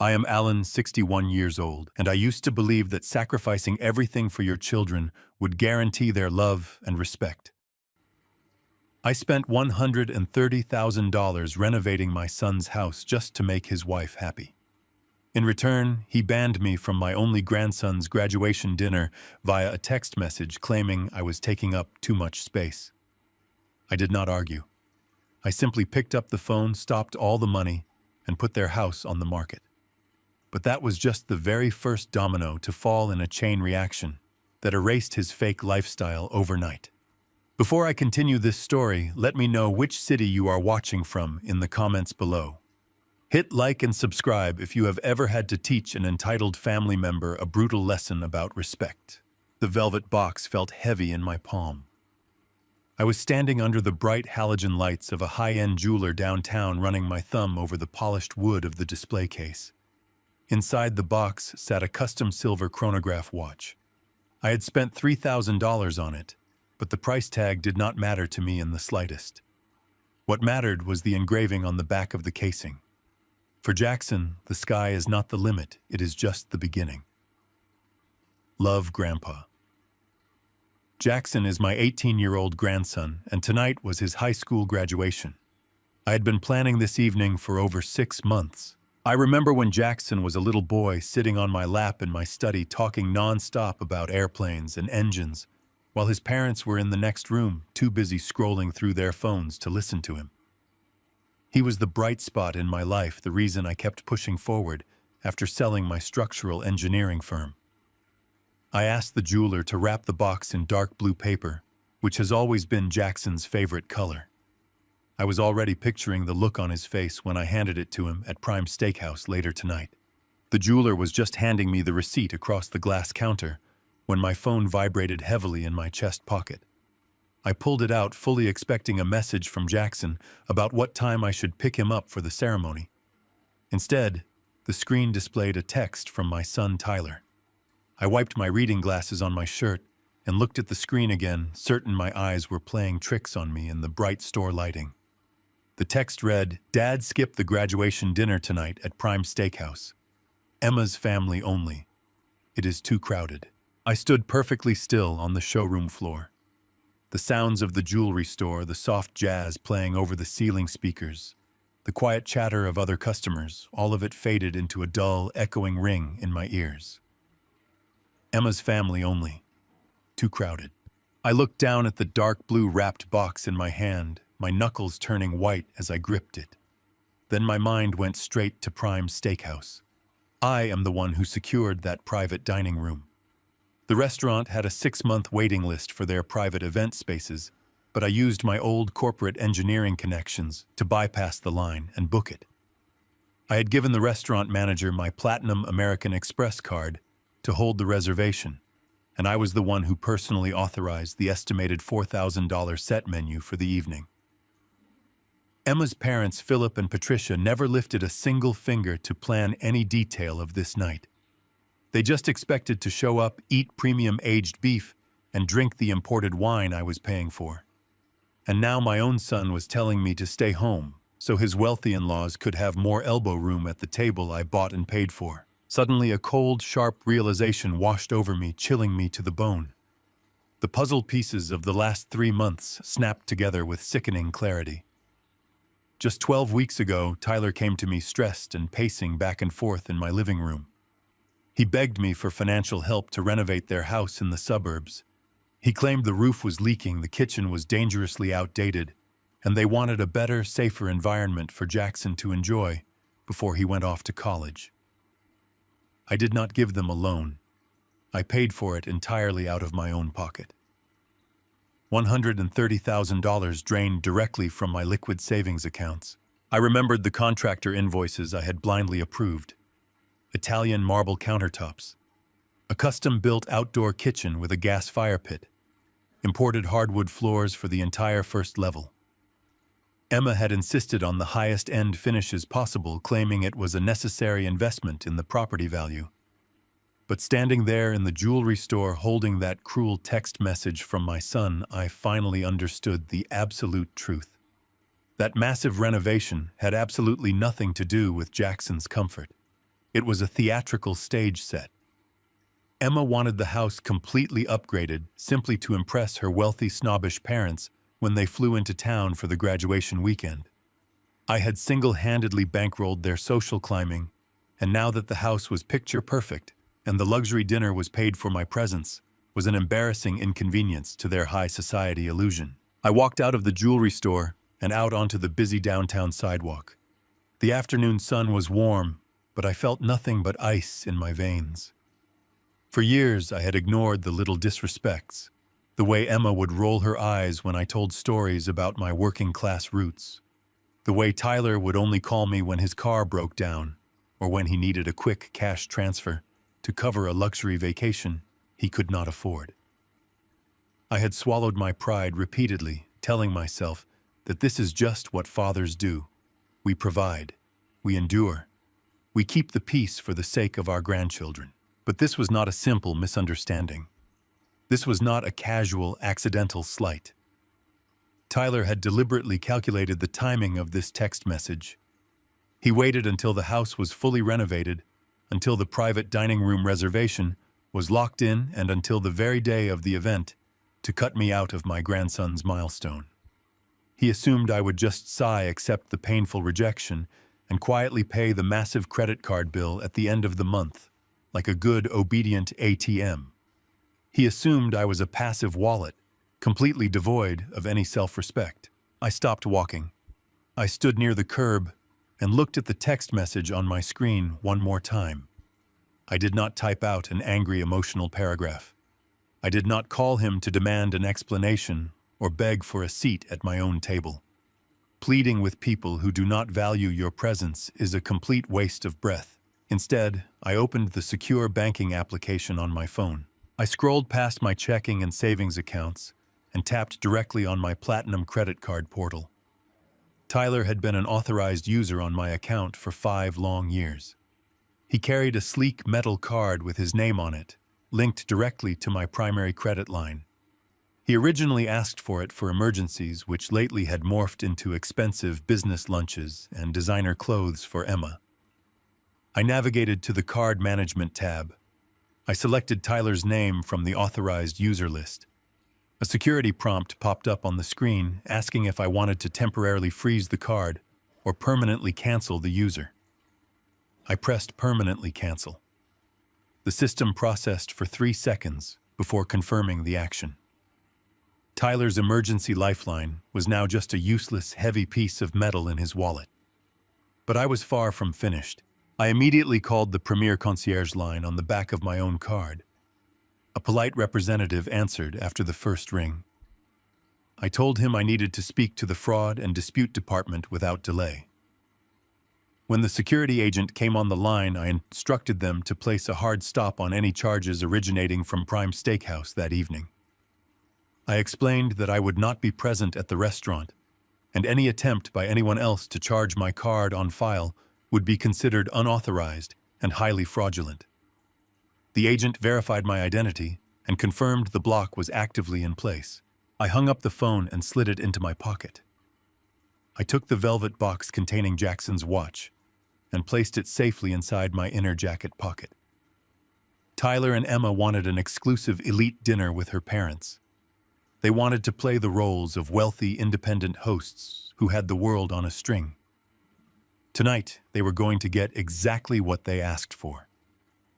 I am Alan, 61 years old, and I used to believe that sacrificing everything for your children would guarantee their love and respect. I spent $130,000 renovating my son's house just to make his wife happy. In return, he banned me from my only grandson's graduation dinner via a text message claiming I was taking up too much space. I did not argue. I simply picked up the phone, stopped all the money, and put their house on the market. But that was just the very first domino to fall in a chain reaction that erased his fake lifestyle overnight. Before I continue this story, let me know which city you are watching from in the comments below. Hit like and subscribe if you have ever had to teach an entitled family member a brutal lesson about respect. The velvet box felt heavy in my palm. I was standing under the bright halogen lights of a high-end jeweler downtown, running my thumb over the polished wood of the display case. Inside the box sat a custom silver chronograph watch. I had spent $3,000 on it, but the price tag did not matter to me in the slightest. What mattered was the engraving on the back of the casing. For Jackson, the sky is not the limit, it is just the beginning. Love, Grandpa. Jackson is my 18-year-old grandson, and tonight was his high school graduation. I had been planning this evening for over 6 months. I remember when Jackson was a little boy sitting on my lap in my study talking non-stop about airplanes and engines, while his parents were in the next room, too busy scrolling through their phones to listen to him. He was the bright spot in my life, the reason I kept pushing forward after selling my structural engineering firm. I asked the jeweler to wrap the box in dark blue paper, which has always been Jackson's favorite color. I was already picturing the look on his face when I handed it to him at Prime Steakhouse later tonight. The jeweler was just handing me the receipt across the glass counter when my phone vibrated heavily in my chest pocket. I pulled it out, fully expecting a message from Jackson about what time I should pick him up for the ceremony. Instead, the screen displayed a text from my son Tyler. I wiped my reading glasses on my shirt and looked at the screen again, certain my eyes were playing tricks on me in the bright store lighting. The text read, "Dad skipped the graduation dinner tonight at Prime Steakhouse. Emma's family only. It is too crowded." I stood perfectly still on the showroom floor. The sounds of the jewelry store, the soft jazz playing over the ceiling speakers, the quiet chatter of other customers, all of it faded into a dull, echoing ring in my ears. Emma's family only. Too crowded. I looked down at the dark blue wrapped box in my hand, my knuckles turning white as I gripped it. Then my mind went straight to Prime Steakhouse. I am the one who secured that private dining room. The restaurant had a 6-month waiting list for their private event spaces, but I used my old corporate engineering connections to bypass the line and book it. I had given the restaurant manager my Platinum American Express card to hold the reservation, and I was the one who personally authorized the estimated $4,000 set menu for the evening. Emma's parents, Philip and Patricia, never lifted a single finger to plan any detail of this night. They just expected to show up, eat premium aged beef, and drink the imported wine I was paying for. And now my own son was telling me to stay home, so his wealthy in-laws could have more elbow room at the table I bought and paid for. Suddenly, a cold, sharp realization washed over me, chilling me to the bone. The puzzle pieces of the last 3 months snapped together with sickening clarity. Just 12 weeks ago, Tyler came to me stressed and pacing back and forth in my living room. He begged me for financial help to renovate their house in the suburbs. He claimed the roof was leaking, the kitchen was dangerously outdated, and they wanted a better, safer environment for Jackson to enjoy before he went off to college. I did not give them a loan. I paid for it entirely out of my own pocket. $130,000 drained directly from my liquid savings accounts. I remembered the contractor invoices I had blindly approved. Italian marble countertops, a custom-built outdoor kitchen with a gas fire pit, imported hardwood floors for the entire first level. Emma had insisted on the highest-end finishes possible, claiming it was a necessary investment in the property value. But standing there in the jewelry store holding that cruel text message from my son, I finally understood the absolute truth. That massive renovation had absolutely nothing to do with Jackson's comfort. It was a theatrical stage set. Emma wanted the house completely upgraded simply to impress her wealthy, snobbish parents when they flew into town for the graduation weekend. I had single-handedly bankrolled their social climbing, and now that the house was picture-perfect and the luxury dinner was paid for, my presence was an embarrassing inconvenience to their high society illusion. I walked out of the jewelry store and out onto the busy downtown sidewalk. The afternoon sun was warm, but I felt nothing but ice in my veins. For years, I had ignored the little disrespects, the way Emma would roll her eyes when I told stories about my working-class roots, the way Tyler would only call me when his car broke down or when he needed a quick cash transfer to cover a luxury vacation he could not afford. I had swallowed my pride repeatedly, telling myself that this is just what fathers do. We provide, we endure, we keep the peace for the sake of our grandchildren. But this was not a simple misunderstanding. This was not a casual, accidental slight. Tyler had deliberately calculated the timing of this text message. He waited until the house was fully renovated, until the private dining room reservation was locked in, and until the very day of the event to cut me out of my grandson's milestone. He assumed I would just sigh, accept the painful rejection, and quietly pay the massive credit card bill at the end of the month, like a good, obedient ATM. He assumed I was a passive wallet, completely devoid of any self-respect. I stopped walking. I stood near the curb and looked at the text message on my screen one more time. I did not type out an angry, emotional paragraph. I did not call him to demand an explanation or beg for a seat at my own table. Pleading with people who do not value your presence is a complete waste of breath. Instead, I opened the secure banking application on my phone. I scrolled past my checking and savings accounts and tapped directly on my Platinum credit card portal. Tyler had been an authorized user on my account for 5 long years. He carried a sleek metal card with his name on it, linked directly to my primary credit line. He originally asked for it for emergencies, which lately had morphed into expensive business lunches and designer clothes for Emma. I navigated to the card management tab. I selected Tyler's name from the authorized user list. A security prompt popped up on the screen asking if I wanted to temporarily freeze the card or permanently cancel the user. I pressed permanently cancel. The system processed for 3 seconds before confirming the action. Tyler's emergency lifeline was now just a useless, heavy piece of metal in his wallet. But I was far from finished. I immediately called the Premier Concierge line on the back of my own card. A polite representative answered after the first ring. I told him I needed to speak to the fraud and dispute department without delay. When the security agent came on the line, I instructed them to place a hard stop on any charges originating from Prime Steakhouse that evening. I explained that I would not be present at the restaurant, and any attempt by anyone else to charge my card on file would be considered unauthorized and highly fraudulent. The agent verified my identity and confirmed the block was actively in place. I hung up the phone and slid it into my pocket. I took the velvet box containing Jackson's watch and placed it safely inside my inner jacket pocket. Tyler and Emma wanted an exclusive elite dinner with her parents. They wanted to play the roles of wealthy, independent hosts who had the world on a string. Tonight, they were going to get exactly what they asked for.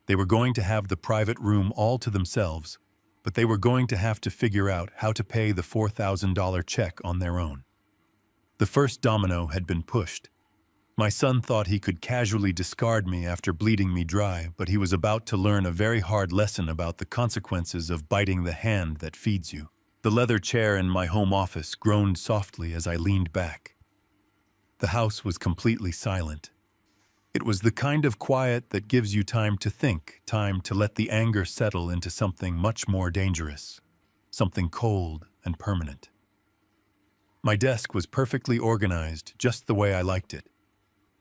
They were going to have the private room all to themselves, but they were going to have to figure out how to pay the $4,000 check on their own. The first domino had been pushed. My son thought he could casually discard me after bleeding me dry, but he was about to learn a very hard lesson about the consequences of biting the hand that feeds you. The leather chair in my home office groaned softly as I leaned back. The house was completely silent. It was the kind of quiet that gives you time to think, time to let the anger settle into something much more dangerous, something cold and permanent. My desk was perfectly organized, just the way I liked it.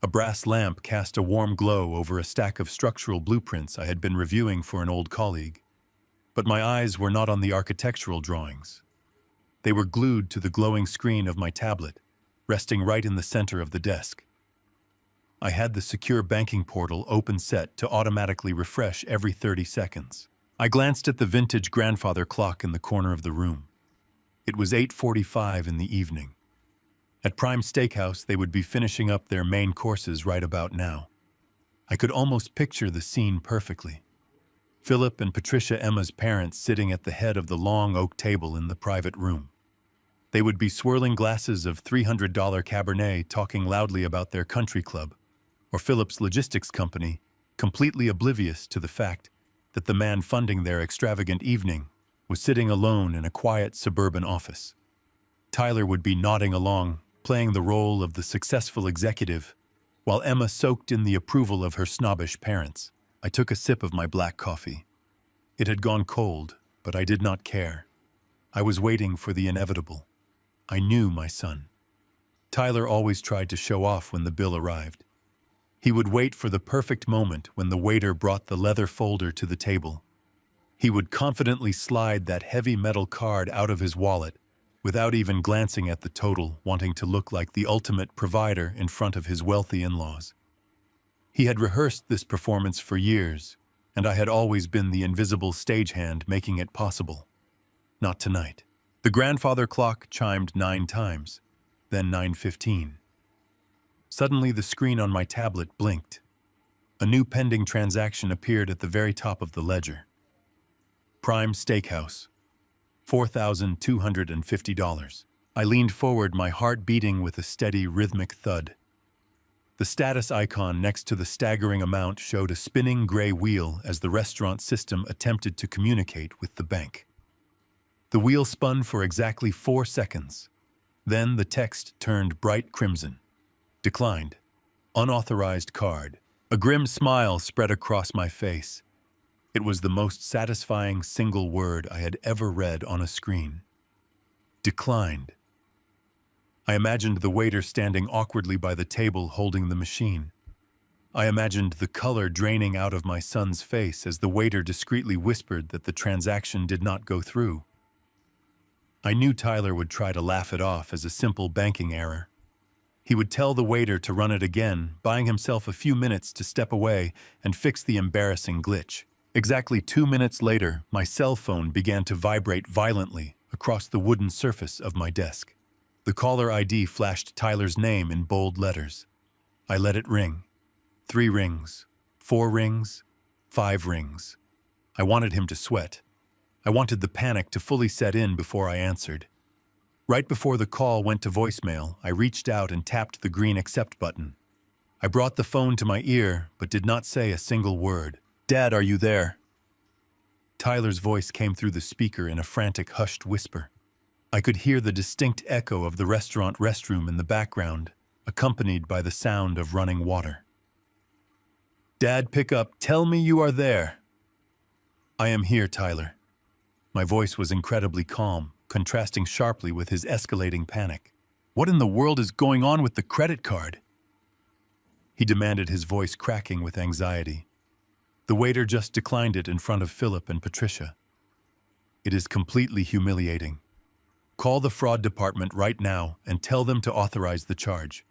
A brass lamp cast a warm glow over a stack of structural blueprints I had been reviewing for an old colleague. But my eyes were not on the architectural drawings. They were glued to the glowing screen of my tablet, resting right in the center of the desk. I had the secure banking portal open set to automatically refresh every 30 seconds. I glanced at the vintage grandfather clock in the corner of the room. It was 8:45 in the evening. At Prime Steakhouse, they would be finishing up their main courses right about now. I could almost picture the scene perfectly. Philip and Patricia, Emma's parents, sitting at the head of the long oak table in the private room. They would be swirling glasses of $300 Cabernet, talking loudly about their country club, or Philip's logistics company, completely oblivious to the fact that the man funding their extravagant evening was sitting alone in a quiet suburban office. Tyler would be nodding along, playing the role of the successful executive, while Emma soaked in the approval of her snobbish parents. I took a sip of my black coffee. It had gone cold, but I did not care. I was waiting for the inevitable. I knew my son. Tyler always tried to show off when the bill arrived. He would wait for the perfect moment when the waiter brought the leather folder to the table. He would confidently slide that heavy metal card out of his wallet without even glancing at the total, wanting to look like the ultimate provider in front of his wealthy in-laws. He had rehearsed this performance for years, and I had always been the invisible stagehand making it possible. Not tonight. The grandfather clock chimed 9 times, then 9:15. Suddenly, the screen on my tablet blinked. A new pending transaction appeared at the very top of the ledger. Prime Steakhouse, $4,250. I leaned forward, my heart beating with a steady, rhythmic thud. The status icon next to the staggering amount showed a spinning gray wheel as the restaurant system attempted to communicate with the bank. The wheel spun for exactly 4 seconds. Then the text turned bright crimson. Declined. Unauthorized card. A grim smile spread across my face. It was the most satisfying single word I had ever read on a screen. Declined. I imagined the waiter standing awkwardly by the table holding the machine. I imagined the color draining out of my son's face as the waiter discreetly whispered that the transaction did not go through. I knew Tyler would try to laugh it off as a simple banking error. He would tell the waiter to run it again, buying himself a few minutes to step away and fix the embarrassing glitch. Exactly 2 minutes later, my cell phone began to vibrate violently across the wooden surface of my desk. The caller ID flashed Tyler's name in bold letters. I let it ring. 3 rings, 4 rings, 5 rings. I wanted him to sweat. I wanted the panic to fully set in before I answered. Right before the call went to voicemail, I reached out and tapped the green accept button. I brought the phone to my ear, but did not say a single word. "Dad, are you there?" Tyler's voice came through the speaker in a frantic, hushed whisper. I could hear the distinct echo of the restaurant restroom in the background, accompanied by the sound of running water. "Dad, pick up. Tell me you are there." "I am here, Tyler." My voice was incredibly calm, contrasting sharply with his escalating panic. "What in the world is going on with the credit card?" he demanded, his voice cracking with anxiety. "The waiter just declined it in front of Philip and Patricia. It is completely humiliating. Call the fraud department right now and tell them to authorize the charge.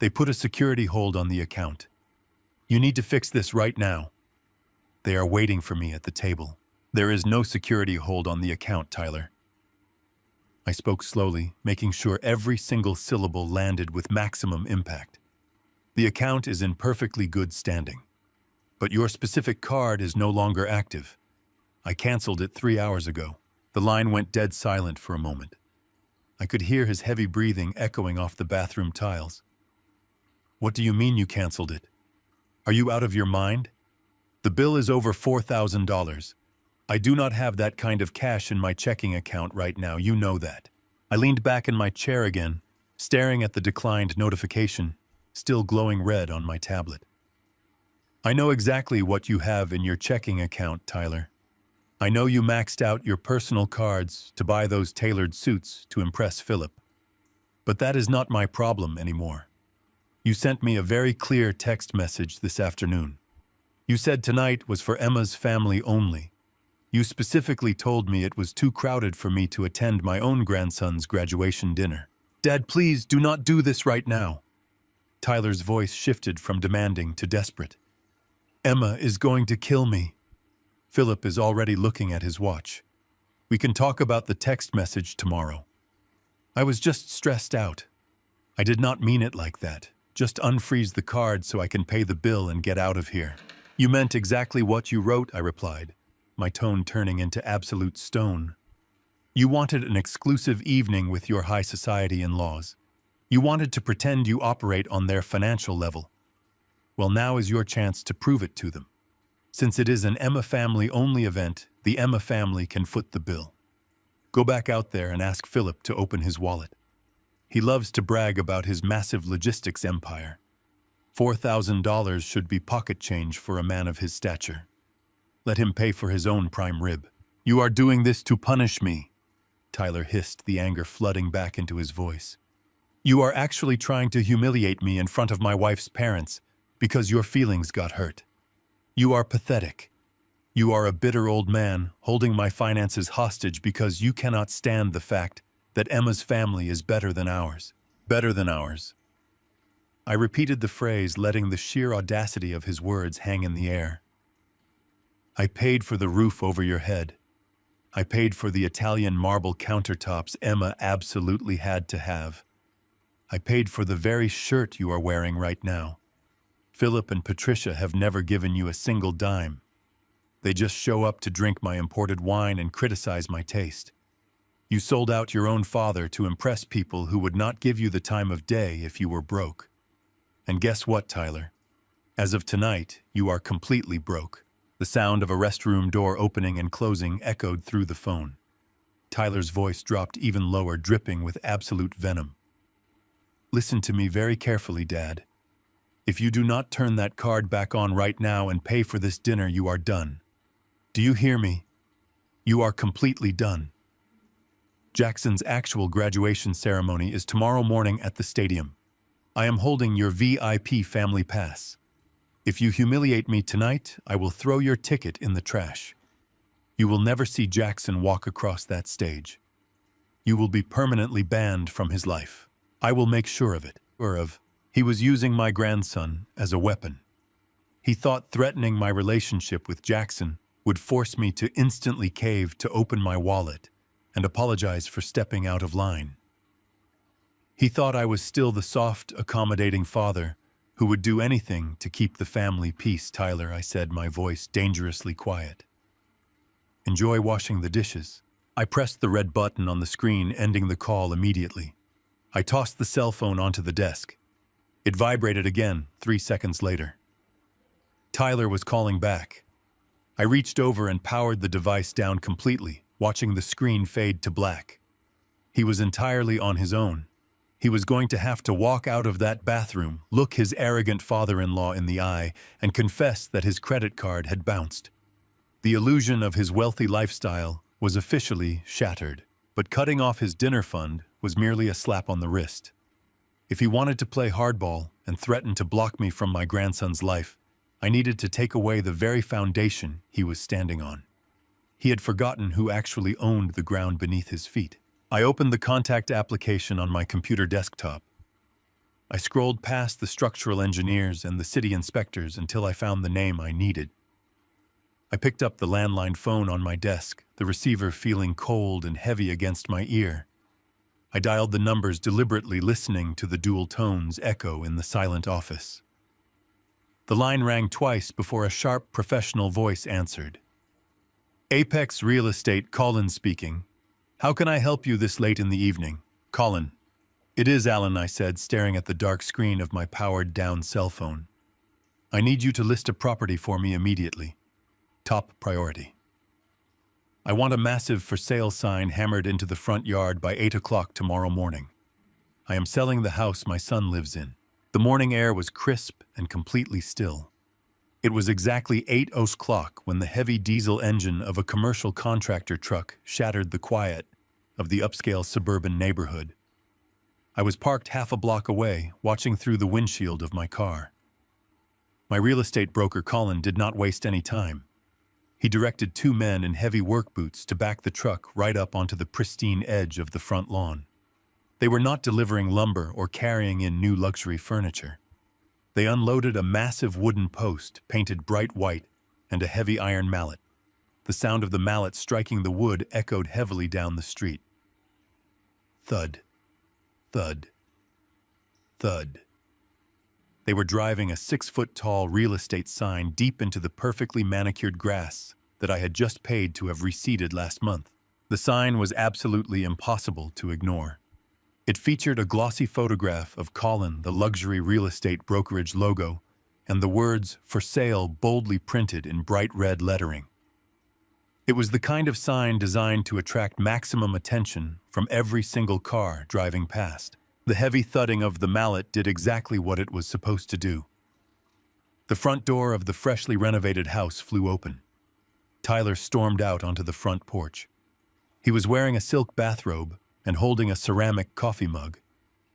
They put a security hold on the account. You need to fix this right now. They are waiting for me at the table. There is no security hold on the account, Tyler." I spoke slowly, making sure every single syllable landed with maximum impact. "The account is in perfectly good standing. But your specific card is no longer active. I canceled it 3 hours ago." The line went dead silent for a moment. I could hear his heavy breathing echoing off the bathroom tiles. "What do you mean you canceled it? Are you out of your mind? The bill is over $4,000. I do not have that kind of cash in my checking account right now, you know that." I leaned back in my chair again, staring at the declined notification, still glowing red on my tablet. "I know exactly what you have in your checking account, Tyler. I know you maxed out your personal cards to buy those tailored suits to impress Philip. But that is not my problem anymore. You sent me a very clear text message this afternoon. You said tonight was for Emma's family only. You specifically told me it was too crowded for me to attend my own grandson's graduation dinner. Dad, please do not do this right now." Tyler's voice shifted from demanding to desperate. Emma is going to kill me. Philip is already looking at his watch. We can talk about the text message tomorrow. I was just stressed out. I did not mean it like that. Just unfreeze the card so I can pay the bill and get out of here. You meant exactly what you wrote, I replied, my tone turning into absolute stone. You wanted an exclusive evening with your high society in-laws. You wanted to pretend you operate on their financial level. Well, now is your chance to prove it to them. Since it is an Emma family-only event, the Emma family can foot the bill. Go back out there and ask Philip to open his wallet. He loves to brag about his massive logistics empire. $4,000 should be pocket change for a man of his stature. Let him pay for his own prime rib. You are doing this to punish me, Tyler hissed, the anger flooding back into his voice. You are actually trying to humiliate me in front of my wife's parents because your feelings got hurt. You are pathetic. You are a bitter old man holding my finances hostage because you cannot stand the fact that Emma's family is better than ours. Better than ours. I repeated the phrase, letting the sheer audacity of his words hang in the air. I paid for the roof over your head. I paid for the Italian marble countertops Emma absolutely had to have. I paid for the very shirt you are wearing right now. Philip and Patricia have never given you a single dime. They just show up to drink my imported wine and criticize my taste. You sold out your own father to impress people who would not give you the time of day if you were broke. And guess what, Tyler? As of tonight, you are completely broke. The sound of a restroom door opening and closing echoed through the phone. Tyler's voice dropped even lower, dripping with absolute venom. Listen to me very carefully, Dad. If you do not turn that card back on right now and pay for this dinner, you are done. Do you hear me? You are completely done. Jackson's actual graduation ceremony is tomorrow morning at the stadium. I am holding your VIP family pass. If you humiliate me tonight, I will throw your ticket in the trash. You will never see Jackson walk across that stage. You will be permanently banned from his life. I will make sure of it. He was using my grandson as a weapon. He thought threatening my relationship with Jackson would force me to instantly cave to open my wallet and apologize for stepping out of line. He thought I was still the soft, accommodating father who would do anything to keep the family peace. Tyler, I said, my voice dangerously quiet. Enjoy washing the dishes. I pressed the red button on the screen, ending the call immediately. I tossed the cell phone onto the desk. It vibrated again 3 seconds later. Tyler was calling back. I reached over and powered the device down completely, watching the screen fade to black. He was entirely on his own. He was going to have to walk out of that bathroom, look his arrogant father-in-law in the eye, and confess that his credit card had bounced. The illusion of his wealthy lifestyle was officially shattered, but cutting off his dinner fund was merely a slap on the wrist. If he wanted to play hardball and threaten to block me from my grandson's life, I needed to take away the very foundation he was standing on. He had forgotten who actually owned the ground beneath his feet. I opened the contact application on my computer desktop. I scrolled past the structural engineers and the city inspectors until I found the name I needed. I picked up the landline phone on my desk, the receiver feeling cold and heavy against my ear. I dialed the numbers deliberately, listening to the dual tones echo in the silent office. The line rang twice before a sharp, professional voice answered. Apex Real Estate, Colin speaking. How can I help you this late in the evening? Colin. It is Alan, I said, staring at the dark screen of my powered-down cell phone. I need you to list a property for me immediately. Top priority. I want a massive for sale sign hammered into the front yard by 8 o'clock tomorrow morning. I am selling the house my son lives in. The morning air was crisp and completely still. It was exactly 8 o'clock when the heavy diesel engine of a commercial contractor truck shattered the quiet of the upscale suburban neighborhood. I was parked half a block away, watching through the windshield of my car. My real estate broker, Colin, did not waste any time. He directed 2 men in heavy work boots to back the truck right up onto the pristine edge of the front lawn. They were not delivering lumber or carrying in new luxury furniture. They unloaded a massive wooden post painted bright white and a heavy iron mallet. The sound of the mallet striking the wood echoed heavily down the street. Thud, thud, thud. They were driving a 6-foot-tall real estate sign deep into the perfectly manicured grass that I had just paid to have reseeded last month. The sign was absolutely impossible to ignore. It featured a glossy photograph of Colin, the luxury real estate brokerage logo, and the words "For Sale" boldly printed in bright red lettering. It was the kind of sign designed to attract maximum attention from every single car driving past. The heavy thudding of the mallet did exactly what it was supposed to do. The front door of the freshly renovated house flew open. Tyler stormed out onto the front porch. He was wearing a silk bathrobe and holding a ceramic coffee mug.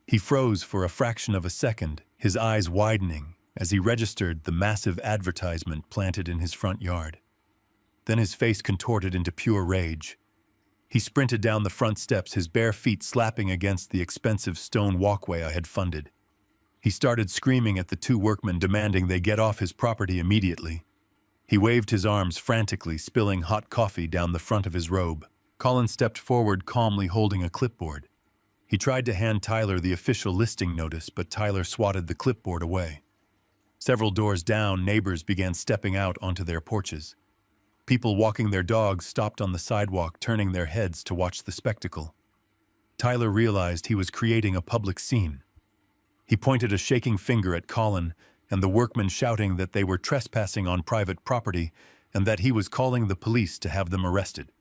He froze for a fraction of a second, his eyes widening as he registered the massive advertisement planted in his front yard. Then his face contorted into pure rage. He sprinted down the front steps, his bare feet slapping against the expensive stone walkway I had funded. He started screaming at the two workmen, demanding they get off his property immediately. He waved his arms frantically, spilling hot coffee down the front of his robe. Colin stepped forward, calmly holding a clipboard. He tried to hand Tyler the official listing notice, but Tyler swatted the clipboard away. Several doors down, neighbors began stepping out onto their porches. People walking their dogs stopped on the sidewalk, turning their heads to watch the spectacle. Tyler realized he was creating a public scene. He pointed a shaking finger at Colin and the workmen, shouting that they were trespassing on private property and that he was calling the police to have them arrested.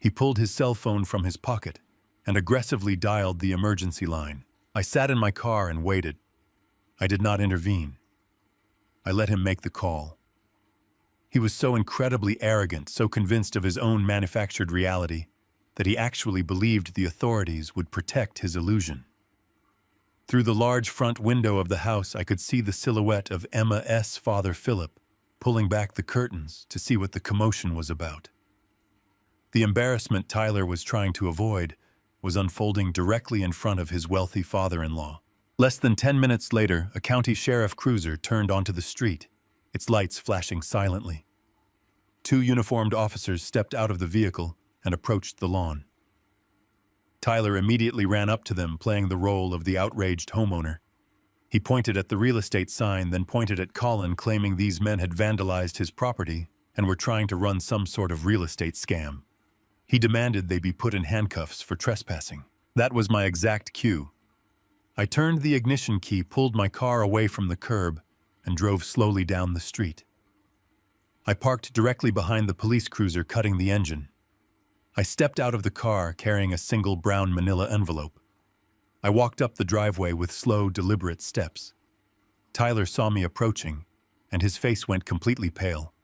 He pulled his cell phone from his pocket and aggressively dialed the emergency line. I sat in my car and waited. I did not intervene. I let him make the call. He was so incredibly arrogant, so convinced of his own manufactured reality, that he actually believed the authorities would protect his illusion. Through the large front window of the house, I could see the silhouette of Emma's father, Philip, pulling back the curtains to see what the commotion was about. The embarrassment Tyler was trying to avoid was unfolding directly in front of his wealthy father-in-law. Less than 10 minutes later, a county sheriff cruiser turned onto the street, its lights flashing silently. Two uniformed officers stepped out of the vehicle and approached the lawn. Tyler immediately ran up to them, playing the role of the outraged homeowner. He pointed at the real estate sign, then pointed at Colin, claiming these men had vandalized his property and were trying to run some sort of real estate scam. He demanded they be put in handcuffs for trespassing. That was my exact cue. I turned the ignition key, pulled my car away from the curb, and drove slowly down the street. I parked directly behind the police cruiser, cutting the engine. I stepped out of the car carrying a single brown manila envelope. I walked up the driveway with slow, deliberate steps. Tyler saw me approaching, and his face went completely pale.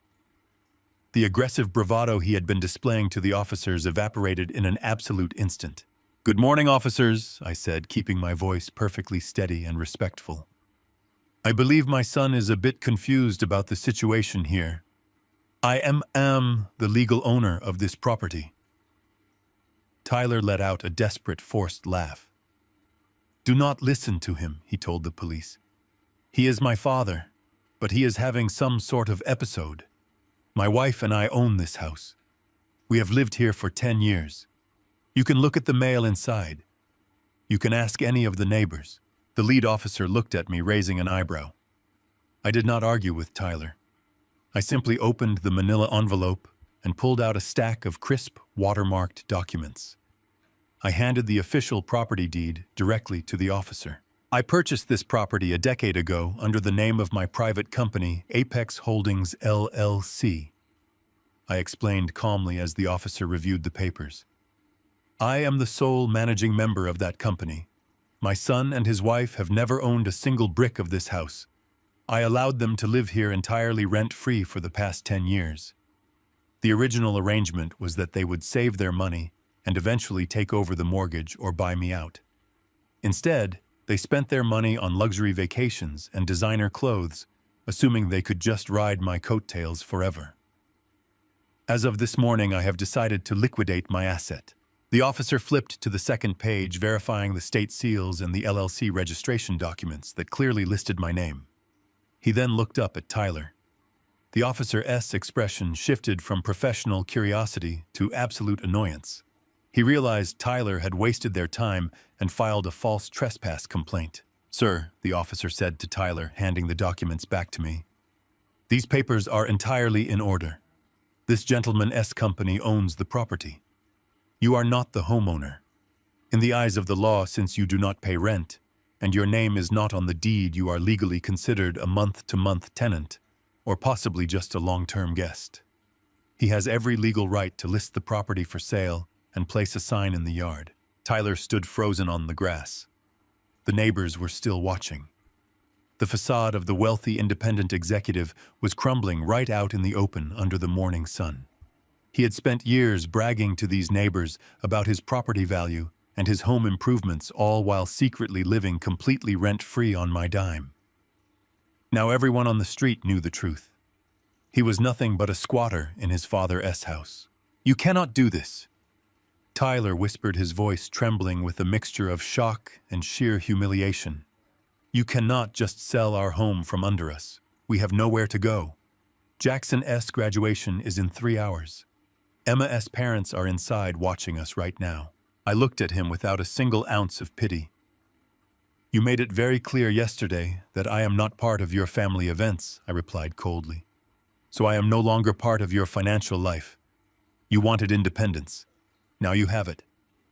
The aggressive bravado he had been displaying to the officers evaporated in an absolute instant. "Good morning, officers," I said, keeping my voice perfectly steady and respectful. "I believe my son is a bit confused about the situation here. I am the legal owner of this property." Tyler let out a desperate, forced laugh. "Do not listen to him," he told the police. "He is my father, but he is having some sort of episode. My wife and I own this house. We have lived here for 10 years. You can look at the mail inside. You can ask any of the neighbors." The lead officer looked at me, raising an eyebrow. I did not argue with Tyler. I simply opened the manila envelope and pulled out a stack of crisp, watermarked documents. I handed the official property deed directly to the officer. "I purchased this property a decade ago under the name of my private company, Apex Holdings LLC," I explained calmly as the officer reviewed the papers. "I am the sole managing member of that company. My son and his wife have never owned a single brick of this house. I allowed them to live here entirely rent-free for the past 10 years. The original arrangement was that they would save their money and eventually take over the mortgage or buy me out. Instead, they spent their money on luxury vacations and designer clothes, assuming they could just ride my coattails forever. As of this morning, I have decided to liquidate my asset." The officer flipped to the second page, verifying the state seals and the LLC registration documents that clearly listed my name. He then looked up at Tyler. The officer's expression shifted from professional curiosity to absolute annoyance. He realized Tyler had wasted their time and filed a false trespass complaint. "Sir," the officer said to Tyler, handing the documents back to me, "these papers are entirely in order. This gentleman's company owns the property. You are not the homeowner. In the eyes of the law, since you do not pay rent, and your name is not on the deed, you are legally considered a month-to-month tenant, or possibly just a long-term guest. He has every legal right to list the property for sale and place a sign in the yard." Tyler stood frozen on the grass. The neighbors were still watching. The facade of the wealthy independent executive was crumbling right out in the open under the morning sun. He had spent years bragging to these neighbors about his property value and his home improvements, all while secretly living completely rent-free on my dime. Now everyone on the street knew the truth. He was nothing but a squatter in his father's house. "You cannot do this," Tyler whispered, his voice trembling with a mixture of shock and sheer humiliation. "You cannot just sell our home from under us. We have nowhere to go. Jackson's graduation is in 3 hours. Emma's parents are inside watching us right now." I looked at him without a single ounce of pity. "You made it very clear yesterday that I am not part of your family events," I replied coldly. "So I am no longer part of your financial life. You wanted independence. Now you have it.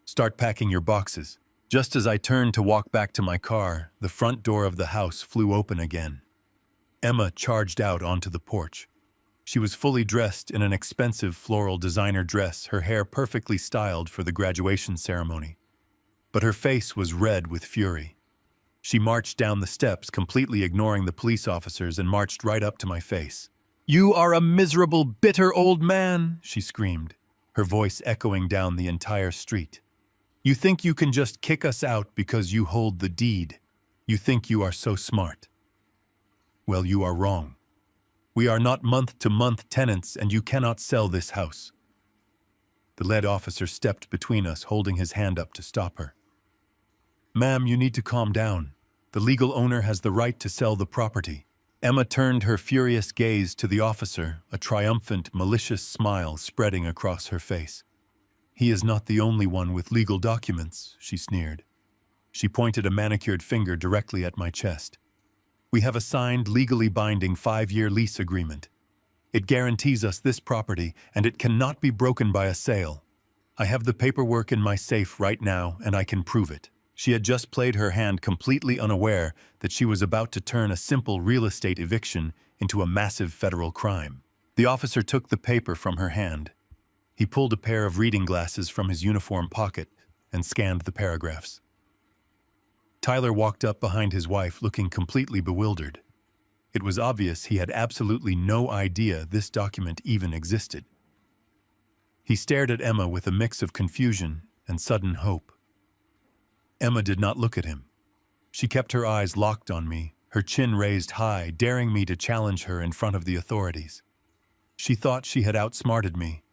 Start packing your boxes." Just as I turned to walk back to my car, the front door of the house flew open again. Emma charged out onto the porch. She was fully dressed in an expensive floral designer dress, her hair perfectly styled for the graduation ceremony. But her face was red with fury. She marched down the steps, completely ignoring the police officers, and marched right up to my face. "You are a miserable, bitter old man," she screamed, her voice echoing down the entire street. "You think you can just kick us out because you hold the deed. You think you are so smart. Well, you are wrong. We are not month-to-month tenants, and you cannot sell this house." The lead officer stepped between us, holding his hand up to stop her. "Ma'am, you need to calm down. The legal owner has the right to sell the property." Emma turned her furious gaze to the officer, a triumphant, malicious smile spreading across her face. "He is not the only one with legal documents," she sneered. She pointed a manicured finger directly at my chest. "We have a signed, legally binding 5-year lease agreement. It guarantees us this property, and it cannot be broken by a sale. I have the paperwork in my safe right now, and I can prove it." She had just played her hand, completely unaware that she was about to turn a simple real estate eviction into a massive federal crime. The officer took the paper from her hand. He pulled a pair of reading glasses from his uniform pocket and scanned the paragraphs. Tyler walked up behind his wife, looking completely bewildered. It was obvious he had absolutely no idea this document even existed. He stared at Emma with a mix of confusion and sudden hope. Emma did not look at him. She kept her eyes locked on me, her chin raised high, daring me to challenge her in front of the authorities. She thought she had outsmarted me.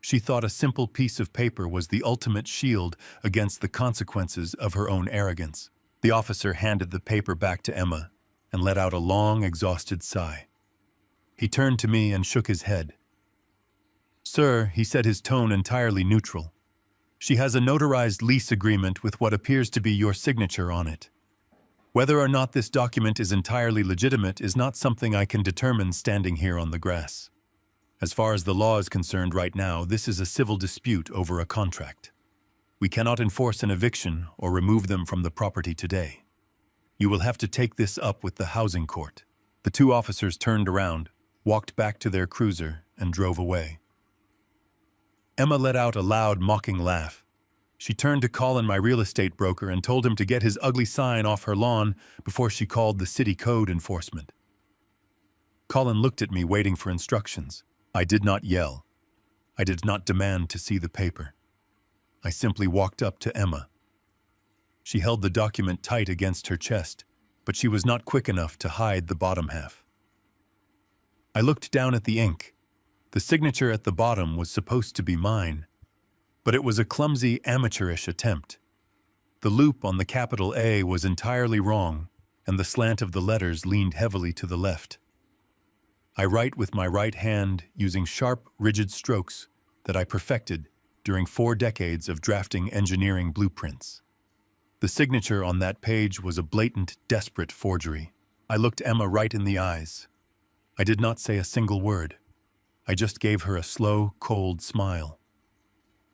She thought a simple piece of paper was the ultimate shield against the consequences of her own arrogance. The officer handed the paper back to Emma and let out a long, exhausted sigh. He turned to me and shook his head. "Sir," he said, his tone entirely neutral, "she has a notarized lease agreement with what appears to be your signature on it. Whether or not this document is entirely legitimate is not something I can determine standing here on the grass. As far as the law is concerned right now, this is a civil dispute over a contract. We cannot enforce an eviction or remove them from the property today. You will have to take this up with the housing court." The two officers turned around, walked back to their cruiser, and drove away. Emma let out a loud, mocking laugh. She turned to Colin, my real estate broker, and told him to get his ugly sign off her lawn before she called the city code enforcement. Colin looked at me, waiting for instructions. I did not yell. I did not demand to see the paper. I simply walked up to Emma. She held the document tight against her chest, but she was not quick enough to hide the bottom half. I looked down at the ink. The signature at the bottom was supposed to be mine, but it was a clumsy, amateurish attempt. The loop on the capital A was entirely wrong, and the slant of the letters leaned heavily to the left. I write with my right hand using sharp, rigid strokes that I perfected during 4 decades of drafting engineering blueprints. The signature on that page was a blatant, desperate forgery. I looked Emma right in the eyes. I did not say a single word. I just gave her a slow, cold smile.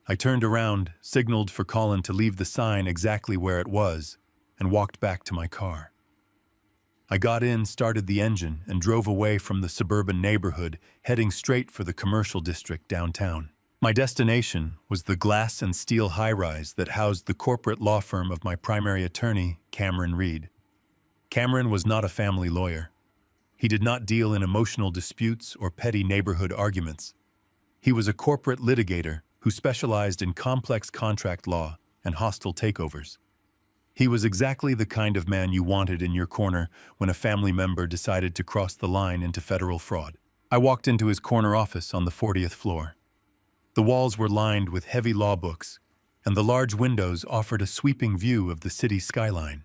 I turned around, signaled for Colin to leave the sign exactly where it was, and walked back to my car. I got in, started the engine, and drove away from the suburban neighborhood, heading straight for the commercial district downtown. My destination was the glass and steel high-rise that housed the corporate law firm of my primary attorney, Cameron Reed. Cameron was not a family lawyer. He did not deal in emotional disputes or petty neighborhood arguments. He was a corporate litigator who specialized in complex contract law and hostile takeovers. He was exactly the kind of man you wanted in your corner when a family member decided to cross the line into federal fraud. I walked into his corner office on the 40th floor. The walls were lined with heavy law books, and the large windows offered a sweeping view of the city skyline.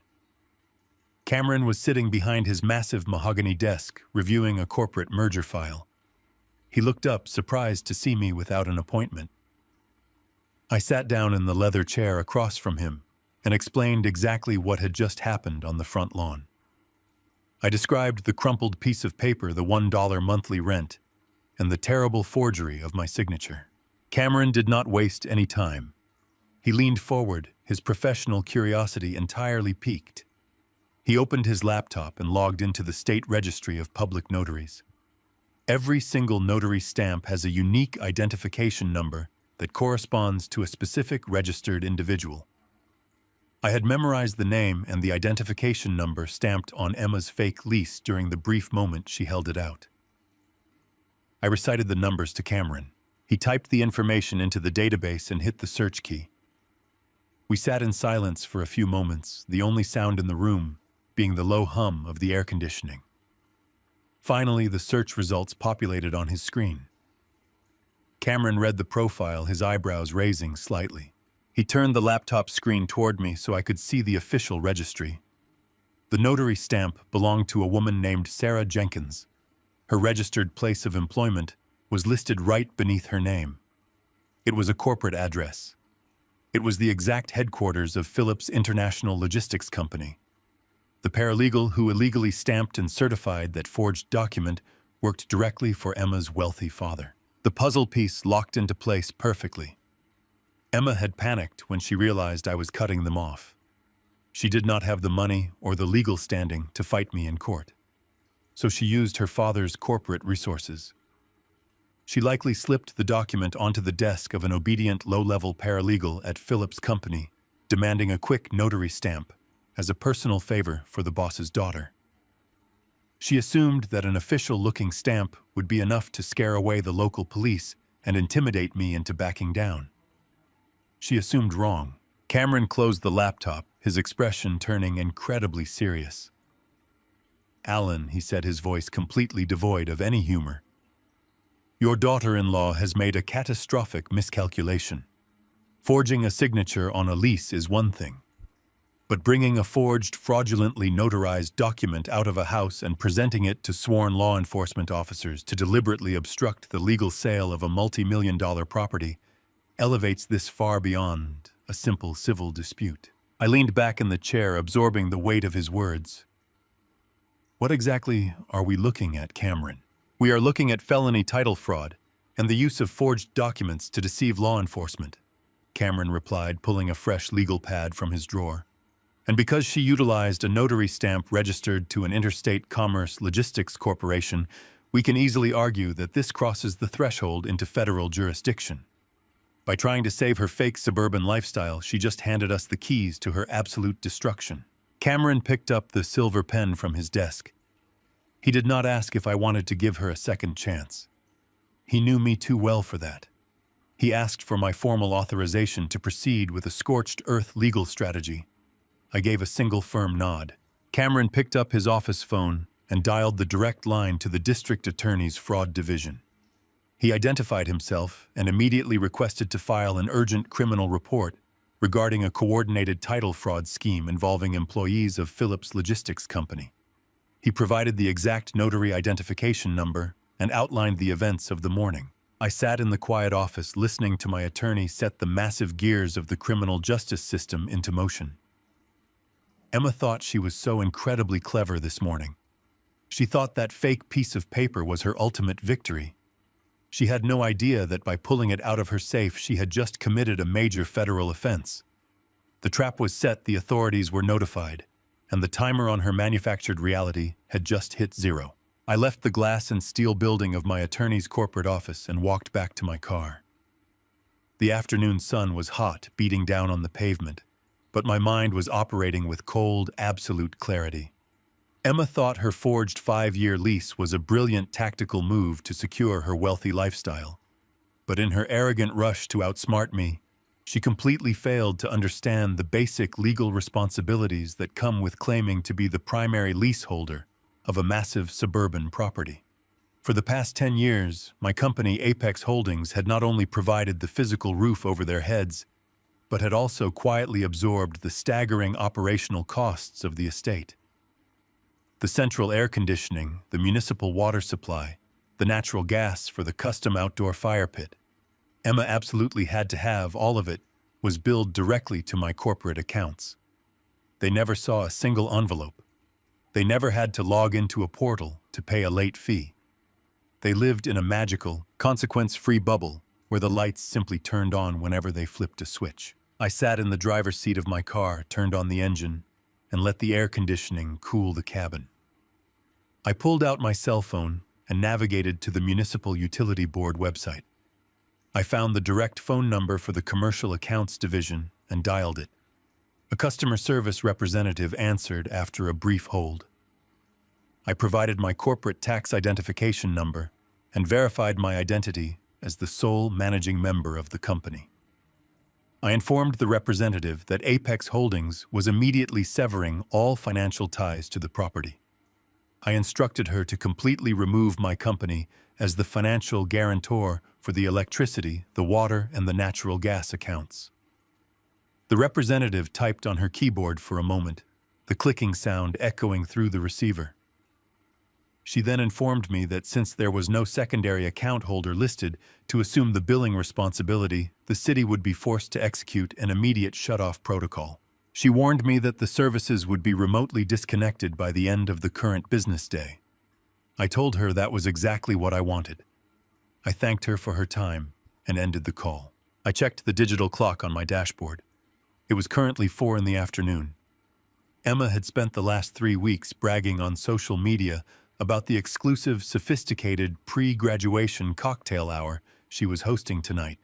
Cameron was sitting behind his massive mahogany desk, reviewing a corporate merger file. He looked up, surprised to see me without an appointment. I sat down in the leather chair across from him and explained exactly what had just happened on the front lawn. I described the crumpled piece of paper, the $1 monthly rent, and the terrible forgery of my signature. Cameron did not waste any time. He leaned forward, his professional curiosity entirely piqued. He opened his laptop and logged into the state registry of public notaries. Every single notary stamp has a unique identification number that corresponds to a specific registered individual. I had memorized the name and the identification number stamped on Emma's fake lease during the brief moment she held it out. I recited the numbers to Cameron. He typed the information into the database and hit the search key. We sat in silence for a few moments, the only sound in the room being the low hum of the air conditioning. Finally, the search results populated on his screen. Cameron read the profile, his eyebrows raising slightly. He turned the laptop screen toward me so I could see the official registry. The notary stamp belonged to a woman named Sarah Jenkins. Her registered place of employment was listed right beneath her name. It was a corporate address. It was the exact headquarters of Phillips International Logistics Company. The paralegal who illegally stamped and certified that forged document worked directly for Emma's wealthy father. The puzzle piece locked into place perfectly. Emma had panicked when she realized I was cutting them off. She did not have the money or the legal standing to fight me in court. So she used her father's corporate resources. She likely slipped the document onto the desk of an obedient low-level paralegal at Phillips Company, demanding a quick notary stamp as a personal favor for the boss's daughter. She assumed that an official-looking stamp would be enough to scare away the local police and intimidate me into backing down. She assumed wrong. Cameron closed the laptop, his expression turning incredibly serious. "Alan," he said, his voice completely devoid of any humor, "your daughter-in-law has made a catastrophic miscalculation. Forging a signature on a lease is one thing. But bringing a forged, fraudulently notarized document out of a house and presenting it to sworn law enforcement officers to deliberately obstruct the legal sale of a multi-million-dollar property elevates this far beyond a simple civil dispute." I leaned back in the chair, absorbing the weight of his words. "What exactly are we looking at, Cameron?" "We are looking at felony title fraud and the use of forged documents to deceive law enforcement," Cameron replied, pulling a fresh legal pad from his drawer. "And because she utilized a notary stamp registered to an interstate commerce logistics corporation, we can easily argue that this crosses the threshold into federal jurisdiction. By trying to save her fake suburban lifestyle, she just handed us the keys to her absolute destruction." Cameron picked up the silver pen from his desk. He did not ask if I wanted to give her a second chance. He knew me too well for that. He asked for my formal authorization to proceed with a scorched earth legal strategy. I gave a single firm nod. Cameron picked up his office phone and dialed the direct line to the district attorney's fraud division. He identified himself and immediately requested to file an urgent criminal report regarding a coordinated title fraud scheme involving employees of Phillips Logistics Company. He provided the exact notary identification number and outlined the events of the morning. I sat in the quiet office listening to my attorney set the massive gears of the criminal justice system into motion. Emma thought she was so incredibly clever this morning. She thought that fake piece of paper was her ultimate victory. She had no idea that by pulling it out of her safe, she had just committed a major federal offense. The trap was set, the authorities were notified, and the timer on her manufactured reality had just hit 0. I left the glass and steel building of my attorney's corporate office and walked back to my car. The afternoon sun was hot, beating down on the pavement, but my mind was operating with cold, absolute clarity. Emma thought her forged 5-year lease was a brilliant tactical move to secure her wealthy lifestyle. But in her arrogant rush to outsmart me, she completely failed to understand the basic legal responsibilities that come with claiming to be the primary leaseholder of a massive suburban property. For the past 10 years, my company Apex Holdings had not only provided the physical roof over their heads, but had also quietly absorbed the staggering operational costs of the estate. The central air conditioning, the municipal water supply, the natural gas for the custom outdoor fire pit. Emma absolutely had to have all of it was billed directly to my corporate accounts. They never saw a single envelope. They never had to log into a portal to pay a late fee. They lived in a magical, consequence-free bubble where the lights simply turned on whenever they flipped a switch. I sat in the driver's seat of my car, turned on the engine, and let the air conditioning cool the cabin. I pulled out my cell phone and navigated to the Municipal Utility Board website. I found the direct phone number for the Commercial Accounts Division and dialed it. A customer service representative answered after a brief hold. I provided my corporate tax identification number and verified my identity as the sole managing member of the company. I informed the representative that Apex Holdings was immediately severing all financial ties to the property. I instructed her to completely remove my company as the financial guarantor for the electricity, the water, and the natural gas accounts. The representative typed on her keyboard for a moment, the clicking sound echoing through the receiver. She then informed me that since there was no secondary account holder listed to assume the billing responsibility, the city would be forced to execute an immediate shut-off protocol. She warned me that the services would be remotely disconnected by the end of the current business day. I told her that was exactly what I wanted. I thanked her for her time and ended the call. I checked the digital clock on my dashboard. It was currently 4 in the afternoon. Emma had spent the last 3 weeks bragging on social media about the exclusive, sophisticated pre-graduation cocktail hour she was hosting tonight.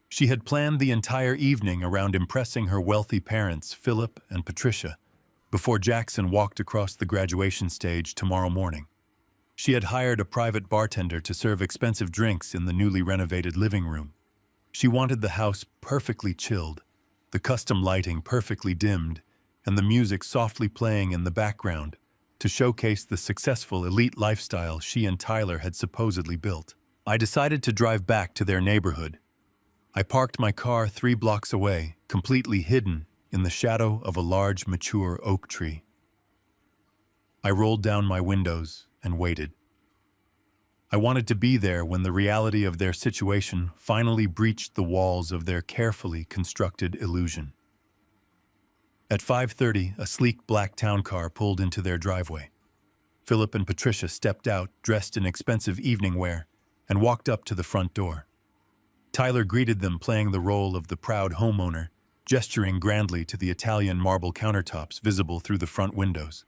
She had planned the entire evening around impressing her wealthy parents, Philip and Patricia, before Jackson walked across the graduation stage tomorrow morning. She had hired a private bartender to serve expensive drinks in the newly renovated living room. She wanted the house perfectly chilled, the custom lighting perfectly dimmed, and the music softly playing in the background to showcase the successful elite lifestyle she and Tyler had supposedly built. I decided to drive back to their neighborhood. I parked my car 3 blocks away, completely hidden in the shadow of a large, mature oak tree. I rolled down my windows and waited. I wanted to be there when the reality of their situation finally breached the walls of their carefully constructed illusion. At 5:30, a sleek black town car pulled into their driveway. Philip and Patricia stepped out, dressed in expensive evening wear, and walked up to the front door. Tyler greeted them, playing the role of the proud homeowner, gesturing grandly to the Italian marble countertops visible through the front windows.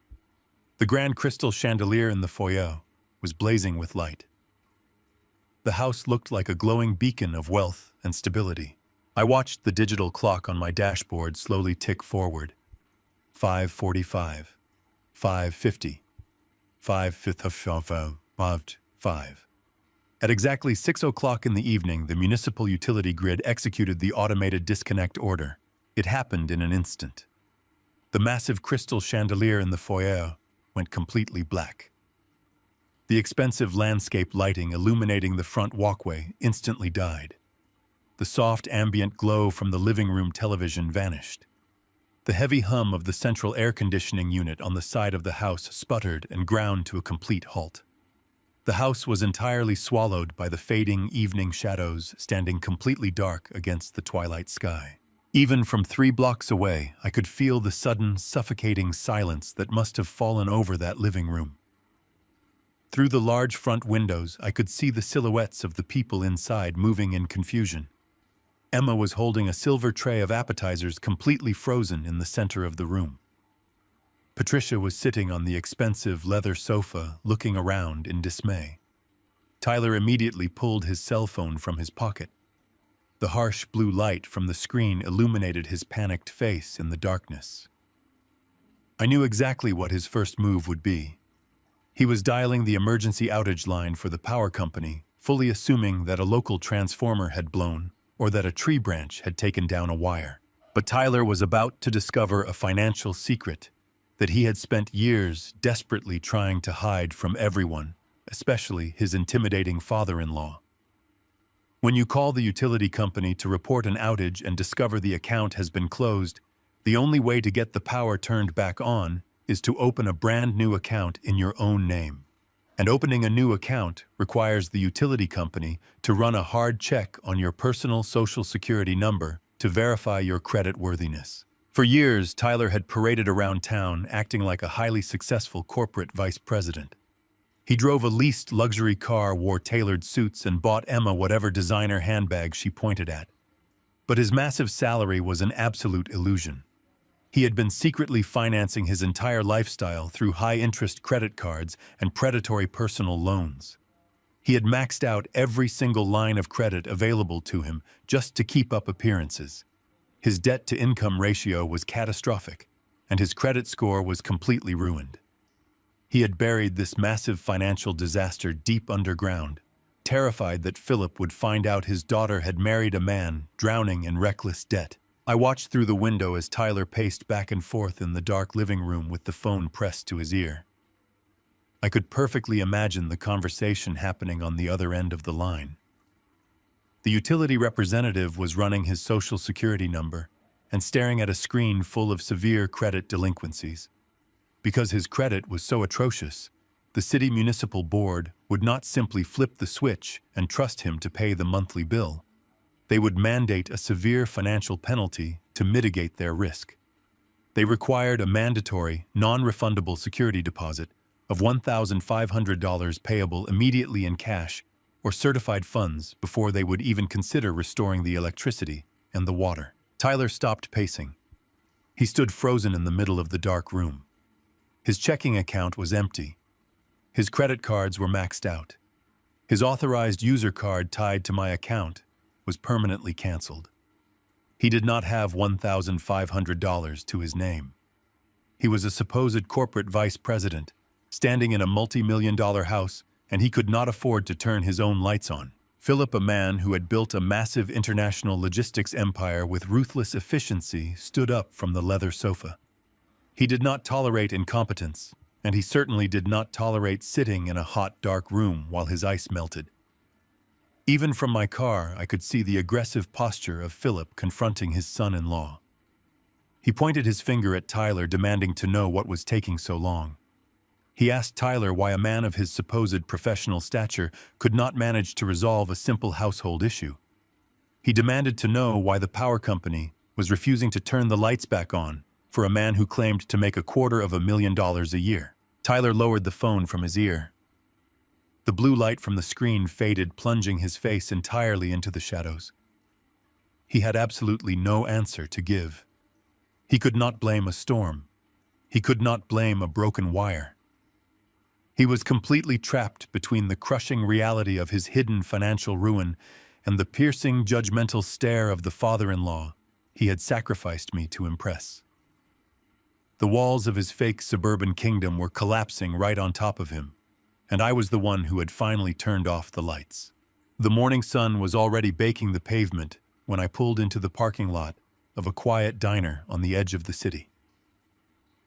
The grand crystal chandelier in the foyer was blazing with light. The house looked like a glowing beacon of wealth and stability. I watched the digital clock on my dashboard slowly tick forward. 5:45, 5:50, 5:55. At exactly 6 o'clock in the evening, the municipal utility grid executed the automated disconnect order. It happened in an instant. The massive crystal chandelier in the foyer went completely black. The expensive landscape lighting illuminating the front walkway instantly died. the soft ambient glow from the living room television vanished. The heavy hum of the central air conditioning unit on the side of the house sputtered and ground to a complete halt. The house was entirely swallowed by the fading evening shadows standing completely dark against the twilight sky. Even from 3 blocks away, I could feel the sudden, suffocating silence that must have fallen over that living room. Through the large front windows, I could see the silhouettes of the people inside moving in confusion. Emma was holding a silver tray of appetizers completely frozen in the center of the room. Patricia was sitting on the expensive leather sofa, looking around in dismay. Tyler immediately pulled his cell phone from his pocket. The harsh blue light from the screen illuminated his panicked face in the darkness. I knew exactly what his first move would be. He was dialing the emergency outage line for the power company, fully assuming that a local transformer had blown or that a tree branch had taken down a wire. But Tyler was about to discover a financial secret that he had spent years desperately trying to hide from everyone, especially his intimidating father-in-law. When you call the utility company to report an outage and discover the account has been closed, the only way to get the power turned back on is to open a brand new account in your own name. And opening a new account requires the utility company to run a hard check on your personal Social Security number to verify your creditworthiness. For years, Tyler had paraded around town acting like a highly successful corporate vice president. He drove a leased luxury car, wore tailored suits, and bought Emma whatever designer handbag she pointed at. But his massive salary was an absolute illusion. He had been secretly financing his entire lifestyle through high-interest credit cards and predatory personal loans. He had maxed out every single line of credit available to him just to keep up appearances. His debt-to-income ratio was catastrophic, and his credit score was completely ruined. He had buried this massive financial disaster deep underground, terrified that Philip would find out his daughter had married a man drowning in reckless debt. I watched through the window as Tyler paced back and forth in the dark living room with the phone pressed to his ear. I could perfectly imagine the conversation happening on the other end of the line. The utility representative was running his Social Security number and staring at a screen full of severe credit delinquencies. Because his credit was so atrocious, the city municipal board would not simply flip the switch and trust him to pay the monthly bill. They would mandate a severe financial penalty to mitigate their risk. They required a mandatory, non-refundable security deposit of $1,500 payable immediately in cash or certified funds before they would even consider restoring the electricity and the water. Tyler stopped pacing. He stood frozen in the middle of the dark room. His checking account was empty. His credit cards were maxed out. His authorized user card tied to my account was permanently canceled. He did not have $1,500 to his name. He was a supposed corporate vice president, standing in a multi-million-dollar house, and he could not afford to turn his own lights on. Philip, a man who had built a massive international logistics empire with ruthless efficiency, stood up from the leather sofa. He did not tolerate incompetence, and he certainly did not tolerate sitting in a hot, dark room while his ice melted. Even from my car, I could see the aggressive posture of Philip confronting his son-in-law. He pointed his finger at Tyler, demanding to know what was taking so long. He asked Tyler why a man of his supposed professional stature could not manage to resolve a simple household issue. He demanded to know why the power company was refusing to turn the lights back on for a man who claimed to make $250,000 a year. Tyler lowered the phone from his ear. The blue light from the screen faded, plunging his face entirely into the shadows. He had absolutely no answer to give. He could not blame a storm. He could not blame a broken wire. He was completely trapped between the crushing reality of his hidden financial ruin and the piercing, judgmental stare of the father-in-law he had sacrificed me to impress. The walls of his fake suburban kingdom were collapsing right on top of him, and I was the one who had finally turned off the lights. The morning sun was already baking the pavement when I pulled into the parking lot of a quiet diner on the edge of the city.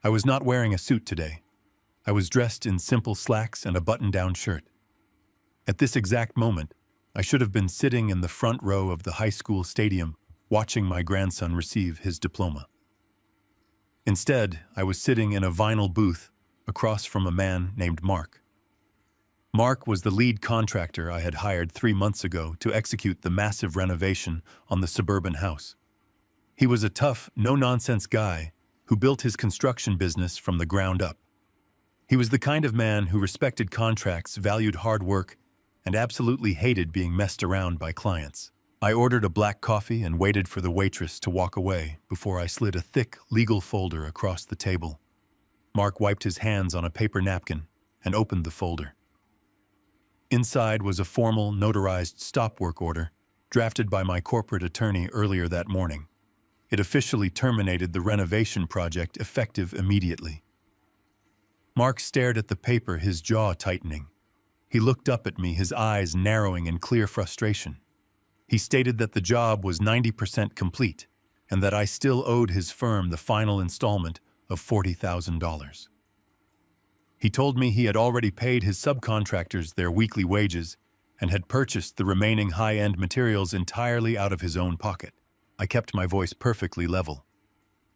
I was not wearing a suit today. I was dressed in simple slacks and a button-down shirt. At this exact moment, I should have been sitting in the front row of the high school stadium watching my grandson receive his diploma. Instead, I was sitting in a vinyl booth across from a man named Mark. Mark was the lead contractor I had hired 3 months ago to execute the massive renovation on the suburban house. He was a tough, no-nonsense guy who built his construction business from the ground up. He was the kind of man who respected contracts, valued hard work, and absolutely hated being messed around by clients. I ordered a black coffee and waited for the waitress to walk away before I slid a thick legal folder across the table. Mark wiped his hands on a paper napkin and opened the folder. Inside was a formal, notarized stop work order drafted by my corporate attorney earlier that morning. It officially terminated the renovation project effective immediately. Mark stared at the paper, his jaw tightening. He looked up at me, his eyes narrowing in clear frustration. He stated that the job was 90% complete and that I still owed his firm the final installment of $40,000. He told me he had already paid his subcontractors their weekly wages and had purchased the remaining high-end materials entirely out of his own pocket. I kept my voice perfectly level.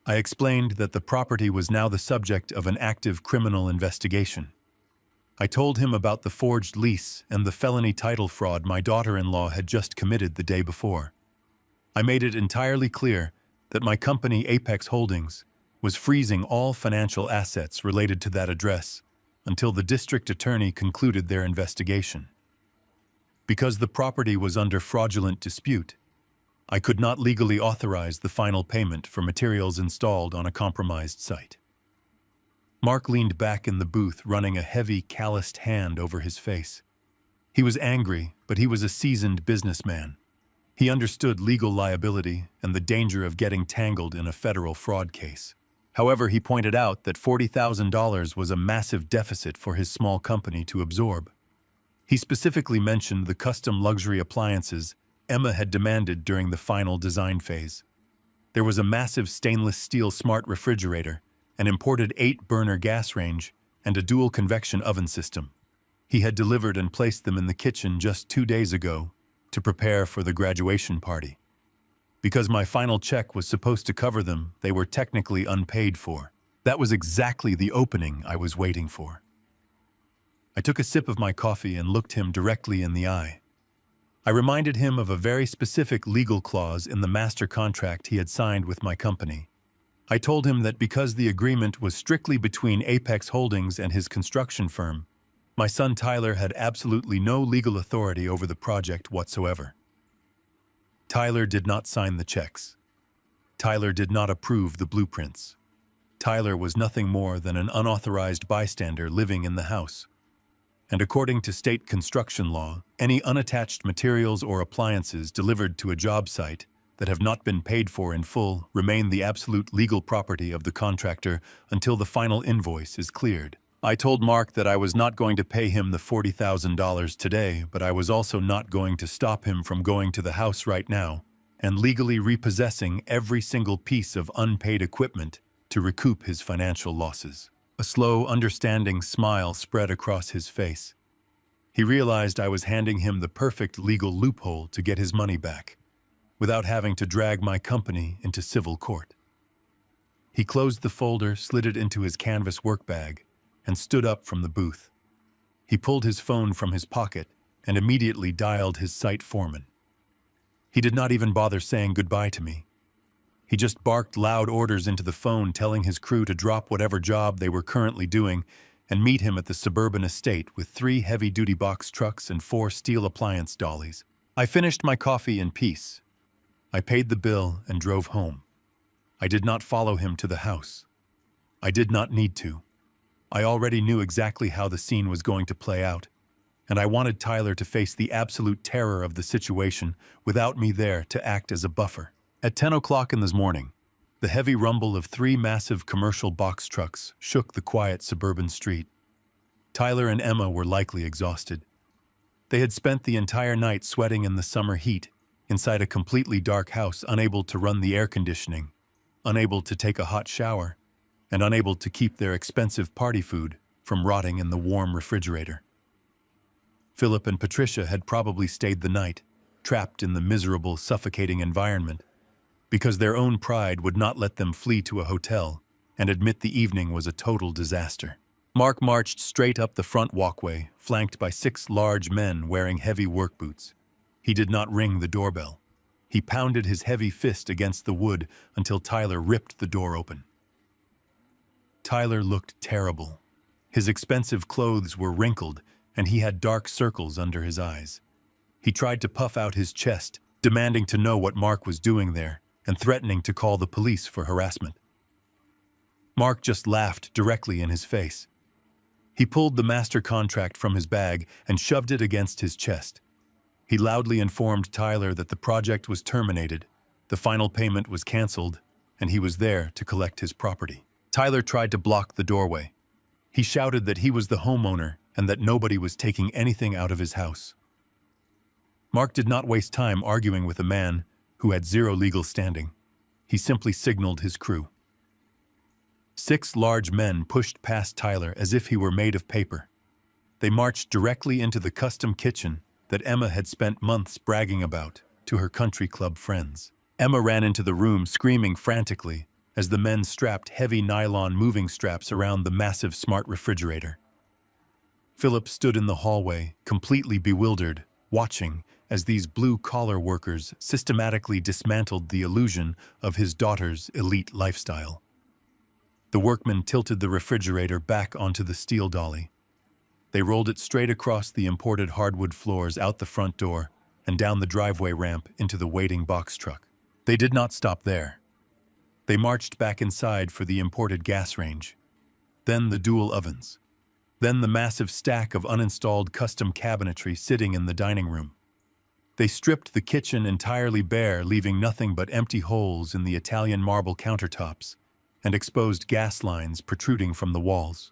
I explained that the property was now the subject of an active criminal investigation. I told him about the forged lease and the felony title fraud my daughter-in-law had just committed the day before. I made it entirely clear that my company, Apex Holdings, was freezing all financial assets related to that address until the district attorney concluded their investigation. Because the property was under fraudulent dispute, I could not legally authorize the final payment for materials installed on a compromised site. Mark leaned back in the booth, running a heavy, calloused hand over his face. He was angry, but he was a seasoned businessman. He understood legal liability and the danger of getting tangled in a federal fraud case. However, he pointed out that $40,000 was a massive deficit for his small company to absorb. He specifically mentioned the custom luxury appliances Emma had demanded during the final design phase. There was a massive stainless steel smart refrigerator, an imported 8-burner gas range, and a dual convection oven system. He had delivered and placed them in the kitchen just 2 days ago to prepare for the graduation party. Because my final check was supposed to cover them, they were technically unpaid for. That was exactly the opening I was waiting for. I took a sip of my coffee and looked him directly in the eye. I reminded him of a very specific legal clause in the master contract he had signed with my company. I told him that because the agreement was strictly between Apex Holdings and his construction firm, my son Tyler had absolutely no legal authority over the project whatsoever. Tyler did not sign the checks. Tyler did not approve the blueprints. Tyler was nothing more than an unauthorized bystander living in the house. And according to state construction law, any unattached materials or appliances delivered to a job site that have not been paid for in full remain the absolute legal property of the contractor until the final invoice is cleared. I told Mark that I was not going to pay him the $40,000 today, but I was also not going to stop him from going to the house right now and legally repossessing every single piece of unpaid equipment to recoup his financial losses. A slow, understanding smile spread across his face. He realized I was handing him the perfect legal loophole to get his money back, without having to drag my company into civil court. He closed the folder, slid it into his canvas work bag, and stood up from the booth. He pulled his phone from his pocket and immediately dialed his site foreman. He did not even bother saying goodbye to me. He just barked loud orders into the phone, telling his crew to drop whatever job they were currently doing and meet him at the suburban estate with 3 heavy-duty box trucks and 4 steel appliance dollies. I finished my coffee in peace. I paid the bill and drove home. I did not follow him to the house. I did not need to. I already knew exactly how the scene was going to play out, and I wanted Tyler to face the absolute terror of the situation without me there to act as a buffer. At 10 o'clock in the morning, the heavy rumble of 3 massive commercial box trucks shook the quiet suburban street. Tyler and Emma were likely exhausted. They had spent the entire night sweating in the summer heat inside a completely dark house, unable to run the air conditioning, unable to take a hot shower, and unable to keep their expensive party food from rotting in the warm refrigerator. Philip and Patricia had probably stayed the night, trapped in the miserable, suffocating environment, because their own pride would not let them flee to a hotel and admit the evening was a total disaster. Mark marched straight up the front walkway, flanked by 6 large men wearing heavy work boots. He did not ring the doorbell. He pounded his heavy fist against the wood until Tyler ripped the door open. Tyler looked terrible. His expensive clothes were wrinkled, and he had dark circles under his eyes. He tried to puff out his chest, demanding to know what Mark was doing there, and threatening to call the police for harassment. Mark just laughed directly in his face. He pulled the master contract from his bag and shoved it against his chest. He loudly informed Tyler that the project was terminated, the final payment was canceled, and he was there to collect his property. Tyler tried to block the doorway. He shouted that he was the homeowner and that nobody was taking anything out of his house. Mark did not waste time arguing with a man who had 0 legal standing. He simply signaled his crew. 6 large men pushed past Tyler as if he were made of paper. They marched directly into the custom kitchen that Emma had spent months bragging about to her country club friends. Emma ran into the room screaming frantically as the men strapped heavy nylon moving straps around the massive smart refrigerator. Philip stood in the hallway, completely bewildered, watching as these blue-collar workers systematically dismantled the illusion of his daughter's elite lifestyle. The workmen tilted the refrigerator back onto the steel dolly. They rolled it straight across the imported hardwood floors out the front door and down the driveway ramp into the waiting box truck. They did not stop there. They marched back inside for the imported gas range, then the dual ovens, then the massive stack of uninstalled custom cabinetry sitting in the dining room. They stripped the kitchen entirely bare, leaving nothing but empty holes in the Italian marble countertops and exposed gas lines protruding from the walls.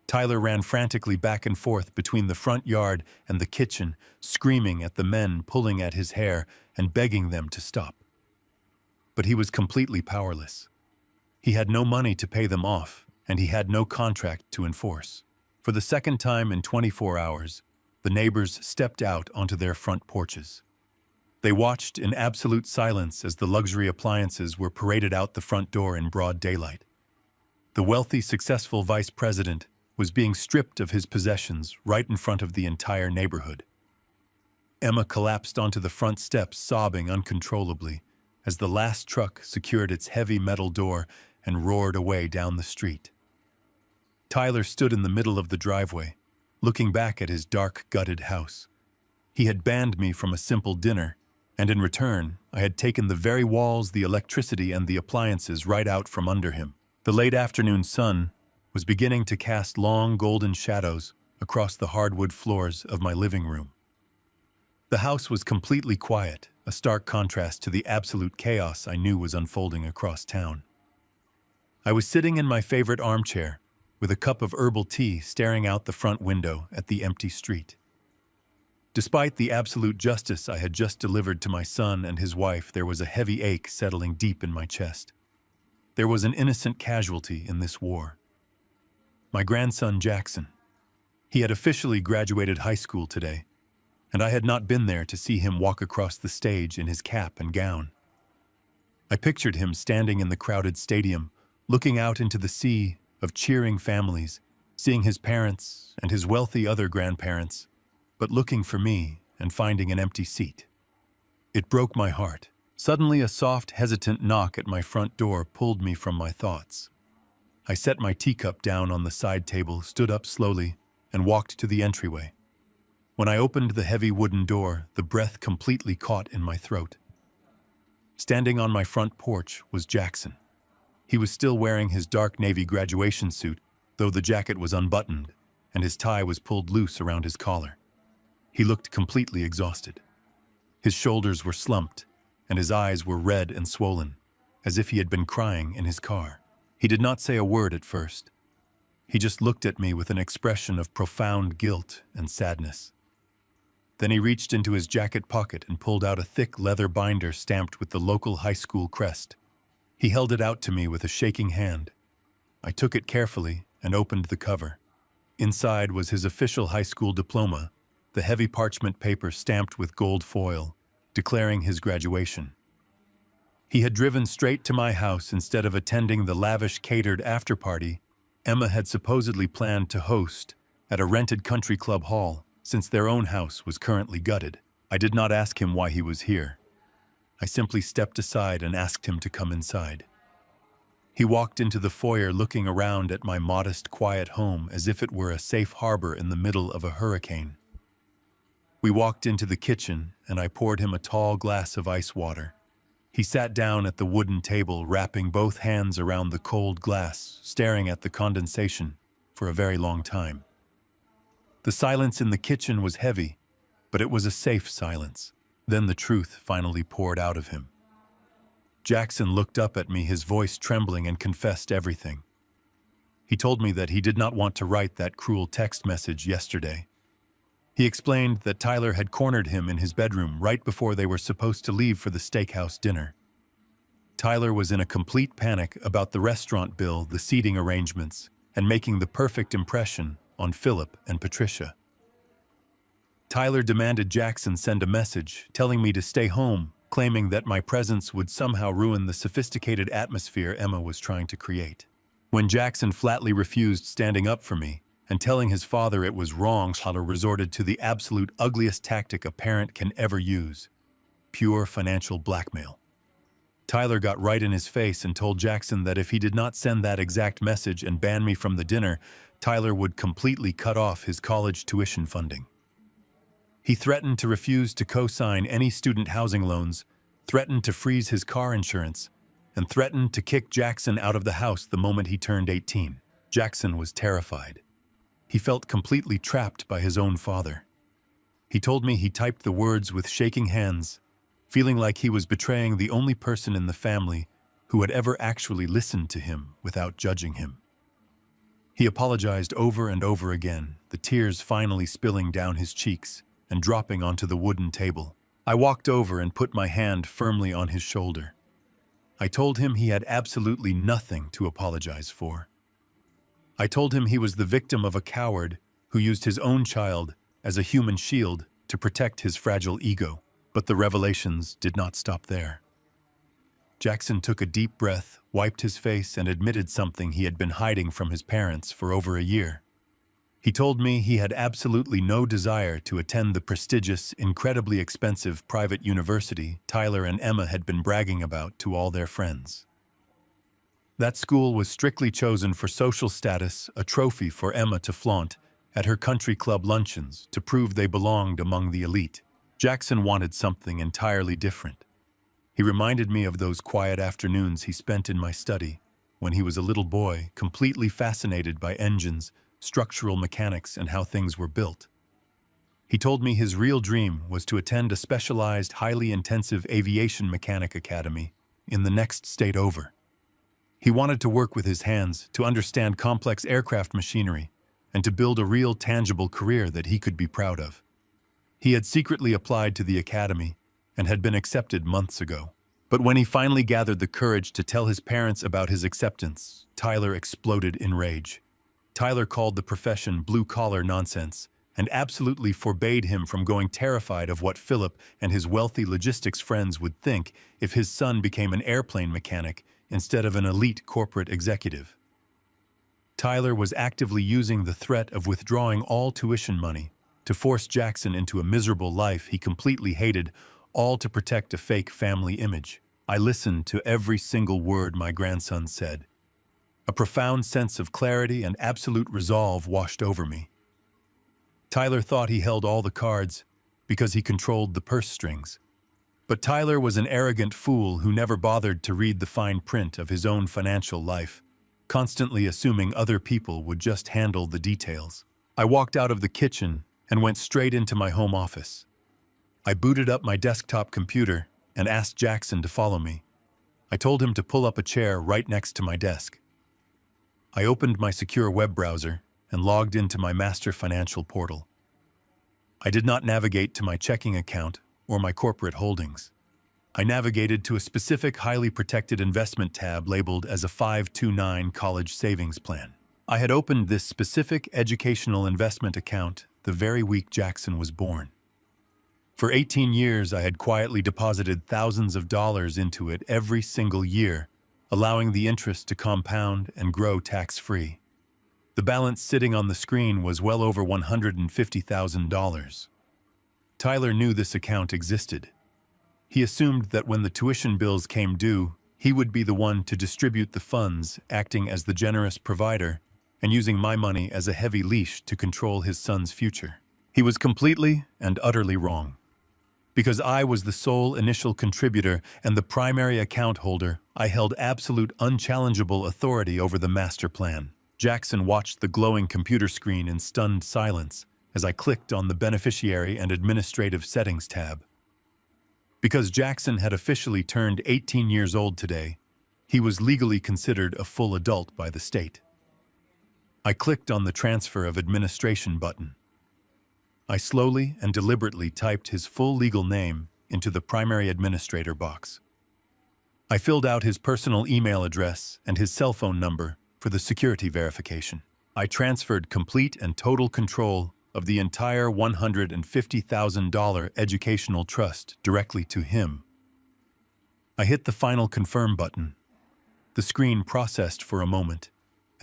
Tyler ran frantically back and forth between the front yard and the kitchen, screaming at the men pulling at his hair and begging them to stop. But he was completely powerless. He had no money to pay them off, and he had no contract to enforce. For the second time in 24 hours, the neighbors stepped out onto their front porches. They watched in absolute silence as the luxury appliances were paraded out the front door in broad daylight. The wealthy, successful vice president was being stripped of his possessions right in front of the entire neighborhood. Emma collapsed onto the front steps, sobbing uncontrollably, as the last truck secured its heavy metal door and roared away down the street. Tyler stood in the middle of the driveway, looking back at his dark, gutted house. He had banned me from a simple dinner, and in return, I had taken the very walls, the electricity, and the appliances right out from under him. The late afternoon sun was beginning to cast long golden shadows across the hardwood floors of my living room. The house was completely quiet, a stark contrast to the absolute chaos I knew was unfolding across town. I was sitting in my favorite armchair, with a cup of herbal tea staring out the front window at the empty street. Despite the absolute justice I had just delivered to my son and his wife, there was a heavy ache settling deep in my chest. There was an innocent casualty in this war. My grandson, Jackson. He had officially graduated high school today, and I had not been there to see him walk across the stage in his cap and gown. I pictured him standing in the crowded stadium, looking out into the sea of cheering families, seeing his parents and his wealthy other grandparents, but looking for me and finding an empty seat. It broke my heart. Suddenly, a soft, hesitant knock at my front door pulled me from my thoughts. I set my teacup down on the side table, stood up slowly, and walked to the entryway. When I opened the heavy wooden door, the breath completely caught in my throat. Standing on my front porch was Jackson. He was still wearing his dark navy graduation suit, though the jacket was unbuttoned, and his tie was pulled loose around his collar. He looked completely exhausted. His shoulders were slumped, and his eyes were red and swollen, as if he had been crying in his car. He did not say a word at first. He just looked at me with an expression of profound guilt and sadness. Then he reached into his jacket pocket and pulled out a thick leather binder stamped with the local high school crest. He held it out to me with a shaking hand. I took it carefully and opened the cover. Inside was his official high school diploma, the heavy parchment paper stamped with gold foil, declaring his graduation. He had driven straight to my house instead of attending the lavish catered after-party Emma had supposedly planned to host at a rented country club hall, since their own house was currently gutted. I did not ask him why he was here. I simply stepped aside and asked him to come inside. He walked into the foyer looking around at my modest, quiet home as if it were a safe harbor in the middle of a hurricane. We walked into the kitchen, and I poured him a tall glass of ice water. He sat down at the wooden table, wrapping both hands around the cold glass, staring at the condensation for a very long time. The silence in the kitchen was heavy, but it was a safe silence. Then the truth finally poured out of him. Jackson looked up at me, his voice trembling, and confessed everything. He told me that he did not want to write that cruel text message yesterday. He explained that Tyler had cornered him in his bedroom right before they were supposed to leave for the steakhouse dinner. Tyler was in a complete panic about the restaurant bill, the seating arrangements, and making the perfect impression on Philip and Patricia. Tyler demanded Jackson send a message telling me to stay home, claiming that my presence would somehow ruin the sophisticated atmosphere Emma was trying to create. When Jackson flatly refused standing up for me and telling his father it was wrong, Tyler resorted to the absolute ugliest tactic a parent can ever use: pure financial blackmail. Tyler got right in his face and told Jackson that if he did not send that exact message and ban me from the dinner, Tyler would completely cut off his college tuition funding. He threatened to refuse to co-sign any student housing loans, threatened to freeze his car insurance, and threatened to kick Jackson out of the house the moment he turned 18. Jackson was terrified. He felt completely trapped by his own father. He told me he typed the words with shaking hands, feeling like he was betraying the only person in the family who had ever actually listened to him without judging him. He apologized over and over again, the tears finally spilling down his cheeks and dropping onto the wooden table. I walked over and put my hand firmly on his shoulder. I told him he had absolutely nothing to apologize for. I told him he was the victim of a coward who used his own child as a human shield to protect his fragile ego. But the revelations did not stop there. Jackson took a deep breath, wiped his face, and admitted something he had been hiding from his parents for over a year. He told me he had absolutely no desire to attend the prestigious, incredibly expensive private university Tyler and Emma had been bragging about to all their friends. That school was strictly chosen for social status, a trophy for Emma to flaunt at her country club luncheons to prove they belonged among the elite. Jackson wanted something entirely different. He reminded me of those quiet afternoons he spent in my study when he was a little boy, completely fascinated by engines, structural mechanics, and how things were built. He told me his real dream was to attend a specialized, highly intensive aviation mechanic academy in the next state over. He wanted to work with his hands, to understand complex aircraft machinery, and to build a real, tangible career that he could be proud of. He had secretly applied to the academy and had been accepted months ago. But when he finally gathered the courage to tell his parents about his acceptance, Tyler exploded in rage. Tyler called the profession blue-collar nonsense and absolutely forbade him from going, terrified of what Philip and his wealthy logistics friends would think if his son became an airplane mechanic instead of an elite corporate executive. Tyler was actively using the threat of withdrawing all tuition money to force Jackson into a miserable life he completely hated, all to protect a fake family image. I listened to every single word my grandson said. A profound sense of clarity and absolute resolve washed over me. Tyler thought he held all the cards because he controlled the purse strings. But Tyler was an arrogant fool who never bothered to read the fine print of his own financial life, constantly assuming other people would just handle the details. I walked out of the kitchen and went straight into my home office. I booted up my desktop computer and asked Jackson to follow me. I told him to pull up a chair right next to my desk. I opened my secure web browser and logged into my master financial portal. I did not navigate to my checking account or my corporate holdings. I navigated to a specific highly protected investment tab labeled as a 529 college savings plan. I had opened this specific educational investment account the very week Jackson was born. For 18 years, I had quietly deposited thousands of dollars into it every single year, allowing the interest to compound and grow tax-free. The balance sitting on the screen was well over $150,000. Tyler knew this account existed. He assumed that when the tuition bills came due, he would be the one to distribute the funds, acting as the generous provider and using my money as a heavy leash to control his son's future. He was completely and utterly wrong. Because I was the sole initial contributor and the primary account holder, I held absolute unchallengeable authority over the master plan. Jackson watched the glowing computer screen in stunned silence as I clicked on the Beneficiary and Administrative Settings tab. Because Jackson had officially turned 18 years old today, he was legally considered a full adult by the state. I clicked on the Transfer of Administration button. I slowly and deliberately typed his full legal name into the primary administrator box. I filled out his personal email address and his cell phone number for the security verification. I transferred complete and total control of the entire $150,000 educational trust directly to him. I hit the final confirm button. The screen processed for a moment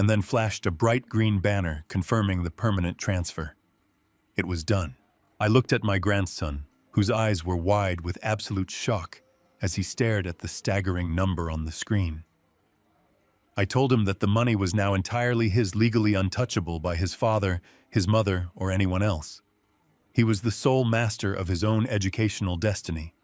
and then flashed a bright green banner confirming the permanent transfer. It was done. I looked at my grandson, whose eyes were wide with absolute shock as he stared at the staggering number on the screen. I told him that the money was now entirely his, legally untouchable by his father, his mother, or anyone else. He was the sole master of his own educational destiny.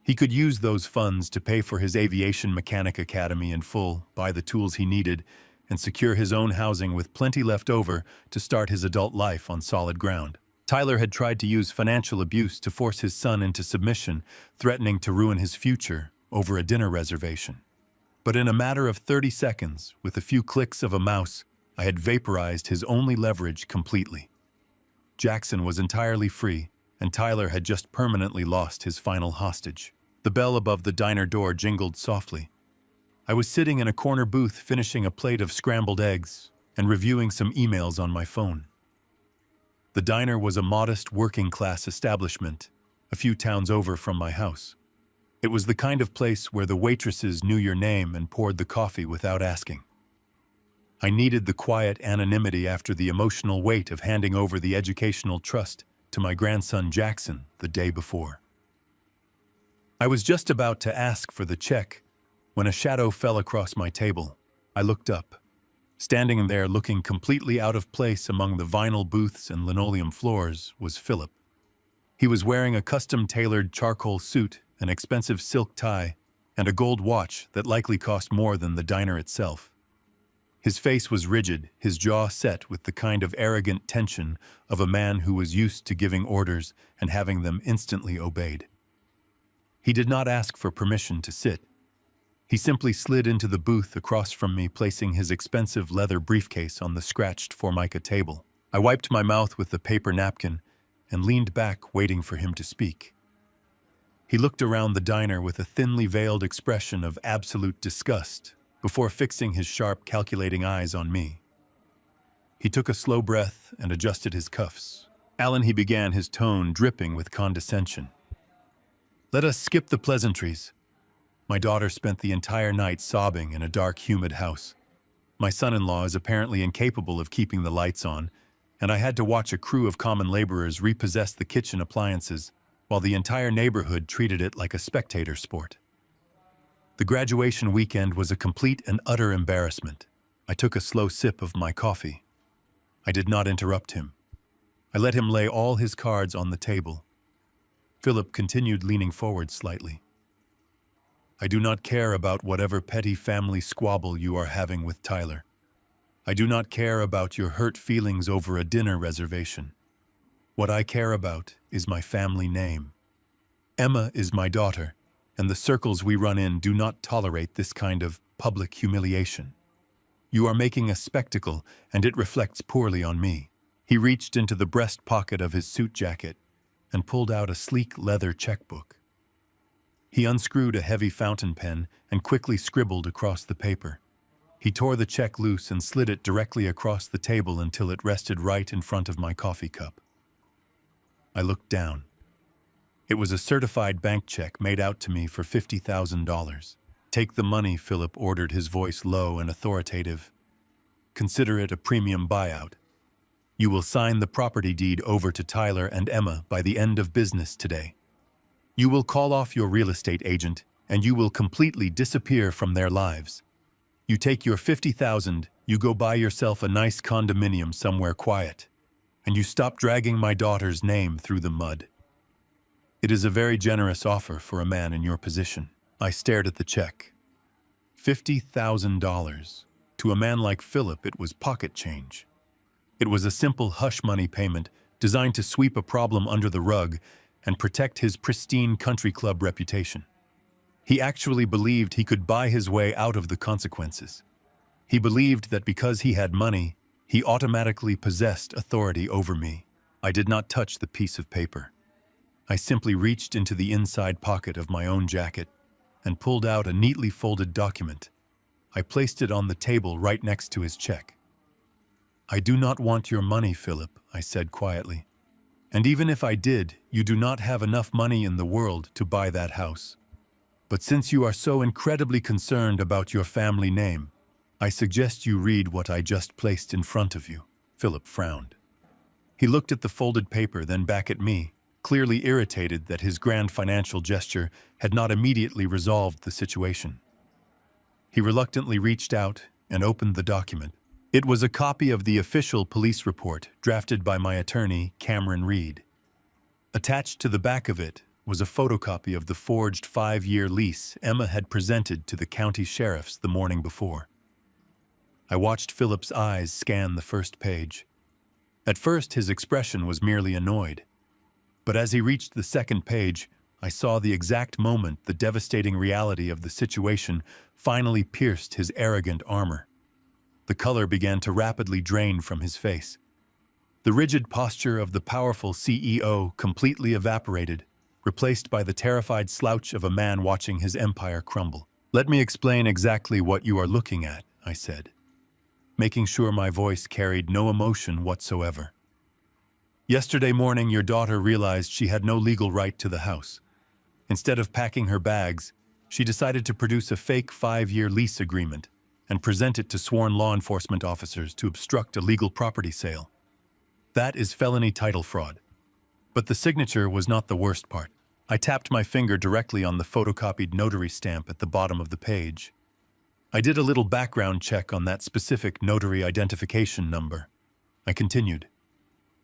He could use those funds to pay for his aviation mechanic academy in full, buy the tools he needed, and secure his own housing with plenty left over to start his adult life on solid ground. Tyler had tried to use financial abuse to force his son into submission, threatening to ruin his future over a dinner reservation. But in a matter of 30 seconds, with a few clicks of a mouse, I had vaporized his only leverage completely. Jackson was entirely free, and Tyler had just permanently lost his final hostage. The bell above the diner door jingled softly. I was sitting in a corner booth finishing a plate of scrambled eggs and reviewing some emails on my phone. The diner was a modest working-class establishment, a few towns over from my house. It was the kind of place where the waitresses knew your name and poured the coffee without asking. I needed the quiet anonymity after the emotional weight of handing over the educational trust to my grandson Jackson the day before. I was just about to ask for the check when a shadow fell across my table. I looked up. Standing there looking completely out of place among the vinyl booths and linoleum floors was Philip. He was wearing a custom-tailored charcoal suit, an expensive silk tie, and a gold watch that likely cost more than the diner itself. His face was rigid, his jaw set with the kind of arrogant tension of a man who was used to giving orders and having them instantly obeyed. He did not ask for permission to sit. He simply slid into the booth across from me, placing his expensive leather briefcase on the scratched Formica table. I wiped my mouth with the paper napkin and leaned back, waiting for him to speak. He looked around the diner with a thinly veiled expression of absolute disgust before fixing his sharp, calculating eyes on me. He took a slow breath and adjusted his cuffs. "Alan," he began, his tone dripping with condescension. "Let us skip the pleasantries. My daughter spent the entire night sobbing in a dark, humid house. My son-in-law is apparently incapable of keeping the lights on, and I had to watch a crew of common laborers repossess the kitchen appliances while the entire neighborhood treated it like a spectator sport. The graduation weekend was a complete and utter embarrassment." I took a slow sip of my coffee. I did not interrupt him. I let him lay all his cards on the table. Philip continued, leaning forward slightly. "I do not care about whatever petty family squabble you are having with Tyler. I do not care about your hurt feelings over a dinner reservation. What I care about is my family name. Emma is my daughter, and the circles we run in do not tolerate this kind of public humiliation. You are making a spectacle, and it reflects poorly on me." He reached into the breast pocket of his suit jacket and pulled out a sleek leather checkbook. He unscrewed a heavy fountain pen and quickly scribbled across the paper. He tore the check loose and slid it directly across the table until it rested right in front of my coffee cup. I looked down. It was a certified bank check made out to me for $50,000. "Take the money," Philip ordered, his voice low and authoritative. "Consider it a premium buyout. You will sign the property deed over to Tyler and Emma by the end of business today. You will call off your real estate agent, and you will completely disappear from their lives. You take your $50,000, you go buy yourself a nice condominium somewhere quiet, and you stop dragging my daughter's name through the mud." It is a very generous offer for a man in your position. I stared at the check. $50,000. To a man like Philip, it was pocket change. It was a simple hush money payment designed to sweep a problem under the rug and protect his pristine country club reputation. He actually believed he could buy his way out of the consequences. He believed that because he had money, he automatically possessed authority over me. I did not touch the piece of paper. I simply reached into the inside pocket of my own jacket and pulled out a neatly folded document. I placed it on the table right next to his check. "I do not want your money, Philip," I said quietly. "And even if I did, you do not have enough money in the world to buy that house. But since you are so incredibly concerned about your family name, I suggest you read what I just placed in front of you." Philip frowned. He looked at the folded paper, then back at me, clearly irritated that his grand financial gesture had not immediately resolved the situation. He reluctantly reached out and opened the document. It was a copy of the official police report drafted by my attorney, Cameron Reed. Attached to the back of it was a photocopy of the forged 5-year lease Emma had presented to the county sheriffs the morning before. I watched Philip's eyes scan the first page. At first, his expression was merely annoyed. But as he reached the second page, I saw the exact moment the devastating reality of the situation finally pierced his arrogant armor. The color began to rapidly drain from his face. The rigid posture of the powerful CEO completely evaporated, replaced by the terrified slouch of a man watching his empire crumble. "Let me explain exactly what you are looking at," I said, making sure my voice carried no emotion whatsoever. "Yesterday morning, your daughter realized she had no legal right to the house. Instead of packing her bags, she decided to produce a fake 5-year lease agreement and present it to sworn law enforcement officers to obstruct a legal property sale. That is felony title fraud. But the signature was not the worst part. I tapped my finger directly on the photocopied notary stamp at the bottom of the page. I did a little background check on that specific notary identification number. I continued.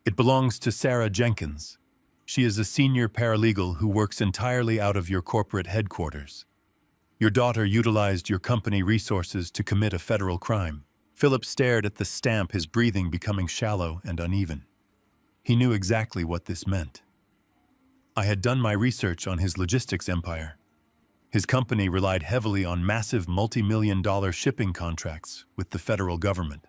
It belongs to Sarah Jenkins. She is a senior paralegal who works entirely out of your corporate headquarters. Your daughter utilized your company resources to commit a federal crime. Philip stared at the stamp, his breathing becoming shallow and uneven. He knew exactly what this meant. I had done my research on his logistics empire. His company relied heavily on massive multi-million-dollar shipping contracts with the federal government.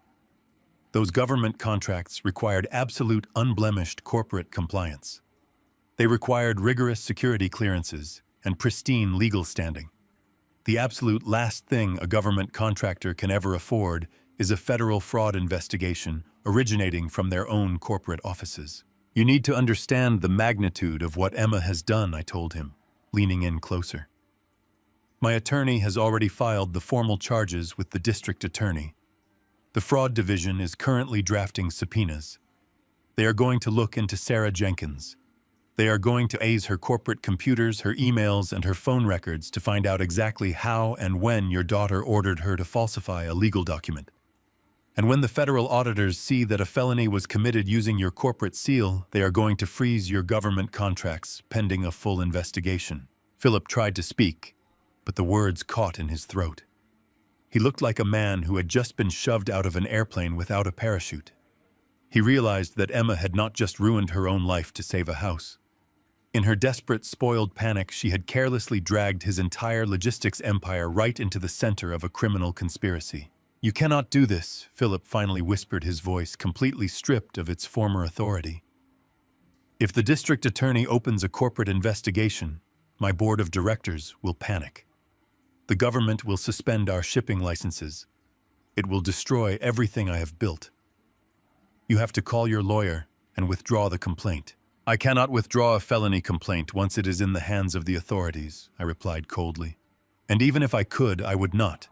Those government contracts required absolute unblemished corporate compliance. They required rigorous security clearances and pristine legal standing. The absolute last thing a government contractor can ever afford is a federal fraud investigation originating from their own corporate offices. "You need to understand the magnitude of what Emma has done," I told him, leaning in closer. "My attorney has already filed the formal charges with the district attorney. The fraud division is currently drafting subpoenas. They are going to look into Sarah Jenkins. They are going to ace her corporate computers, her emails, and her phone records to find out exactly how and when your daughter ordered her to falsify a legal document. And when the federal auditors see that a felony was committed using your corporate seal, they are going to freeze your government contracts pending a full investigation." Philip tried to speak, but the words caught in his throat. He looked like a man who had just been shoved out of an airplane without a parachute. He realized that Emma had not just ruined her own life to save a house. In her desperate, spoiled panic, she had carelessly dragged his entire logistics empire right into the center of a criminal conspiracy. "You cannot do this," Philip finally whispered, his voice completely stripped of its former authority. "If the district attorney opens a corporate investigation, my board of directors will panic. The government will suspend our shipping licenses. It will destroy everything I have built. You have to call your lawyer and withdraw the complaint." "I cannot withdraw a felony complaint once it is in the hands of the authorities," I replied coldly. "And even if I could, I would not.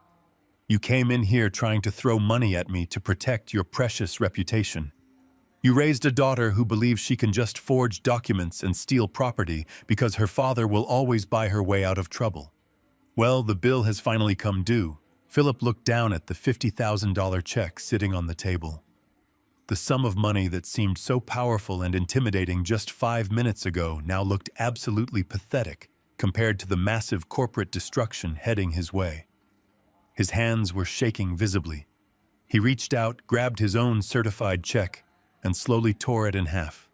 You came in here trying to throw money at me to protect your precious reputation. You raised a daughter who believes she can just forge documents and steal property because her father will always buy her way out of trouble. Well, the bill has finally come due." Philip looked down at the $50,000 check sitting on the table. The sum of money that seemed so powerful and intimidating just 5 minutes ago now looked absolutely pathetic compared to the massive corporate destruction heading his way. His hands were shaking visibly. He reached out, grabbed his own certified check, and slowly tore it in half.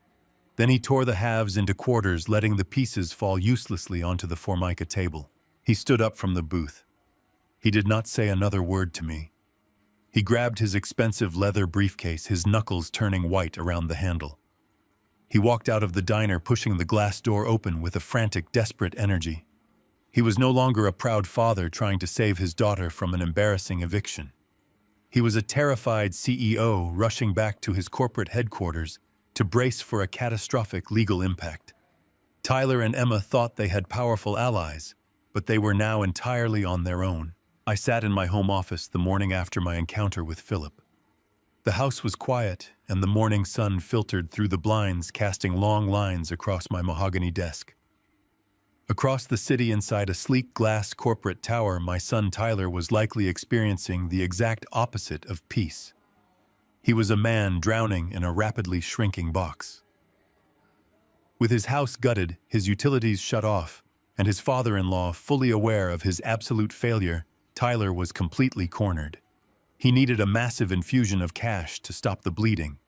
Then he tore the halves into quarters, letting the pieces fall uselessly onto the Formica table. He stood up from the booth. He did not say another word to me. He grabbed his expensive leather briefcase, his knuckles turning white around the handle. He walked out of the diner, pushing the glass door open with a frantic, desperate energy. He was no longer a proud father trying to save his daughter from an embarrassing eviction. He was a terrified CEO rushing back to his corporate headquarters to brace for a catastrophic legal impact. Tyler and Emma thought they had powerful allies, but they were now entirely on their own. I sat in my home office the morning after my encounter with Philip. The house was quiet, and the morning sun filtered through the blinds, casting long lines across my mahogany desk. Across the city, inside a sleek glass corporate tower, my son Tyler was likely experiencing the exact opposite of peace. He was a man drowning in a rapidly shrinking box. With his house gutted, his utilities shut off, and his father-in-law fully aware of his absolute failure, Tyler was completely cornered. He needed a massive infusion of cash to stop the bleeding.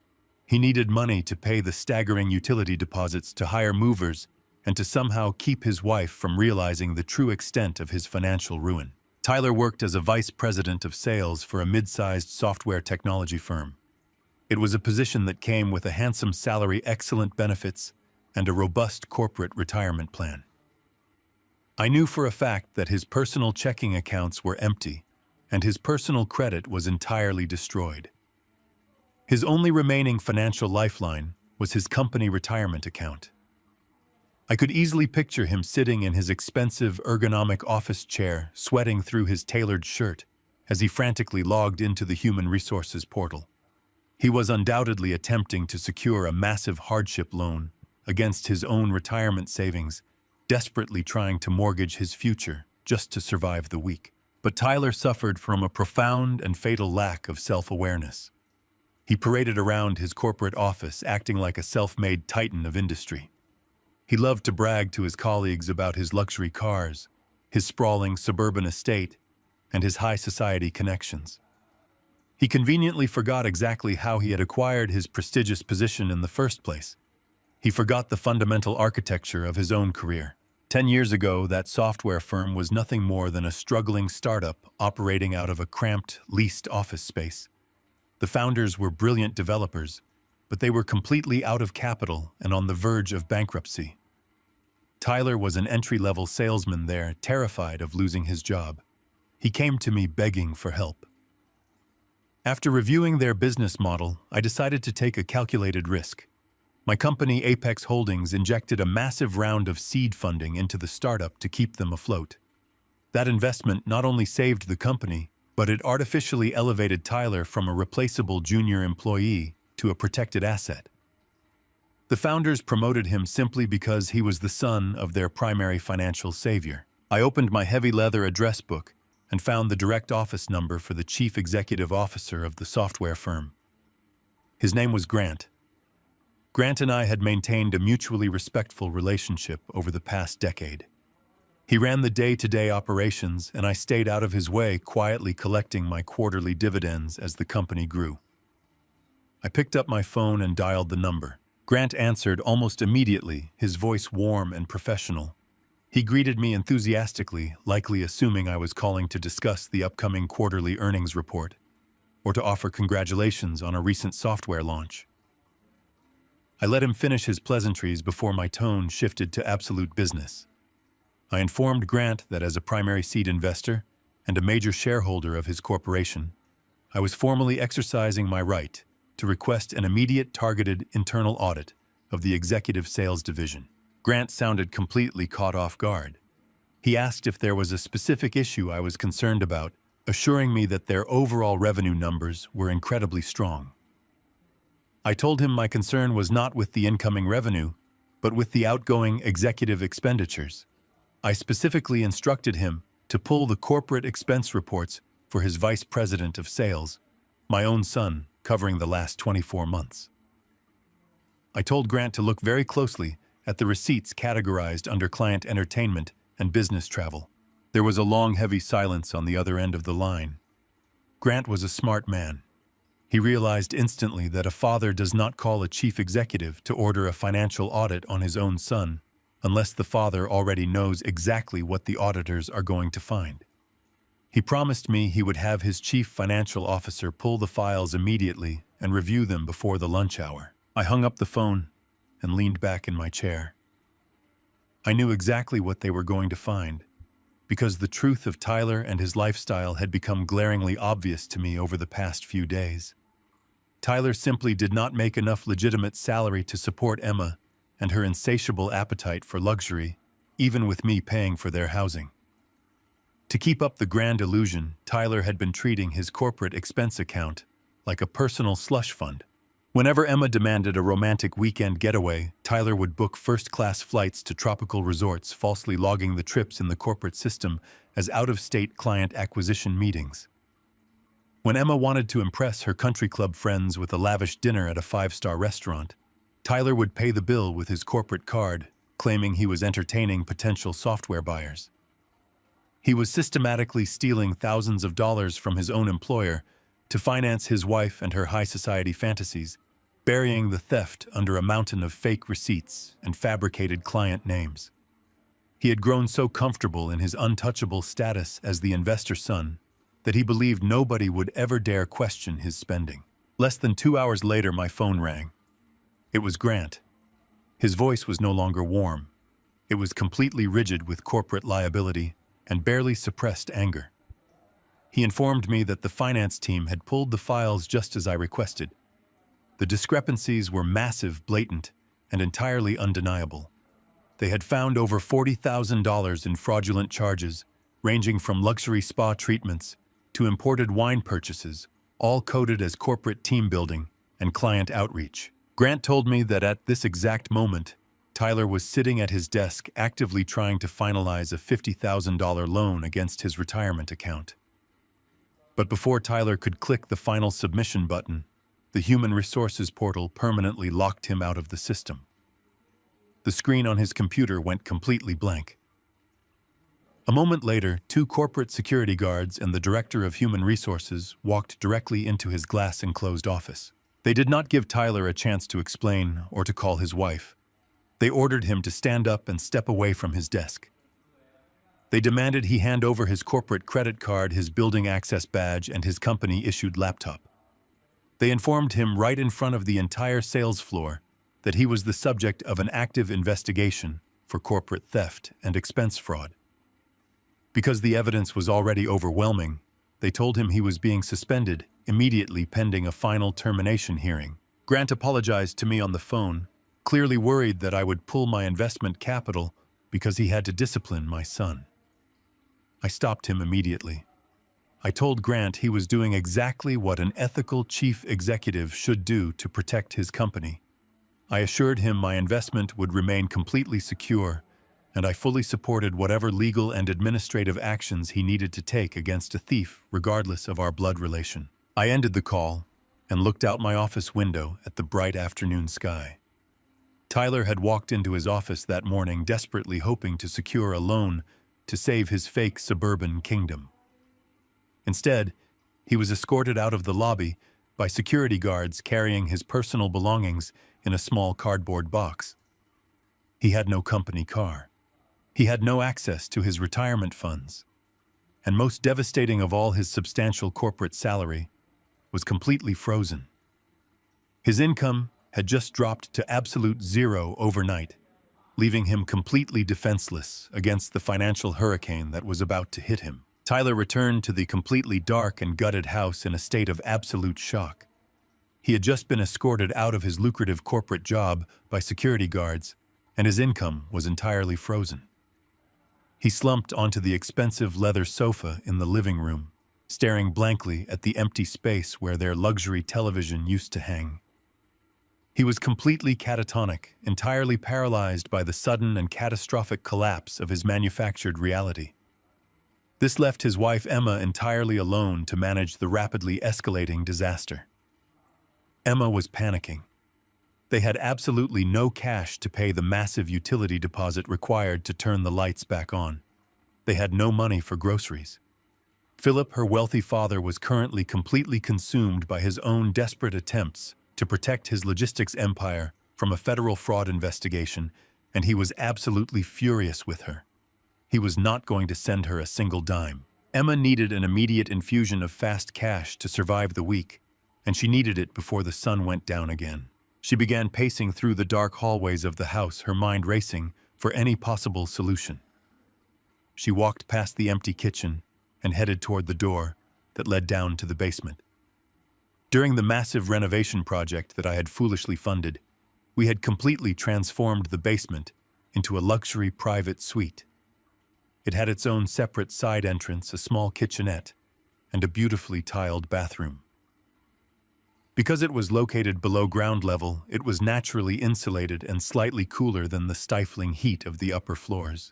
He needed money to pay the staggering utility deposits, to hire movers, and to somehow keep his wife from realizing the true extent of his financial ruin. Tyler worked as a vice president of sales for a mid-sized software technology firm. It was a position that came with a handsome salary, excellent benefits, and a robust corporate retirement plan. I knew for a fact that his personal checking accounts were empty, and his personal credit was entirely destroyed. His only remaining financial lifeline was his company retirement account. I could easily picture him sitting in his expensive ergonomic office chair, sweating through his tailored shirt, as he frantically logged into the human resources portal. He was undoubtedly attempting to secure a massive hardship loan against his own retirement savings, desperately trying to mortgage his future just to survive the week. But Tyler suffered from a profound and fatal lack of self-awareness. He paraded around his corporate office, acting like a self-made titan of industry. He loved to brag to his colleagues about his luxury cars, his sprawling suburban estate, and his high society connections. He conveniently forgot exactly how he had acquired his prestigious position in the first place. He forgot the fundamental architecture of his own career. 10 years ago, that software firm was nothing more than a struggling startup operating out of a cramped, leased office space. The founders were brilliant developers, but they were completely out of capital and on the verge of bankruptcy. Tyler was an entry-level salesman there, terrified of losing his job. He came to me begging for help. After reviewing their business model, I decided to take a calculated risk. My company, Apex Holdings, injected a massive round of seed funding into the startup to keep them afloat. That investment not only saved the company, but it artificially elevated Tyler from a replaceable junior employee to a protected asset. The founders promoted him simply because he was the son of their primary financial savior. I opened my heavy leather address book and found the direct office number for the chief executive officer of the software firm. His name was Grant. Grant and I had maintained a mutually respectful relationship over the past decade. He ran the day-to-day operations, and I stayed out of his way, quietly collecting my quarterly dividends as the company grew. I picked up my phone and dialed the number. Grant answered almost immediately, his voice warm and professional. He greeted me enthusiastically, likely assuming I was calling to discuss the upcoming quarterly earnings report, or to offer congratulations on a recent software launch. I let him finish his pleasantries before my tone shifted to absolute business. I informed Grant that as a primary seed investor and a major shareholder of his corporation, I was formally exercising my right to request an immediate targeted internal audit of the executive sales division. Grant sounded completely caught off guard. He asked if there was a specific issue I was concerned about, assuring me that their overall revenue numbers were incredibly strong. I told him my concern was not with the incoming revenue, but with the outgoing executive expenditures. I specifically instructed him to pull the corporate expense reports for his vice president of sales, my own son, covering the last 24 months. I told Grant to look very closely at the receipts categorized under client entertainment and business travel. There was a long, heavy silence on the other end of the line. Grant was a smart man. He realized instantly that a father does not call a chief executive to order a financial audit on his own son unless the father already knows exactly what the auditors are going to find. He promised me he would have his chief financial officer pull the files immediately and review them before the lunch hour. I hung up the phone and leaned back in my chair. I knew exactly what they were going to find, because the truth of Tyler and his lifestyle had become glaringly obvious to me over the past few days. Tyler simply did not make enough legitimate salary to support Emma and her insatiable appetite for luxury, even with me paying for their housing. To keep up the grand illusion, Tyler had been treating his corporate expense account like a personal slush fund. Whenever Emma demanded a romantic weekend getaway, Tyler would book first-class flights to tropical resorts, falsely logging the trips in the corporate system as out-of-state client acquisition meetings. When Emma wanted to impress her country club friends with a lavish dinner at a five-star restaurant, Tyler would pay the bill with his corporate card, claiming he was entertaining potential software buyers. He was systematically stealing thousands of dollars from his own employer to finance his wife and her high society fantasies, burying the theft under a mountain of fake receipts and fabricated client names. He had grown so comfortable in his untouchable status as the investor son that he believed nobody would ever dare question his spending. Less than 2 hours later, my phone rang. It was Grant. His voice was no longer warm. It was completely rigid with corporate liability and barely suppressed anger. He informed me that the finance team had pulled the files just as I requested. The discrepancies were massive, blatant, and entirely undeniable. They had found over $40,000 in fraudulent charges, ranging from luxury spa treatments to imported wine purchases, all coded as corporate team building and client outreach. Grant told me that at this exact moment, Tyler was sitting at his desk actively trying to finalize a $50,000 loan against his retirement account. But before Tyler could click the final submission button, the human resources portal permanently locked him out of the system. The screen on his computer went completely blank. A moment later, 2 corporate security guards and the director of human resources walked directly into his glass-enclosed office. They did not give Tyler a chance to explain or to call his wife. They ordered him to stand up and step away from his desk. They demanded he hand over his corporate credit card, his building access badge, and his company-issued laptop. They informed him right in front of the entire sales floor that he was the subject of an active investigation for corporate theft and expense fraud. Because the evidence was already overwhelming, they told him he was being suspended immediately pending a final termination hearing. Grant apologized to me on the phone, clearly worried that I would pull my investment capital because he had to discipline my son. I stopped him immediately. I told Grant he was doing exactly what an ethical chief executive should do to protect his company. I assured him my investment would remain completely secure, and I fully supported whatever legal and administrative actions he needed to take against a thief, regardless of our blood relation. I ended the call and looked out my office window at the bright afternoon sky. Tyler had walked into his office that morning desperately hoping to secure a loan to save his fake suburban kingdom. Instead, he was escorted out of the lobby by security guards carrying his personal belongings in a small cardboard box. He had no company car. He had no access to his retirement funds. And most devastating of all, his substantial corporate salary was completely frozen. His income had just dropped to absolute zero overnight, leaving him completely defenseless against the financial hurricane that was about to hit him. Tyler returned to the completely dark and gutted house in a state of absolute shock. He had just been escorted out of his lucrative corporate job by security guards, and his income was entirely frozen. He slumped onto the expensive leather sofa in the living room, staring blankly at the empty space where their luxury television used to hang. He was completely catatonic, entirely paralyzed by the sudden and catastrophic collapse of his manufactured reality. This left his wife Emma entirely alone to manage the rapidly escalating disaster. Emma was panicking. They had absolutely no cash to pay the massive utility deposit required to turn the lights back on. They had no money for groceries. Philip, her wealthy father, was currently completely consumed by his own desperate attempts to protect his logistics empire from a federal fraud investigation, and he was absolutely furious with her. He was not going to send her a single dime. Emma needed an immediate infusion of fast cash to survive the week, and she needed it before the sun went down again. She began pacing through the dark hallways of the house, her mind racing for any possible solution. She walked past the empty kitchen and headed toward the door that led down to the basement. During the massive renovation project that I had foolishly funded, we had completely transformed the basement into a luxury private suite. It had its own separate side entrance, a small kitchenette, and a beautifully tiled bathroom. Because it was located below ground level, it was naturally insulated and slightly cooler than the stifling heat of the upper floors.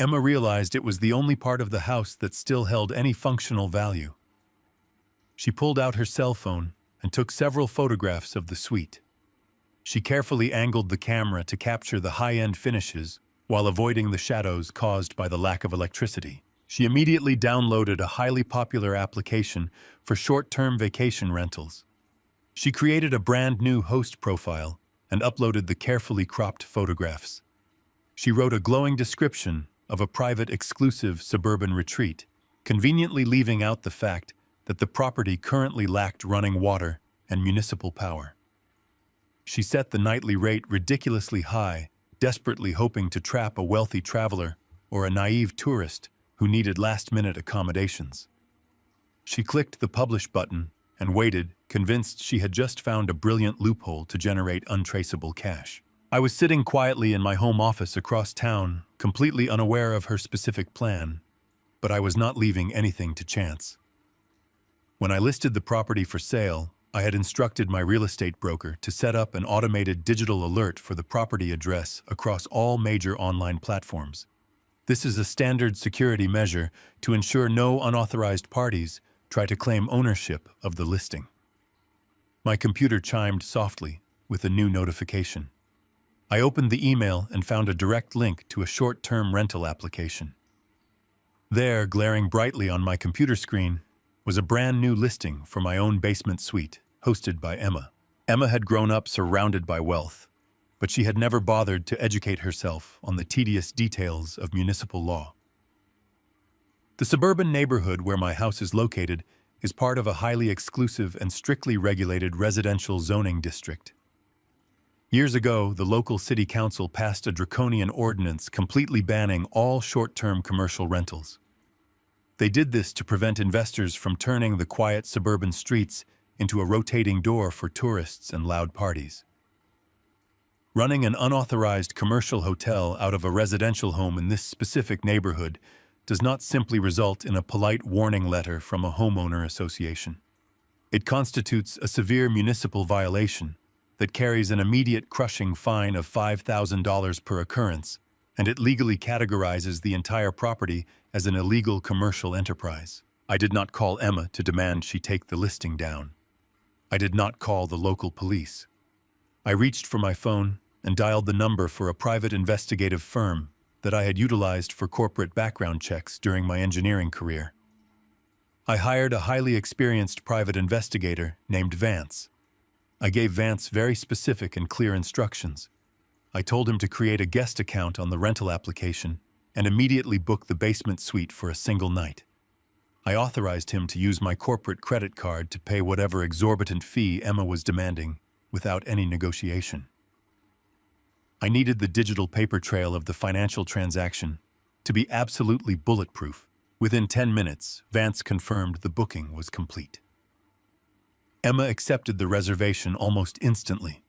Emma realized it was the only part of the house that still held any functional value. She pulled out her cell phone and took several photographs of the suite. She carefully angled the camera to capture the high-end finishes while avoiding the shadows caused by the lack of electricity. She immediately downloaded a highly popular application for short-term vacation rentals. She created a brand new host profile and uploaded the carefully cropped photographs. She wrote a glowing description of a private, exclusive suburban retreat, conveniently leaving out the fact that the property currently lacked running water and municipal power. She set the nightly rate ridiculously high, desperately hoping to trap a wealthy traveler or a naive tourist who needed last-minute accommodations. She clicked the publish button and waited, convinced she had just found a brilliant loophole to generate untraceable cash. I was sitting quietly in my home office across town, completely unaware of her specific plan, but I was not leaving anything to chance. When I listed the property for sale, I had instructed my real estate broker to set up an automated digital alert for the property address across all major online platforms. This is a standard security measure to ensure no unauthorized parties try to claim ownership of the listing. My computer chimed softly with a new notification. I opened the email and found a direct link to a short-term rental application. There, glaring brightly on my computer screen, was a brand new listing for my own basement suite, hosted by Emma. Emma had grown up surrounded by wealth, but she had never bothered to educate herself on the tedious details of municipal law. The suburban neighborhood where my house is located is part of a highly exclusive and strictly regulated residential zoning district. Years ago, the local city council passed a draconian ordinance completely banning all short-term commercial rentals. They did this to prevent investors from turning the quiet suburban streets into a rotating door for tourists and loud parties. Running an unauthorized commercial hotel out of a residential home in this specific neighborhood does not simply result in a polite warning letter from a homeowner association. It constitutes a severe municipal violation that carries an immediate crushing fine of $5,000 per occurrence, and it legally categorizes the entire property as an illegal commercial enterprise. I did not call Emma to demand she take the listing down. I did not call the local police. I reached for my phone and dialed the number for a private investigative firm that I had utilized for corporate background checks during my engineering career. I hired a highly experienced private investigator named Vance. I gave Vance very specific and clear instructions. I told him to create a guest account on the rental application and immediately book the basement suite for a single night. I authorized him to use my corporate credit card to pay whatever exorbitant fee Emma was demanding without any negotiation. I needed the digital paper trail of the financial transaction to be absolutely bulletproof, Within 10 minutes, Vance confirmed the booking was complete. Emma accepted the reservation almost instantly.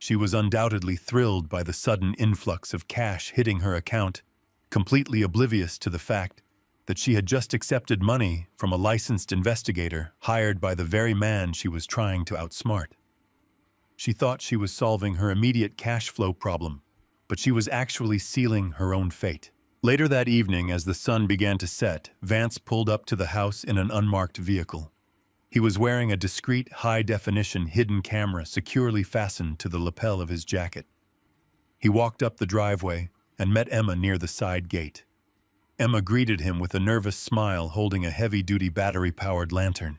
She was undoubtedly thrilled by the sudden influx of cash hitting her account, completely oblivious to the fact that she had just accepted money from a licensed investigator hired by the very man she was trying to outsmart. She thought she was solving her immediate cash flow problem, but she was actually sealing her own fate. Later that evening, as the sun began to set, Vance pulled up to the house in an unmarked vehicle. He was wearing a discreet, high-definition hidden camera securely fastened to the lapel of his jacket. He walked up the driveway and met Emma near the side gate. Emma greeted him with a nervous smile, holding a heavy-duty battery-powered lantern.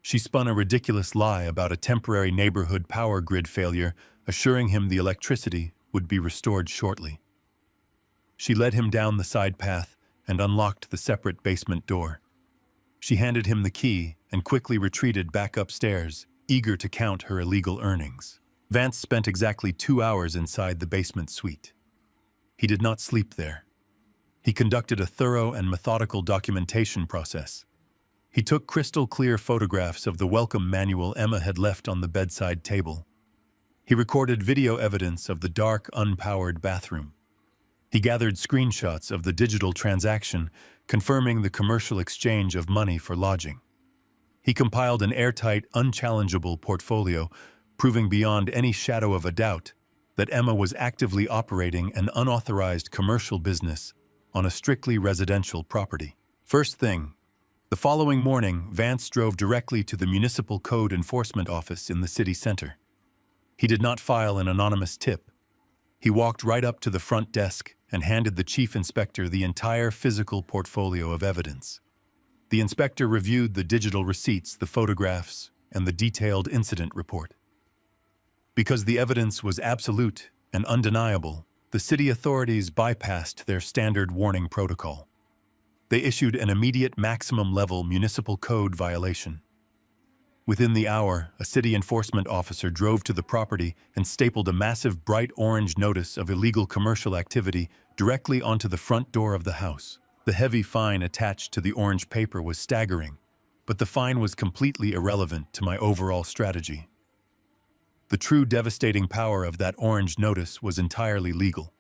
She spun a ridiculous lie about a temporary neighborhood power grid failure, assuring him the electricity would be restored shortly. She led him down the side path and unlocked the separate basement door. She handed him the key and quickly retreated back upstairs, eager to count her illegal earnings. Vance spent exactly 2 hours inside the basement suite. He did not sleep there. He conducted a thorough and methodical documentation process. He took crystal-clear photographs of the welcome manual Emma had left on the bedside table. He recorded video evidence of the dark, unpowered bathroom. He gathered screenshots of the digital transaction, confirming the commercial exchange of money for lodging. He compiled an airtight, unchallengeable portfolio, proving beyond any shadow of a doubt that Emma was actively operating an unauthorized commercial business on a strictly residential property. First thing, the following morning, Vance drove directly to the Municipal Code Enforcement Office in the city center. He did not file an anonymous tip. He walked right up to the front desk and handed the chief inspector the entire physical portfolio of evidence. The inspector reviewed the digital receipts, the photographs, and the detailed incident report. Because the evidence was absolute and undeniable, the city authorities bypassed their standard warning protocol. They issued an immediate maximum-level municipal code violation. Within the hour, a city enforcement officer drove to the property and stapled a massive bright orange notice of illegal commercial activity directly onto the front door of the house. The heavy fine attached to the orange paper was staggering, but the fine was completely irrelevant to my overall strategy. The true devastating power of that orange notice was entirely legal.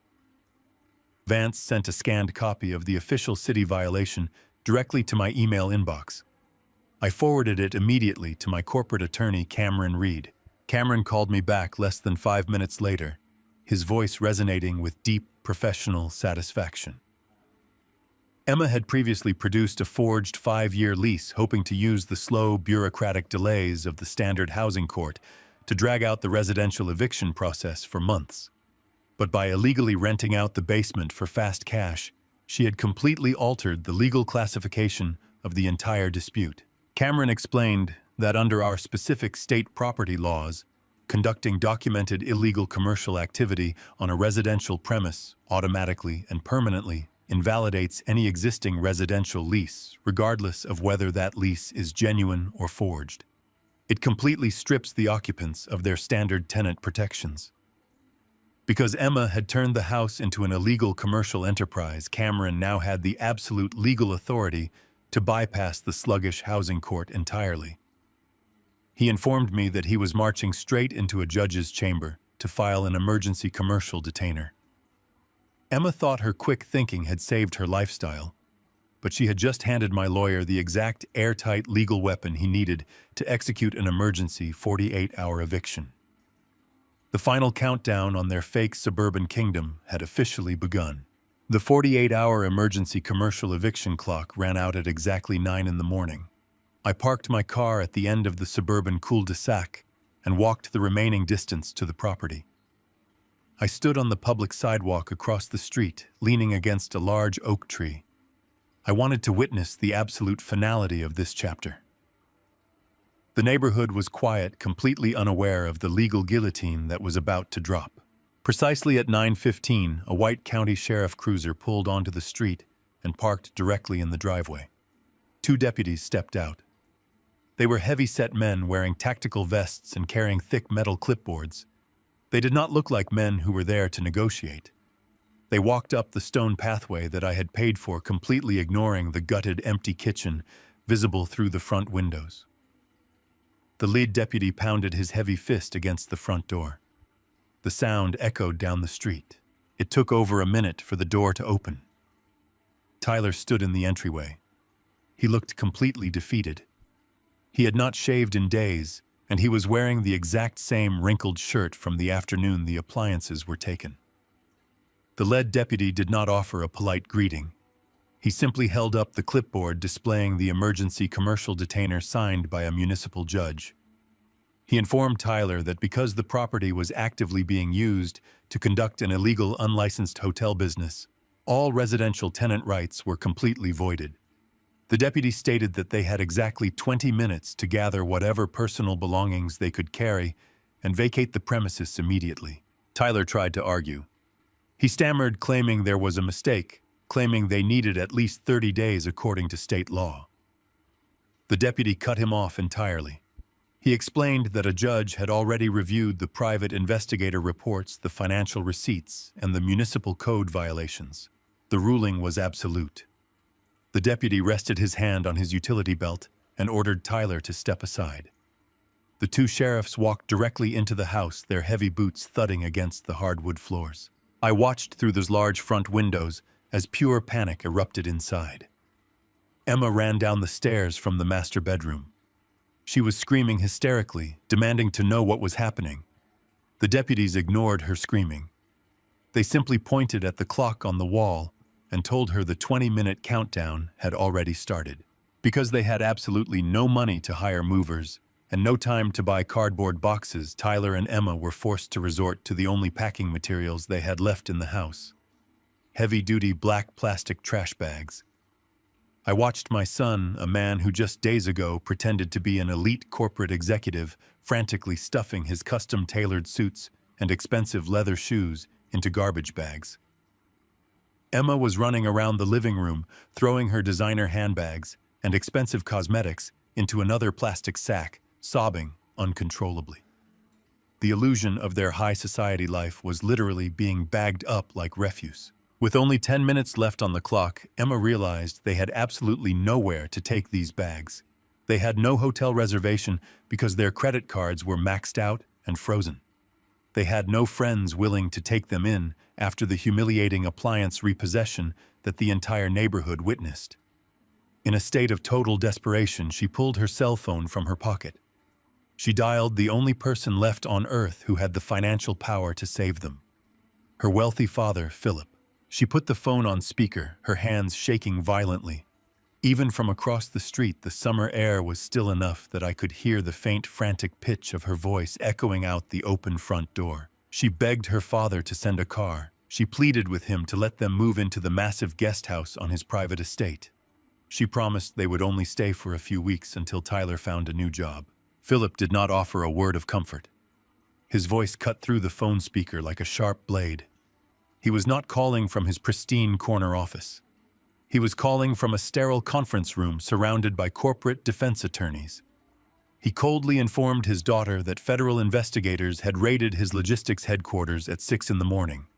Vance sent a scanned copy of the official city violation directly to my email inbox. I forwarded it immediately to my corporate attorney, Cameron Reed. Cameron called me back less than 5 minutes later, his voice resonating with deep professional satisfaction. Emma had previously produced a forged 5-year lease, hoping to use the slow, bureaucratic delays of the standard housing court to drag out the residential eviction process for months. But by illegally renting out the basement for fast cash, she had completely altered the legal classification of the entire dispute. Cameron explained that under our specific state property laws, conducting documented illegal commercial activity on a residential premise automatically and permanently invalidates any existing residential lease, regardless of whether that lease is genuine or forged. It completely strips the occupants of their standard tenant protections. Because Emma had turned the house into an illegal commercial enterprise, Cameron now had the absolute legal authority to bypass the sluggish housing court entirely. He informed me that he was marching straight into a judge's chamber to file an emergency commercial detainer. Emma thought her quick thinking had saved her lifestyle, but she had just handed my lawyer the exact airtight legal weapon he needed to execute an emergency 48-hour eviction. The final countdown on their fake suburban kingdom had officially begun. The 48-hour emergency commercial eviction clock ran out at exactly 9 in the morning. I parked my car at the end of the suburban cul-de-sac and walked the remaining distance to the property. I stood on the public sidewalk across the street, leaning against a large oak tree. I wanted to witness the absolute finality of this chapter. The neighborhood was quiet, completely unaware of the legal guillotine that was about to drop. Precisely at 9:15, a white county sheriff cruiser pulled onto the street and parked directly in the driveway. 2 deputies stepped out. They were heavy-set men wearing tactical vests and carrying thick metal clipboards. They did not look like men who were there to negotiate. They walked up the stone pathway that I had paid for, completely ignoring the gutted, empty kitchen visible through the front windows. The lead deputy pounded his heavy fist against the front door. The sound echoed down the street. It took over a minute for the door to open. Tyler stood in the entryway. He looked completely defeated. He had not shaved in days, and he was wearing the exact same wrinkled shirt from the afternoon the appliances were taken. The lead deputy did not offer a polite greeting. He simply held up the clipboard displaying the emergency commercial detainer signed by a municipal judge. He informed Tyler that because the property was actively being used to conduct an illegal, unlicensed hotel business, all residential tenant rights were completely voided. The deputy stated that they had exactly 20 minutes to gather whatever personal belongings they could carry and vacate the premises immediately. Tyler tried to argue. He stammered, claiming there was a mistake, claiming they needed at least 30 days according to state law. The deputy cut him off entirely. He explained that a judge had already reviewed the private investigator reports, the financial receipts, and the municipal code violations. The ruling was absolute. The deputy rested his hand on his utility belt and ordered Tyler to step aside. The two sheriffs walked directly into the house, their heavy boots thudding against the hardwood floors. I watched through those large front windows as pure panic erupted inside. Emma ran down the stairs from the master bedroom. She was screaming hysterically, demanding to know what was happening. The deputies ignored her screaming. They simply pointed at the clock on the wall and told her the 20-minute countdown had already started. Because they had absolutely no money to hire movers and no time to buy cardboard boxes, Tyler and Emma were forced to resort to the only packing materials they had left in the house: heavy-duty black plastic trash bags. I watched my son, a man who just days ago pretended to be an elite corporate executive, frantically stuffing his custom-tailored suits and expensive leather shoes into garbage bags. Emma was running around the living room, throwing her designer handbags and expensive cosmetics into another plastic sack, sobbing uncontrollably. The illusion of their high society life was literally being bagged up like refuse. With only 10 minutes left on the clock, Emma realized they had absolutely nowhere to take these bags. They had no hotel reservation because their credit cards were maxed out and frozen. They had no friends willing to take them in after the humiliating appliance repossession that the entire neighborhood witnessed. In a state of total desperation, she pulled her cell phone from her pocket. She dialed the only person left on earth who had the financial power to save them: her wealthy father, Philip. She put the phone on speaker, her hands shaking violently. Even from across the street, the summer air was still enough that I could hear the faint, frantic pitch of her voice echoing out the open front door. She begged her father to send a car. She pleaded with him to let them move into the massive guest house on his private estate. She promised they would only stay for a few weeks until Tyler found a new job. Philip did not offer a word of comfort. His voice cut through the phone speaker like a sharp blade. He was not calling from his pristine corner office. He was calling from a sterile conference room surrounded by corporate defense attorneys. He coldly informed his daughter that federal investigators had raided his logistics headquarters at 6 in the morning.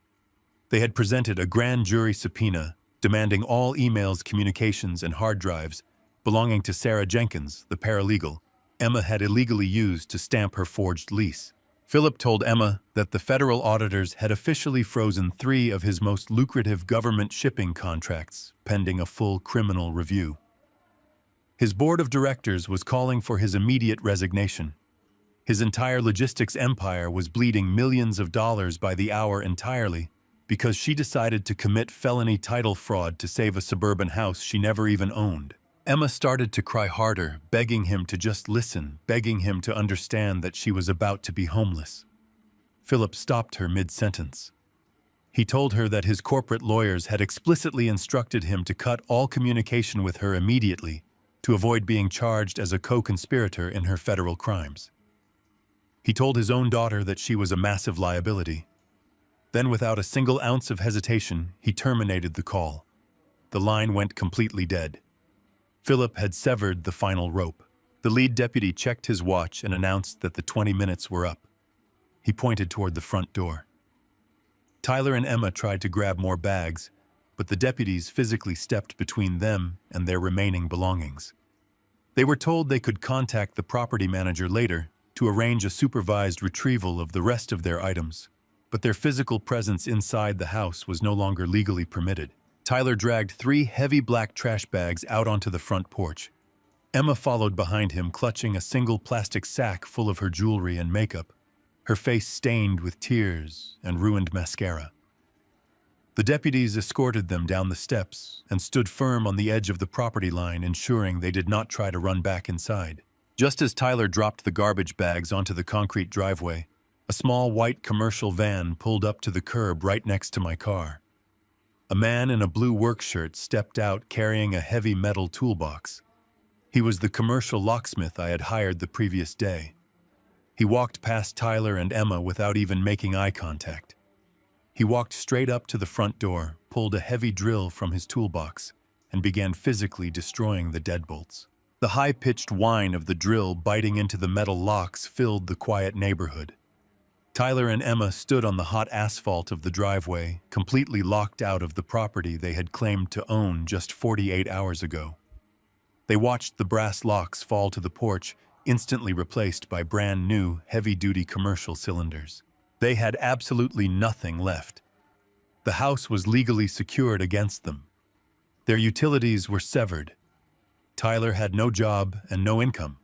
They had presented a grand jury subpoena demanding all emails, communications, and hard drives belonging to Sarah Jenkins, the paralegal Emma had illegally used to stamp her forged lease. Philip told Emma that the federal auditors had officially frozen 3 of his most lucrative government shipping contracts, pending a full criminal review. His board of directors was calling for his immediate resignation. His entire logistics empire was bleeding millions of dollars by the hour entirely because she decided to commit felony title fraud to save a suburban house she never even owned. Emma started to cry harder, begging him to just listen, begging him to understand that she was about to be homeless. Philip stopped her mid-sentence. He told her that his corporate lawyers had explicitly instructed him to cut all communication with her immediately to avoid being charged as a co-conspirator in her federal crimes. He told his own daughter that she was a massive liability. Then, without a single ounce of hesitation, he terminated the call. The line went completely dead. Philip had severed the final rope. The lead deputy checked his watch and announced that the 20 minutes were up. He pointed toward the front door. Tyler and Emma tried to grab more bags, but the deputies physically stepped between them and their remaining belongings. They were told they could contact the property manager later to arrange a supervised retrieval of the rest of their items, but their physical presence inside the house was no longer legally permitted. Tyler dragged 3 heavy black trash bags out onto the front porch. Emma followed behind him, clutching a single plastic sack full of her jewelry and makeup, her face stained with tears and ruined mascara. The deputies escorted them down the steps and stood firm on the edge of the property line, ensuring they did not try to run back inside. Just as Tyler dropped the garbage bags onto the concrete driveway, a small white commercial van pulled up to the curb right next to my car. A man in a blue work shirt stepped out carrying a heavy metal toolbox. He was the commercial locksmith I had hired the previous day. He walked past Tyler and Emma without even making eye contact. He walked straight up to the front door, pulled a heavy drill from his toolbox, and began physically destroying the deadbolts. The high-pitched whine of the drill biting into the metal locks filled the quiet neighborhood. Tyler and Emma stood on the hot asphalt of the driveway, completely locked out of the property they had claimed to own just 48 hours ago. They watched the brass locks fall to the porch, instantly replaced by brand new, heavy-duty commercial cylinders. They had absolutely nothing left. The house was legally secured against them. Their utilities were severed. Tyler had no job and no income.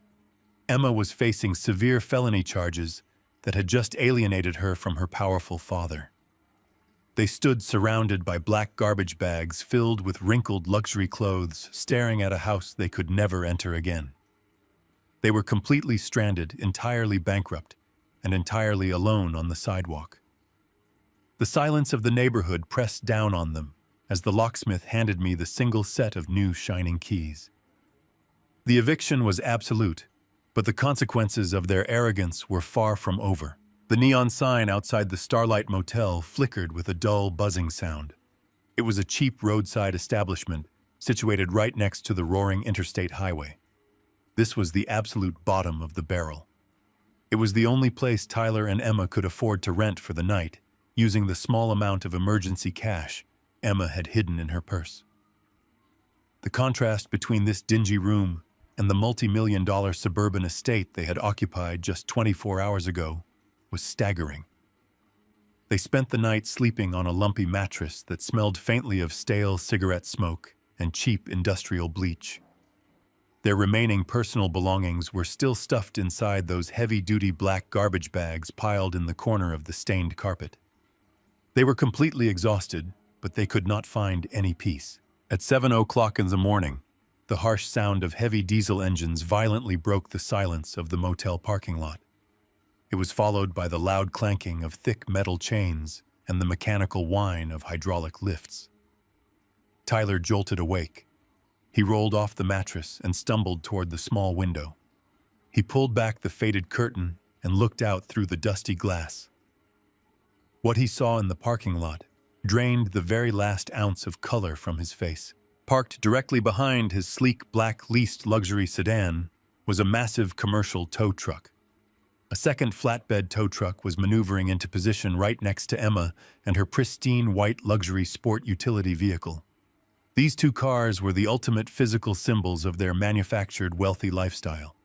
Emma was facing severe felony charges that had just alienated her from her powerful father. They stood surrounded by black garbage bags filled with wrinkled luxury clothes, staring at a house they could never enter again. They were completely stranded, entirely bankrupt, and entirely alone on the sidewalk. The silence of the neighborhood pressed down on them as the locksmith handed me the single set of new shining keys. The eviction was absolute, but the consequences of their arrogance were far from over. The neon sign outside the Starlight Motel flickered with a dull buzzing sound. It was a cheap roadside establishment situated right next to the roaring interstate highway. This was the absolute bottom of the barrel. It was the only place Tyler and Emma could afford to rent for the night, using the small amount of emergency cash Emma had hidden in her purse. The contrast between this dingy room and the multi-million-dollar suburban estate they had occupied just 24 hours ago was staggering. They spent the night sleeping on a lumpy mattress that smelled faintly of stale cigarette smoke and cheap industrial bleach. Their remaining personal belongings were still stuffed inside those heavy-duty black garbage bags piled in the corner of the stained carpet. They were completely exhausted, but they could not find any peace. At 7 o'clock in the morning, the harsh sound of heavy diesel engines violently broke the silence of the motel parking lot. It was followed by the loud clanking of thick metal chains and the mechanical whine of hydraulic lifts. Tyler jolted awake. He rolled off the mattress and stumbled toward the small window. He pulled back the faded curtain and looked out through the dusty glass. What he saw in the parking lot drained the very last ounce of color from his face. Parked directly behind his sleek black leased luxury sedan was a massive commercial tow truck. A second flatbed tow truck was maneuvering into position right next to Emma and her pristine white luxury sport utility vehicle. These two cars were the ultimate physical symbols of their manufactured wealthy lifestyle.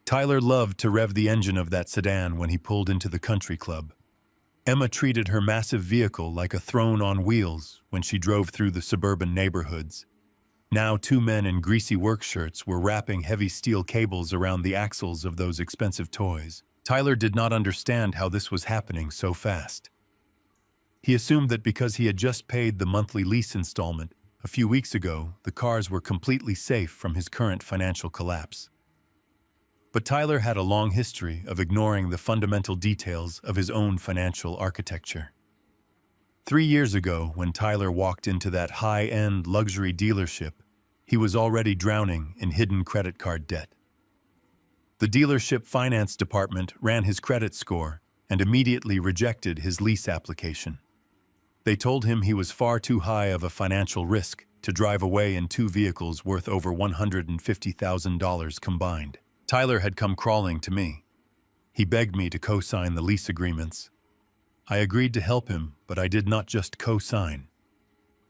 Tyler loved to rev the engine of that sedan when he pulled into the country club. Emma treated her massive vehicle like a throne on wheels when she drove through the suburban neighborhoods. Now 2 men in greasy work shirts were wrapping heavy steel cables around the axles of those expensive toys. Tyler did not understand how this was happening so fast. He assumed that because he had just paid the monthly lease installment a few weeks ago, the cars were completely safe from his current financial collapse. But Tyler had a long history of ignoring the fundamental details of his own financial architecture. 3 years ago, when Tyler walked into that high-end luxury dealership, he was already drowning in hidden credit card debt. The dealership finance department ran his credit score and immediately rejected his lease application. They told him he was far too high of a financial risk to drive away in 2 vehicles worth over $150,000 combined. Tyler had come crawling to me. He begged me to co-sign the lease agreements. I agreed to help him, but I did not just co-sign.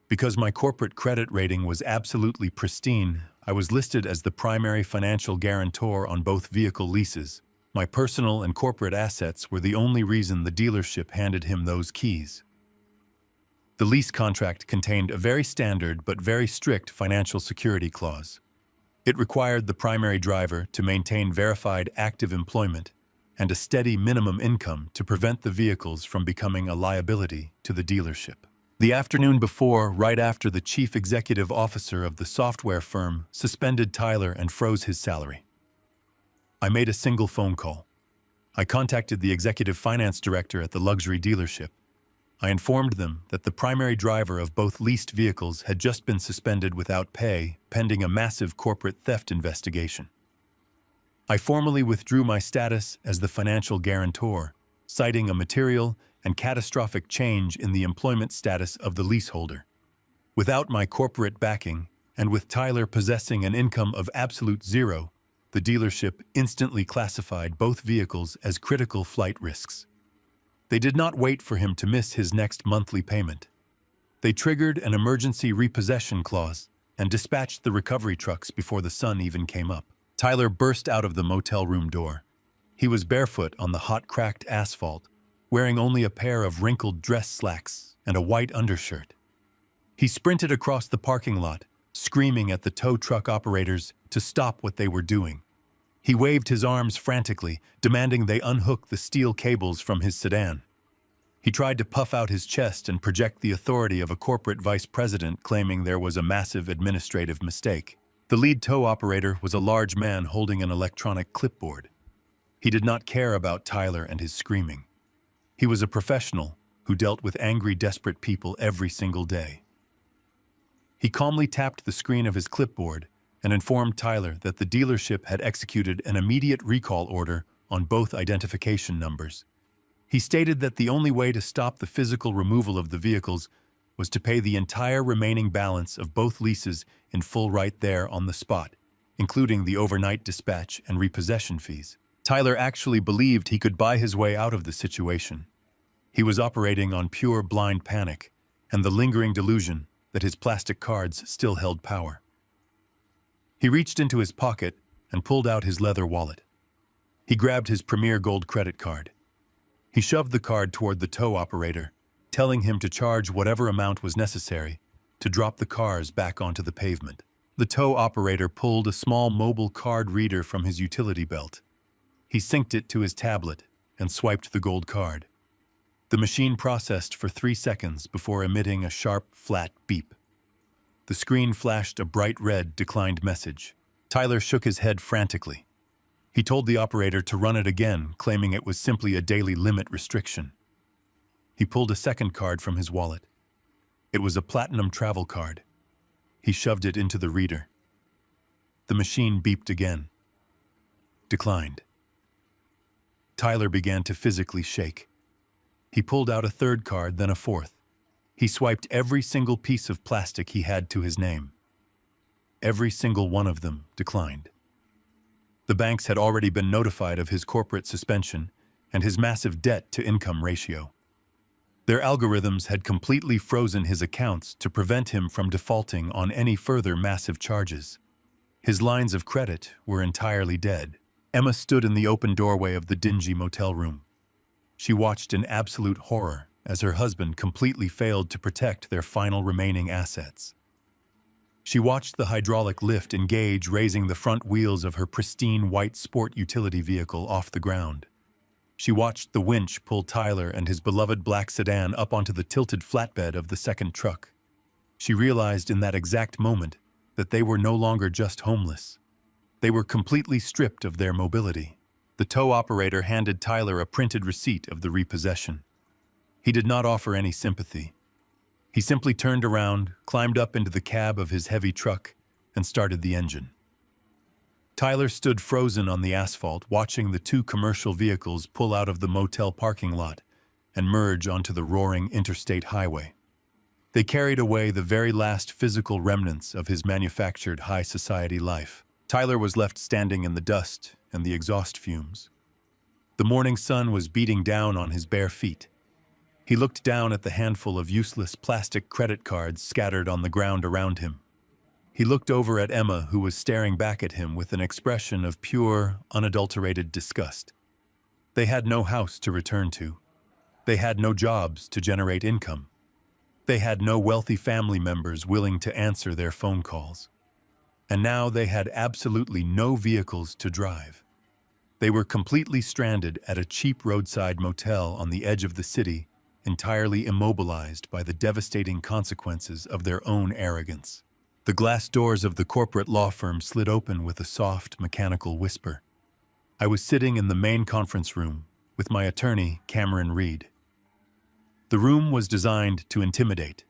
Because my corporate credit rating was absolutely pristine, I was listed as the primary financial guarantor on both vehicle leases. My personal and corporate assets were the only reason the dealership handed him those keys. The lease contract contained a very standard but very strict financial security clause. It required the primary driver to maintain verified active employment and a steady minimum income to prevent the vehicles from becoming a liability to the dealership. The afternoon before, right after the chief executive officer of the software firm suspended Tyler and froze his salary, I made a single phone call. I contacted the executive finance director at the luxury dealership. I informed them that the primary driver of both leased vehicles had just been suspended without pay, pending a massive corporate theft investigation. I formally withdrew my status as the financial guarantor, citing a material and catastrophic change in the employment status of the leaseholder. Without my corporate backing, and with Tyler possessing an income of absolute zero, the dealership instantly classified both vehicles as critical flight risks. They did not wait for him to miss his next monthly payment. They triggered an emergency repossession clause and dispatched the recovery trucks before the sun even came up. Tyler burst out of the motel room door. He was barefoot on the hot, cracked asphalt, wearing only a pair of wrinkled dress slacks and a white undershirt. He sprinted across the parking lot, screaming at the tow truck operators to stop what they were doing. He waved his arms frantically, demanding they unhook the steel cables from his sedan. He tried to puff out his chest and project the authority of a corporate vice president, claiming there was a massive administrative mistake. The lead tow operator was a large man holding an electronic clipboard. He did not care about Tyler and his screaming. He was a professional who dealt with angry, desperate people every single day. He calmly tapped the screen of his clipboard and informed Tyler that the dealership had executed an immediate recall order on both identification numbers. He stated that the only way to stop the physical removal of the vehicles was to pay the entire remaining balance of both leases in full right there on the spot, including the overnight dispatch and repossession fees. Tyler actually believed he could buy his way out of the situation. He was operating on pure blind panic and the lingering delusion that his plastic cards still held power. He reached into his pocket and pulled out his leather wallet. He grabbed his Premier Gold credit card. He shoved the card toward the tow operator, telling him to charge whatever amount was necessary to drop the cars back onto the pavement. The tow operator pulled a small mobile card reader from his utility belt. He synced it to his tablet and swiped the gold card. The machine processed for 3 seconds before emitting a sharp, flat beep. The screen flashed a bright red declined message. Tyler shook his head frantically. He told the operator to run it again, claiming it was simply a daily limit restriction. He pulled a second card from his wallet. It was a platinum travel card. He shoved it into the reader. The machine beeped again. Declined. Tyler began to physically shake. He pulled out a third card, then a fourth. He swiped every single piece of plastic he had to his name. Every single one of them declined. The banks had already been notified of his corporate suspension and his massive debt-to-income ratio. Their algorithms had completely frozen his accounts to prevent him from defaulting on any further massive charges. His lines of credit were entirely dead. Emma stood in the open doorway of the dingy motel room. She watched in absolute horror as her husband completely failed to protect their final remaining assets. She watched the hydraulic lift engage, raising the front wheels of her pristine white sport utility vehicle off the ground. She watched the winch pull Tyler and his beloved black sedan up onto the tilted flatbed of the second truck. She realized in that exact moment that they were no longer just homeless. They were completely stripped of their mobility. The tow operator handed Tyler a printed receipt of the repossession. He did not offer any sympathy. He simply turned around, climbed up into the cab of his heavy truck, and started the engine. Tyler stood frozen on the asphalt, watching the two commercial vehicles pull out of the motel parking lot and merge onto the roaring interstate highway. They carried away the very last physical remnants of his manufactured high society life. Tyler was left standing in the dust and the exhaust fumes. The morning sun was beating down on his bare feet. He looked down at the handful of useless plastic credit cards scattered on the ground around him. He looked over at Emma, who was staring back at him with an expression of pure, unadulterated disgust. They had no house to return to. They had no jobs to generate income. They had no wealthy family members willing to answer their phone calls. And now they had absolutely no vehicles to drive. They were completely stranded at a cheap roadside motel on the edge of the city, entirely immobilized by the devastating consequences of their own arrogance. The glass doors of the corporate law firm slid open with a soft, mechanical whisper. I was sitting in the main conference room with my attorney, Cameron Reed. The room was designed to intimidate.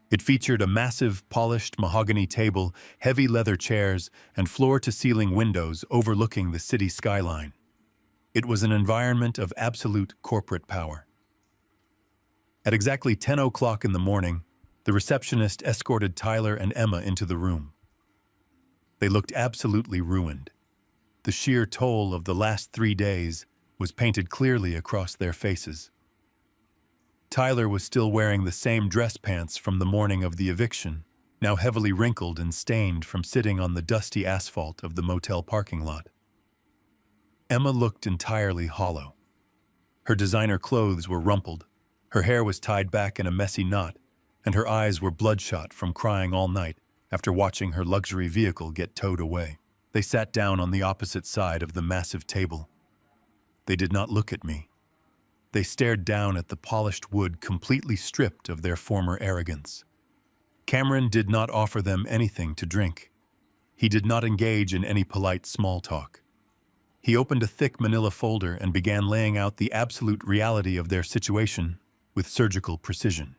It featured a massive, polished mahogany table, heavy leather chairs, and floor-to-ceiling windows overlooking the city skyline. It was an environment of absolute corporate power. At exactly 10 o'clock in the morning, the receptionist escorted Tyler and Emma into the room. They looked absolutely ruined. The sheer toll of the last 3 days was painted clearly across their faces. Tyler was still wearing the same dress pants from the morning of the eviction, now heavily wrinkled and stained from sitting on the dusty asphalt of the motel parking lot. Emma looked entirely hollow. Her designer clothes were rumpled, her hair was tied back in a messy knot, and her eyes were bloodshot from crying all night after watching her luxury vehicle get towed away. They sat down on the opposite side of the massive table. They did not look at me. They stared down at the polished wood completely stripped of their former arrogance. Cameron did not offer them anything to drink. He did not engage in any polite small talk. He opened a thick manila folder and began laying out the absolute reality of their situation with surgical precision.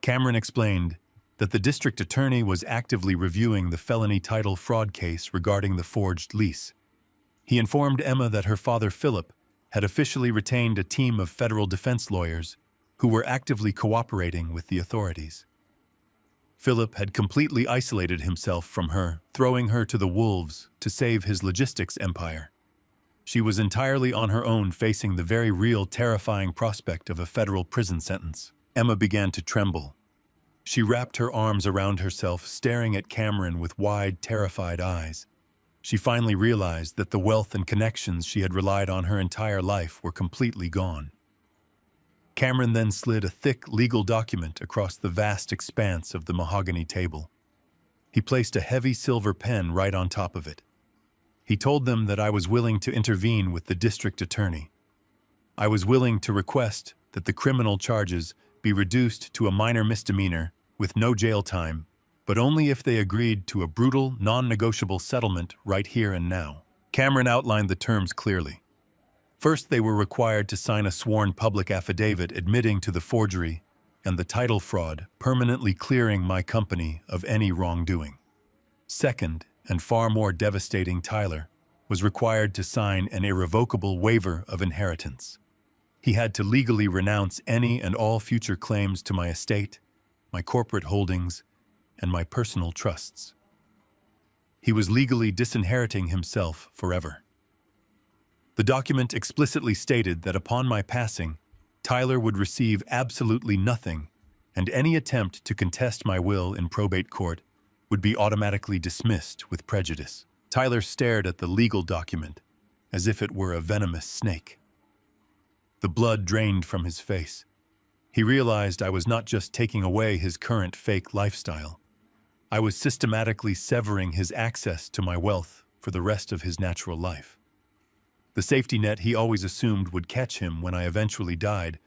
Cameron explained that the district attorney was actively reviewing the felony title fraud case regarding the forged lease. He informed Emma that her father, Philip, had officially retained a team of federal defense lawyers who were actively cooperating with the authorities. Philip had completely isolated himself from her, throwing her to the wolves to save his logistics empire. She was entirely on her own, facing the very real, terrifying prospect of a federal prison sentence. Emma began to tremble. She wrapped her arms around herself, staring at Cameron with wide, terrified eyes. She finally realized that the wealth and connections she had relied on her entire life were completely gone. Cameron then slid a thick legal document across the vast expanse of the mahogany table. He placed a heavy silver pen right on top of it. He told them that I was willing to intervene with the district attorney. I was willing to request that the criminal charges be reduced to a minor misdemeanor with no jail time, but only if they agreed to a brutal, non-negotiable settlement right here and now. Cameron outlined the terms clearly. First, they were required to sign a sworn public affidavit admitting to the forgery and the title fraud, permanently clearing my company of any wrongdoing. Second, and far more devastating, Tyler was required to sign an irrevocable waiver of inheritance. He had to legally renounce any and all future claims to my estate, my corporate holdings, and my personal trusts. He was legally disinheriting himself forever. The document explicitly stated that upon my passing, Tyler would receive absolutely nothing, and any attempt to contest my will in probate court would be automatically dismissed with prejudice. Tyler stared at the legal document as if it were a venomous snake. The blood drained from his face. He realized I was not just taking away his current fake lifestyle. I was systematically severing his access to my wealth for the rest of his natural life. The safety net he always assumed would catch him when I eventually died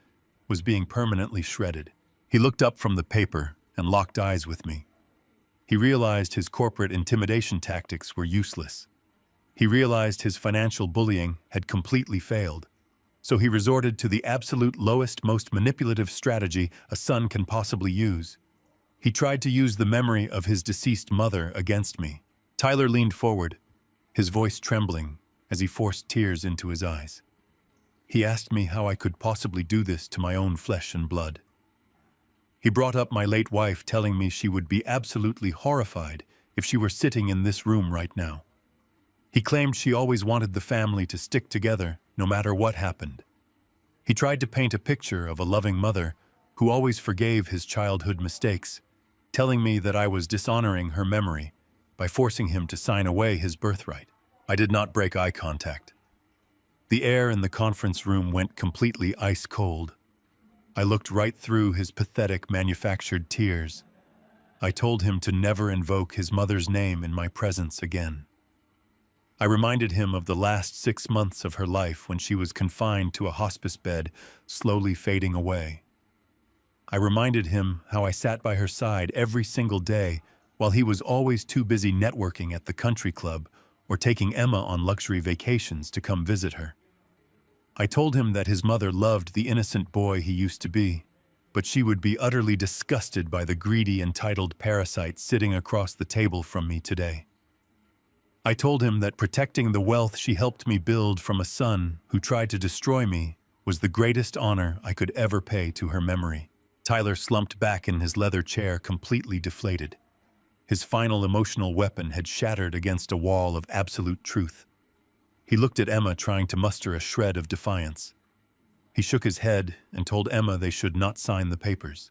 was being permanently shredded. He looked up from the paper and locked eyes with me. He realized his corporate intimidation tactics were useless. He realized his financial bullying had completely failed. So he resorted to the absolute lowest, most manipulative strategy a son can possibly use. He tried to use the memory of his deceased mother against me. Tyler leaned forward, his voice trembling as he forced tears into his eyes. He asked me how I could possibly do this to my own flesh and blood. He brought up my late wife, telling me she would be absolutely horrified if she were sitting in this room right now. He claimed she always wanted the family to stick together no matter what happened. He tried to paint a picture of a loving mother who always forgave his childhood mistakes, telling me that I was dishonoring her memory by forcing him to sign away his birthright. I did not break eye contact. The air in the conference room went completely ice cold. I looked right through his pathetic manufactured tears. I told him to never invoke his mother's name in my presence again. I reminded him of the last 6 months of her life when she was confined to a hospice bed, slowly fading away. I reminded him how I sat by her side every single day while he was always too busy networking at the country club or taking Emma on luxury vacations to come visit her. I told him that his mother loved the innocent boy he used to be, but she would be utterly disgusted by the greedy, entitled parasite sitting across the table from me today. I told him that protecting the wealth she helped me build from a son who tried to destroy me was the greatest honor I could ever pay to her memory. Tyler slumped back in his leather chair, completely deflated. His final emotional weapon had shattered against a wall of absolute truth. He looked at Emma, trying to muster a shred of defiance. He shook his head and told Emma they should not sign the papers.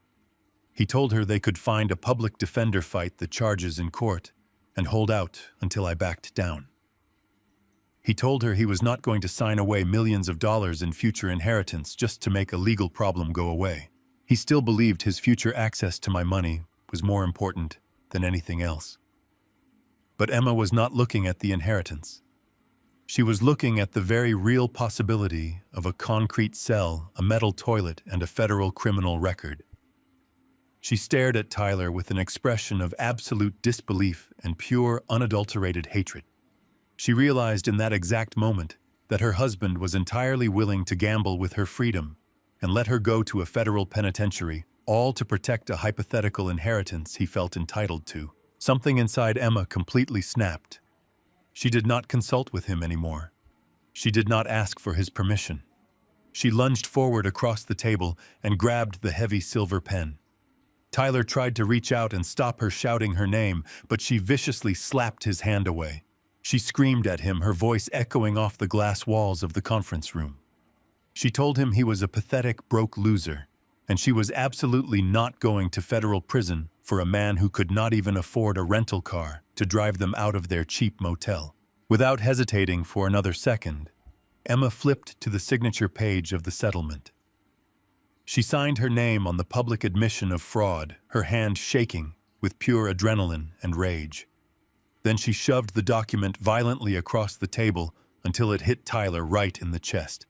He told her they could find a public defender, fight the charges in court, and hold out until I backed down. He told her he was not going to sign away millions of dollars in future inheritance just to make a legal problem go away. He still believed his future access to my money was more important than anything else. But Emma was not looking at the inheritance. She was looking at the very real possibility of a concrete cell, a metal toilet, and a federal criminal record. She stared at Tyler with an expression of absolute disbelief and pure, unadulterated hatred. She realized in that exact moment that her husband was entirely willing to gamble with her freedom and let her go to a federal penitentiary, all to protect a hypothetical inheritance he felt entitled to. Something inside Emma completely snapped. She did not consult with him anymore. She did not ask for his permission. She lunged forward across the table and grabbed the heavy silver pen. Tyler tried to reach out and stop her shouting her name, but she viciously slapped his hand away. She screamed at him, her voice echoing off the glass walls of the conference room. She told him he was a pathetic, broke loser, and she was absolutely not going to federal prison for a man who could not even afford a rental car to drive them out of their cheap motel. Without hesitating for another second, Emma flipped to the signature page of the settlement. She signed her name on the public admission of fraud, her hand shaking with pure adrenaline and rage. Then she shoved the document violently across the table until it hit Tyler right in the chest.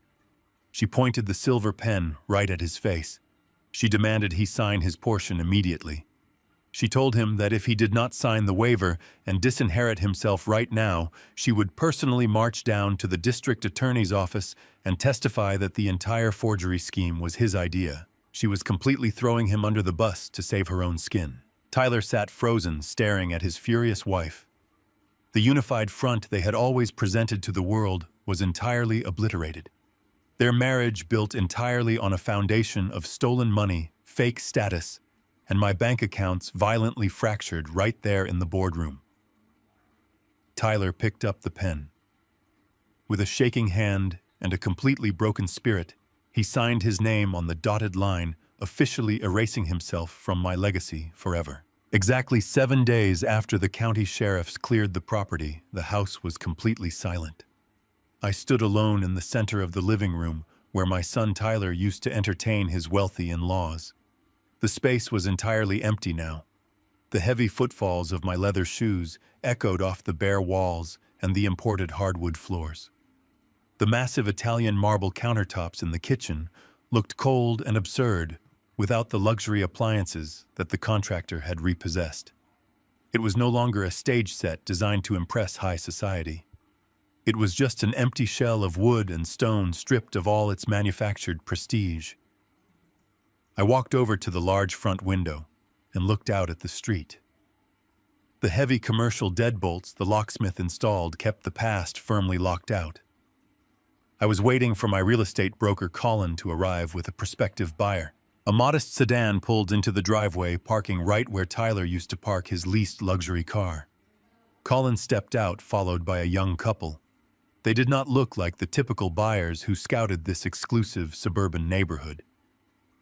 She pointed the silver pen right at his face. She demanded he sign his portion immediately. She told him that if he did not sign the waiver and disinherit himself right now, she would personally march down to the district attorney's office and testify that the entire forgery scheme was his idea. She was completely throwing him under the bus to save her own skin. Tyler sat frozen, staring at his furious wife. The unified front they had always presented to the world was entirely obliterated. Their marriage built entirely on a foundation of stolen money, fake status, and my bank accounts violently fractured right there in the boardroom. Tyler picked up the pen. With a shaking hand and a completely broken spirit, he signed his name on the dotted line, officially erasing himself from my legacy forever. Exactly 7 days after the county sheriffs cleared the property, the house was completely silent. I stood alone in the center of the living room where my son Tyler used to entertain his wealthy in-laws. The space was entirely empty now. The heavy footfalls of my leather shoes echoed off the bare walls and the imported hardwood floors. The massive Italian marble countertops in the kitchen looked cold and absurd without the luxury appliances that the contractor had repossessed. It was no longer a stage set designed to impress high society. It was just an empty shell of wood and stone stripped of all its manufactured prestige. I walked over to the large front window and looked out at the street. The heavy commercial deadbolts the locksmith installed kept the past firmly locked out. I was waiting for my real estate broker Colin to arrive with a prospective buyer. A modest sedan pulled into the driveway, parking right where Tyler used to park his leased luxury car. Colin stepped out, followed by a young couple. They did not look like the typical buyers who scouted this exclusive suburban neighborhood.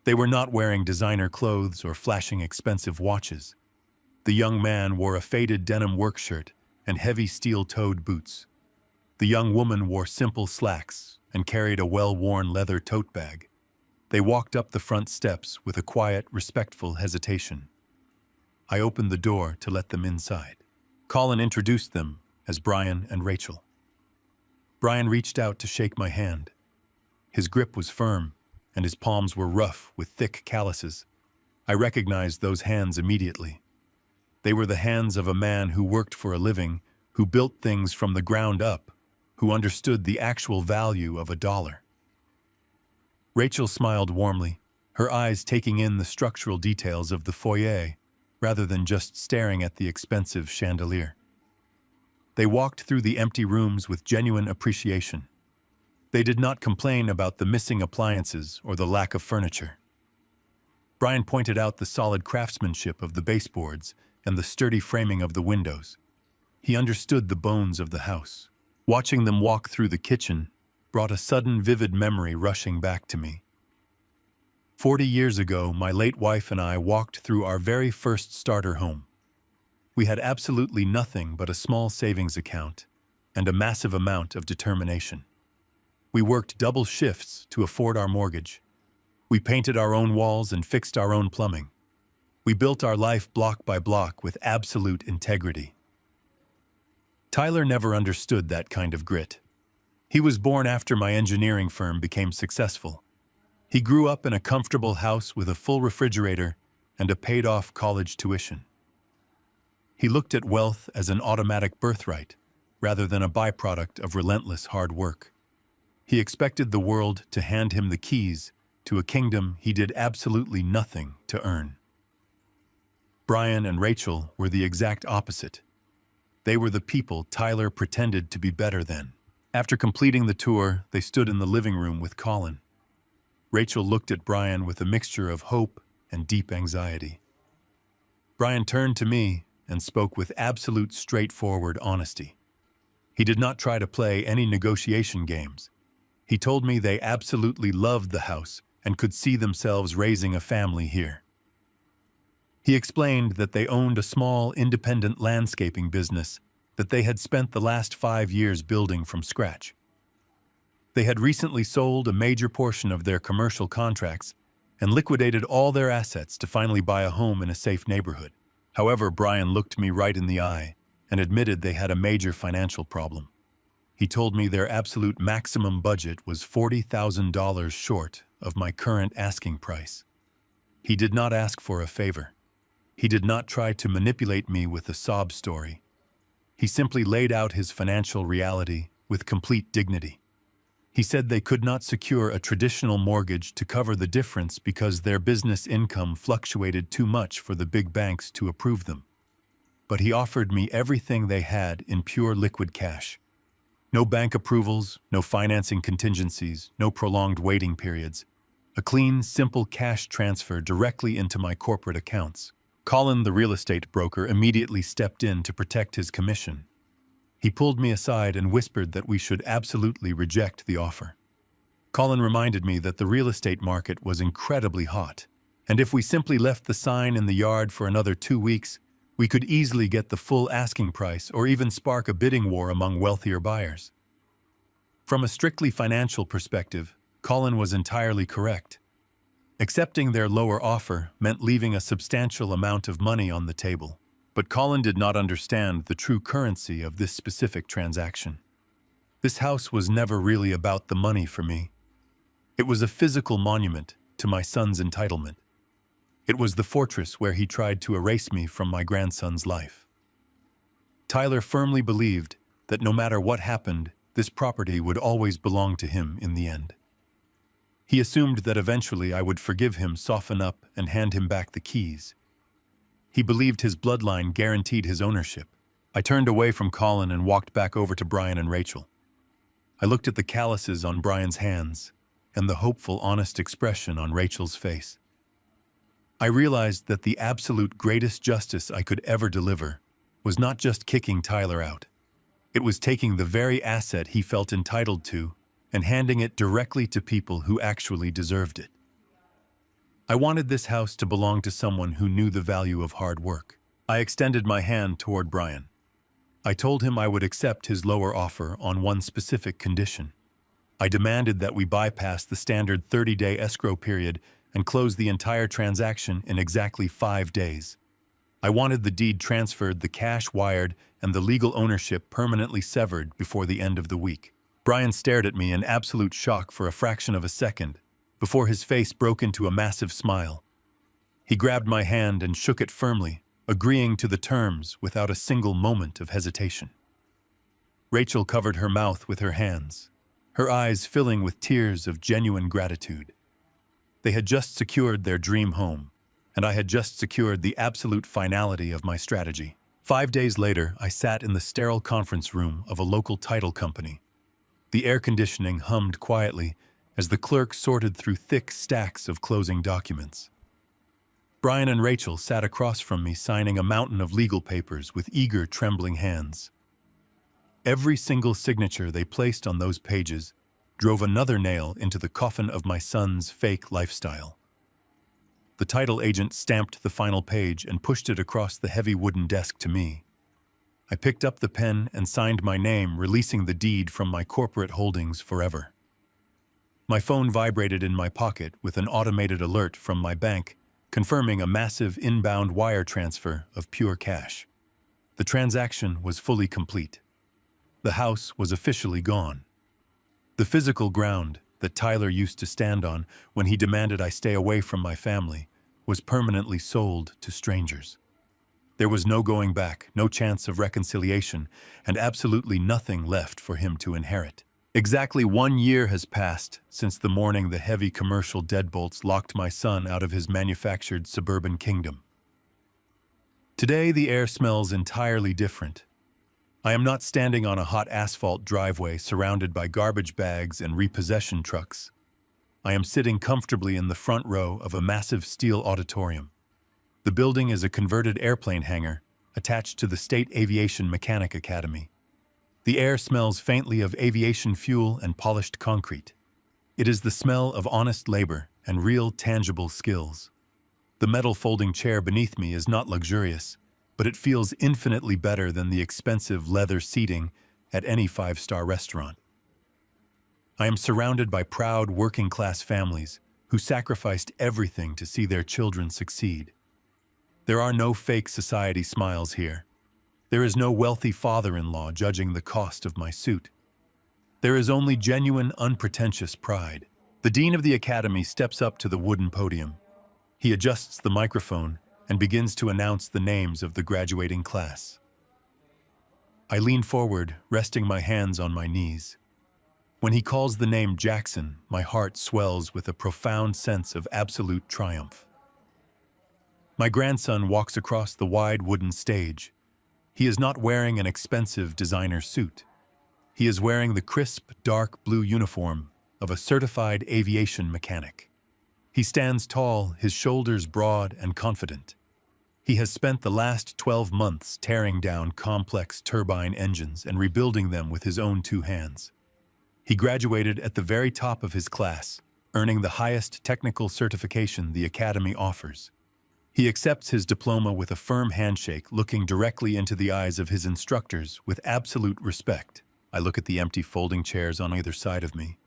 They were not wearing designer clothes or flashing expensive watches. The young man wore a faded denim work shirt and heavy steel-toed boots. The young woman wore simple slacks and carried a well-worn leather tote bag. They walked up the front steps with a quiet, respectful hesitation. I opened the door to let them inside. Colin introduced them as Brian and Rachel. Brian reached out to shake my hand. His grip was firm, and his palms were rough with thick calluses. I recognized those hands immediately. They were the hands of a man who worked for a living, who built things from the ground up, who understood the actual value of a dollar. Rachel smiled warmly, her eyes taking in the structural details of the foyer, rather than just staring at the expensive chandelier. They walked through the empty rooms with genuine appreciation. They did not complain about the missing appliances or the lack of furniture. Brian pointed out the solid craftsmanship of the baseboards and the sturdy framing of the windows. He understood the bones of the house. Watching them walk through the kitchen brought a sudden vivid memory rushing back to me. 40 years ago, my late wife and I walked through our very first starter home. We had absolutely nothing but a small savings account and a massive amount of determination. We worked double shifts to afford our mortgage. We painted our own walls and fixed our own plumbing. We built our life block by block with absolute integrity. Tyler never understood that kind of grit. He was born after my engineering firm became successful. He grew up in a comfortable house with a full refrigerator and a paid-off college tuition. He looked at wealth as an automatic birthright, rather than a byproduct of relentless hard work. He expected the world to hand him the keys to a kingdom he did absolutely nothing to earn. Brian and Rachel were the exact opposite. They were the people Tyler pretended to be better than. After completing the tour, they stood in the living room with Colin. Rachel looked at Brian with a mixture of hope and deep anxiety. Brian turned to me and spoke with absolute straightforward honesty. He did not try to play any negotiation games. He told me they absolutely loved the house and could see themselves raising a family here. He explained that they owned a small, independent landscaping business that they had spent the last 5 years building from scratch. They had recently sold a major portion of their commercial contracts and liquidated all their assets to finally buy a home in a safe neighborhood. However, Brian looked me right in the eye and admitted they had a major financial problem. He told me their absolute maximum budget was $40,000 short of my current asking price. He did not ask for a favor. He did not try to manipulate me with a sob story. He simply laid out his financial reality with complete dignity. He said they could not secure a traditional mortgage to cover the difference because their business income fluctuated too much for the big banks to approve them. But he offered me everything they had in pure liquid cash. No bank approvals, no financing contingencies, no prolonged waiting periods. A clean, simple cash transfer directly into my corporate accounts. Colin, the real estate broker, immediately stepped in to protect his commission. He pulled me aside and whispered that we should absolutely reject the offer. Colin reminded me that the real estate market was incredibly hot, and if we simply left the sign in the yard for another 2 weeks, we could easily get the full asking price or even spark a bidding war among wealthier buyers. From a strictly financial perspective, Colin was entirely correct. Accepting their lower offer meant leaving a substantial amount of money on the table. But Colin did not understand the true currency of this specific transaction. This house was never really about the money for me. It was a physical monument to my son's entitlement. It was the fortress where he tried to erase me from my grandson's life. Tyler firmly believed that no matter what happened, this property would always belong to him in the end. He assumed that eventually I would forgive him, soften up, and hand him back the keys. He believed his bloodline guaranteed his ownership. I turned away from Colin and walked back over to Brian and Rachel. I looked at the calluses on Brian's hands and the hopeful, honest expression on Rachel's face. I realized that the absolute greatest justice I could ever deliver was not just kicking Tyler out. It was taking the very asset he felt entitled to and handing it directly to people who actually deserved it. I wanted this house to belong to someone who knew the value of hard work. I extended my hand toward Brian. I told him I would accept his lower offer on one specific condition. I demanded that we bypass the standard 30-day escrow period and close the entire transaction in exactly 5 days. I wanted the deed transferred, the cash wired, and the legal ownership permanently severed before the end of the week. Brian stared at me in absolute shock for a fraction of a second, before his face broke into a massive smile. He grabbed my hand and shook it firmly, agreeing to the terms without a single moment of hesitation. Rachel covered her mouth with her hands, her eyes filling with tears of genuine gratitude. They had just secured their dream home, and I had just secured the absolute finality of my strategy. 5 days later, I sat in the sterile conference room of a local title company. The air conditioning hummed quietly as the clerk sorted through thick stacks of closing documents. Brian and Rachel sat across from me, signing a mountain of legal papers with eager, trembling hands. Every single signature they placed on those pages drove another nail into the coffin of my son's fake lifestyle. The title agent stamped the final page and pushed it across the heavy wooden desk to me. I picked up the pen and signed my name, releasing the deed from my corporate holdings forever. My phone vibrated in my pocket with an automated alert from my bank, confirming a massive inbound wire transfer of pure cash. The transaction was fully complete. The house was officially gone. The physical ground that Tyler used to stand on when he demanded I stay away from my family was permanently sold to strangers. There was no going back, no chance of reconciliation, and absolutely nothing left for him to inherit. Exactly 1 year has passed since the morning the heavy commercial deadbolts locked my son out of his manufactured suburban kingdom. Today, the air smells entirely different. I am not standing on a hot asphalt driveway surrounded by garbage bags and repossession trucks. I am sitting comfortably in the front row of a massive steel auditorium. The building is a converted airplane hangar attached to the State Aviation Mechanic Academy. The air smells faintly of aviation fuel and polished concrete. It is the smell of honest labor and real, tangible skills. The metal folding chair beneath me is not luxurious, but it feels infinitely better than the expensive leather seating at any 5-star restaurant. I am surrounded by proud working-class families who sacrificed everything to see their children succeed. There are no fake society smiles here. There is no wealthy father-in-law judging the cost of my suit. There is only genuine, unpretentious pride. The dean of the academy steps up to the wooden podium. He adjusts the microphone and begins to announce the names of the graduating class. I lean forward, resting my hands on my knees. When he calls the name Jackson, my heart swells with a profound sense of absolute triumph. My grandson walks across the wide wooden stage. He is not wearing an expensive designer suit. He is wearing the crisp, dark blue uniform of a certified aviation mechanic. He stands tall, his shoulders broad and confident. He has spent the last 12 months tearing down complex turbine engines and rebuilding them with his own 2 hands. He graduated at the very top of his class, earning the highest technical certification the academy offers. He accepts his diploma with a firm handshake, looking directly into the eyes of his instructors with absolute respect. I look at the empty folding chairs on either side of me.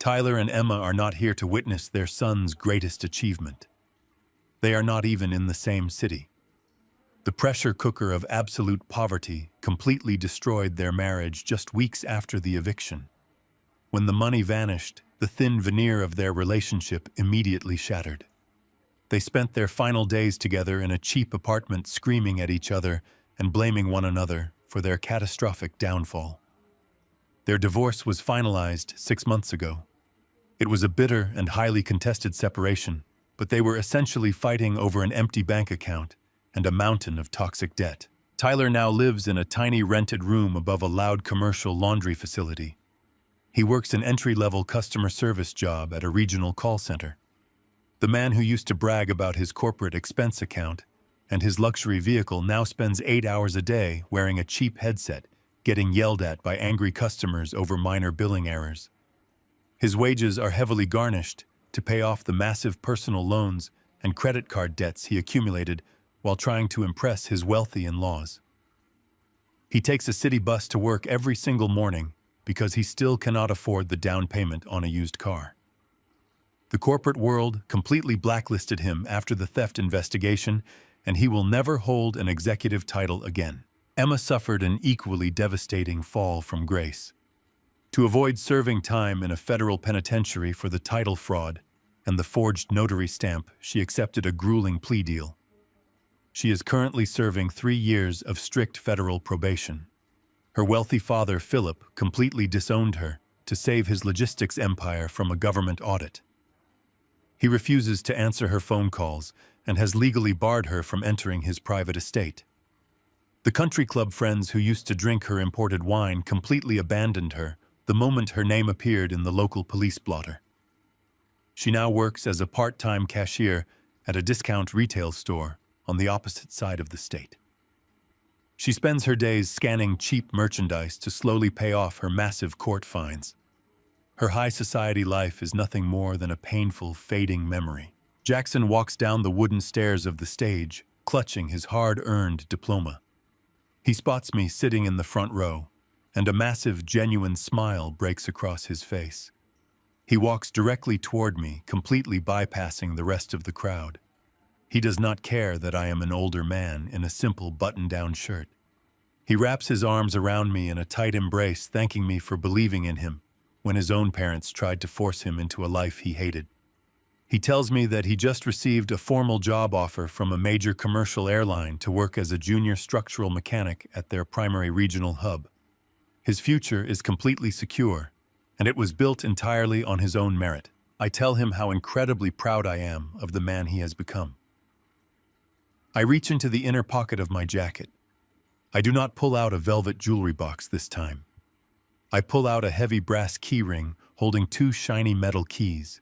Tyler and Emma are not here to witness their son's greatest achievement. They are not even in the same city. The pressure cooker of absolute poverty completely destroyed their marriage just weeks after the eviction. When the money vanished, the thin veneer of their relationship immediately shattered. They spent their final days together in a cheap apartment, screaming at each other and blaming one another for their catastrophic downfall. Their divorce was finalized 6 months ago. It was a bitter and highly contested separation, but they were essentially fighting over an empty bank account and a mountain of toxic debt. Tyler now lives in a tiny rented room above a loud commercial laundry facility. He works an entry-level customer service job at a regional call center. The man who used to brag about his corporate expense account and his luxury vehicle now spends 8 hours a day wearing a cheap headset, getting yelled at by angry customers over minor billing errors. His wages are heavily garnished to pay off the massive personal loans and credit card debts he accumulated while trying to impress his wealthy in-laws. He takes a city bus to work every single morning because he still cannot afford the down payment on a used car. The corporate world completely blacklisted him after the theft investigation, and he will never hold an executive title again. Emma suffered an equally devastating fall from grace. To avoid serving time in a federal penitentiary for the title fraud and the forged notary stamp, she accepted a grueling plea deal. She is currently serving 3 years of strict federal probation. Her wealthy father, Philip, completely disowned her to save his logistics empire from a government audit. He refuses to answer her phone calls and has legally barred her from entering his private estate. The country club friends who used to drink her imported wine completely abandoned her the moment her name appeared in the local police blotter. She now works as a part-time cashier at a discount retail store on the opposite side of the state. She spends her days scanning cheap merchandise to slowly pay off her massive court fines. Her high society life is nothing more than a painful, fading memory. Jackson walks down the wooden stairs of the stage, clutching his hard-earned diploma. He spots me sitting in the front row, and a massive, genuine smile breaks across his face. He walks directly toward me, completely bypassing the rest of the crowd. He does not care that I am an older man in a simple button-down shirt. He wraps his arms around me in a tight embrace, thanking me for believing in him when his own parents tried to force him into a life he hated. He tells me that he just received a formal job offer from a major commercial airline to work as a junior structural mechanic at their primary regional hub. His future is completely secure, and it was built entirely on his own merit. I tell him how incredibly proud I am of the man he has become. I reach into the inner pocket of my jacket. I do not pull out a velvet jewelry box this time. I pull out a heavy brass key ring holding 2 shiny metal keys.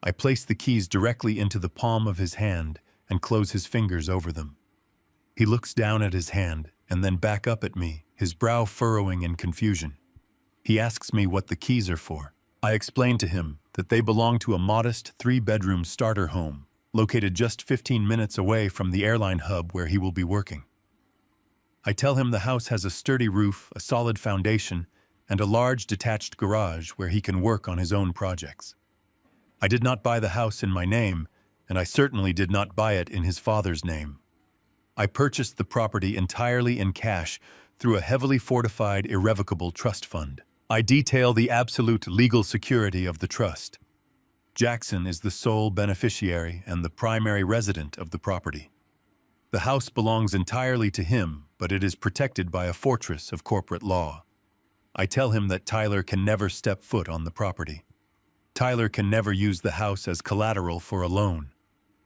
I place the keys directly into the palm of his hand and close his fingers over them. He looks down at his hand and then back up at me, his brow furrowing in confusion. He asks me what the keys are for. I explain to him that they belong to a modest 3-bedroom starter home located just 15 minutes away from the airline hub where he will be working. I tell him the house has a sturdy roof, a solid foundation, and a large detached garage where he can work on his own projects. I did not buy the house in my name, and I certainly did not buy it in his father's name. I purchased the property entirely in cash through a heavily fortified, irrevocable trust fund. I detail the absolute legal security of the trust. Jackson is the sole beneficiary and the primary resident of the property. The house belongs entirely to him, but it is protected by a fortress of corporate law. I tell him that Tyler can never step foot on the property. Tyler can never use the house as collateral for a loan.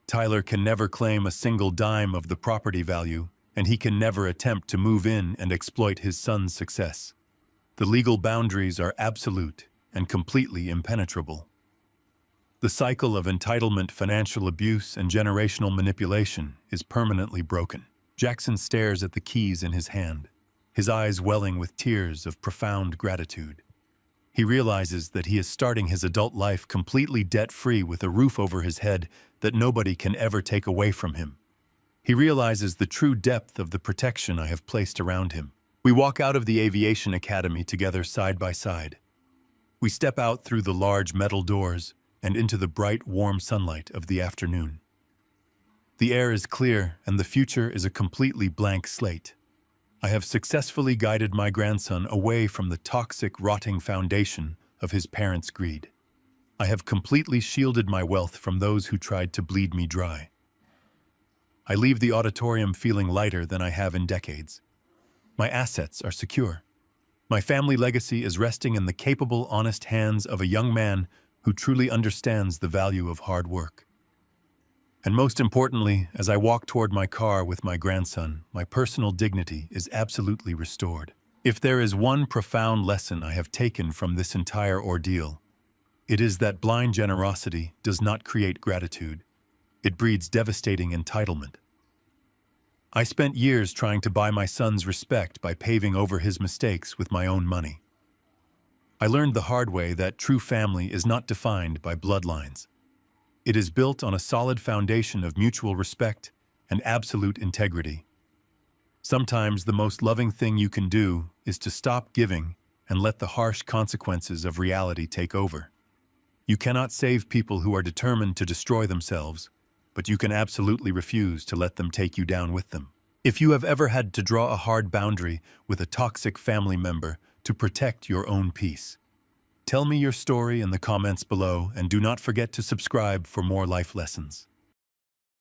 Tyler can never claim a single dime of the property value, and he can never attempt to move in and exploit his son's success. The legal boundaries are absolute and completely impenetrable. The cycle of entitlement, financial abuse, and generational manipulation is permanently broken. Jackson stares at the keys in his hand, his eyes welling with tears of profound gratitude. He realizes that he is starting his adult life completely debt-free with a roof over his head that nobody can ever take away from him. He realizes the true depth of the protection I have placed around him. We walk out of the aviation academy together side by side. We step out through the large metal doors and into the bright, warm sunlight of the afternoon. The air is clear and the future is a completely blank slate. I have successfully guided my grandson away from the toxic, rotting foundation of his parents' greed. I have completely shielded my wealth from those who tried to bleed me dry. I leave the auditorium feeling lighter than I have in decades. My assets are secure. My family legacy is resting in the capable, honest hands of a young man who truly understands the value of hard work. And most importantly, as I walk toward my car with my grandson, my personal dignity is absolutely restored. If there is one profound lesson I have taken from this entire ordeal, it is that blind generosity does not create gratitude. It breeds devastating entitlement. I spent years trying to buy my son's respect by paving over his mistakes with my own money. I learned the hard way that true family is not defined by bloodlines. It is built on a solid foundation of mutual respect and absolute integrity. Sometimes the most loving thing you can do is to stop giving and let the harsh consequences of reality take over. You cannot save people who are determined to destroy themselves, but you can absolutely refuse to let them take you down with them. If you have ever had to draw a hard boundary with a toxic family member to protect your own peace, tell me your story in the comments below and do not forget to subscribe for more life lessons.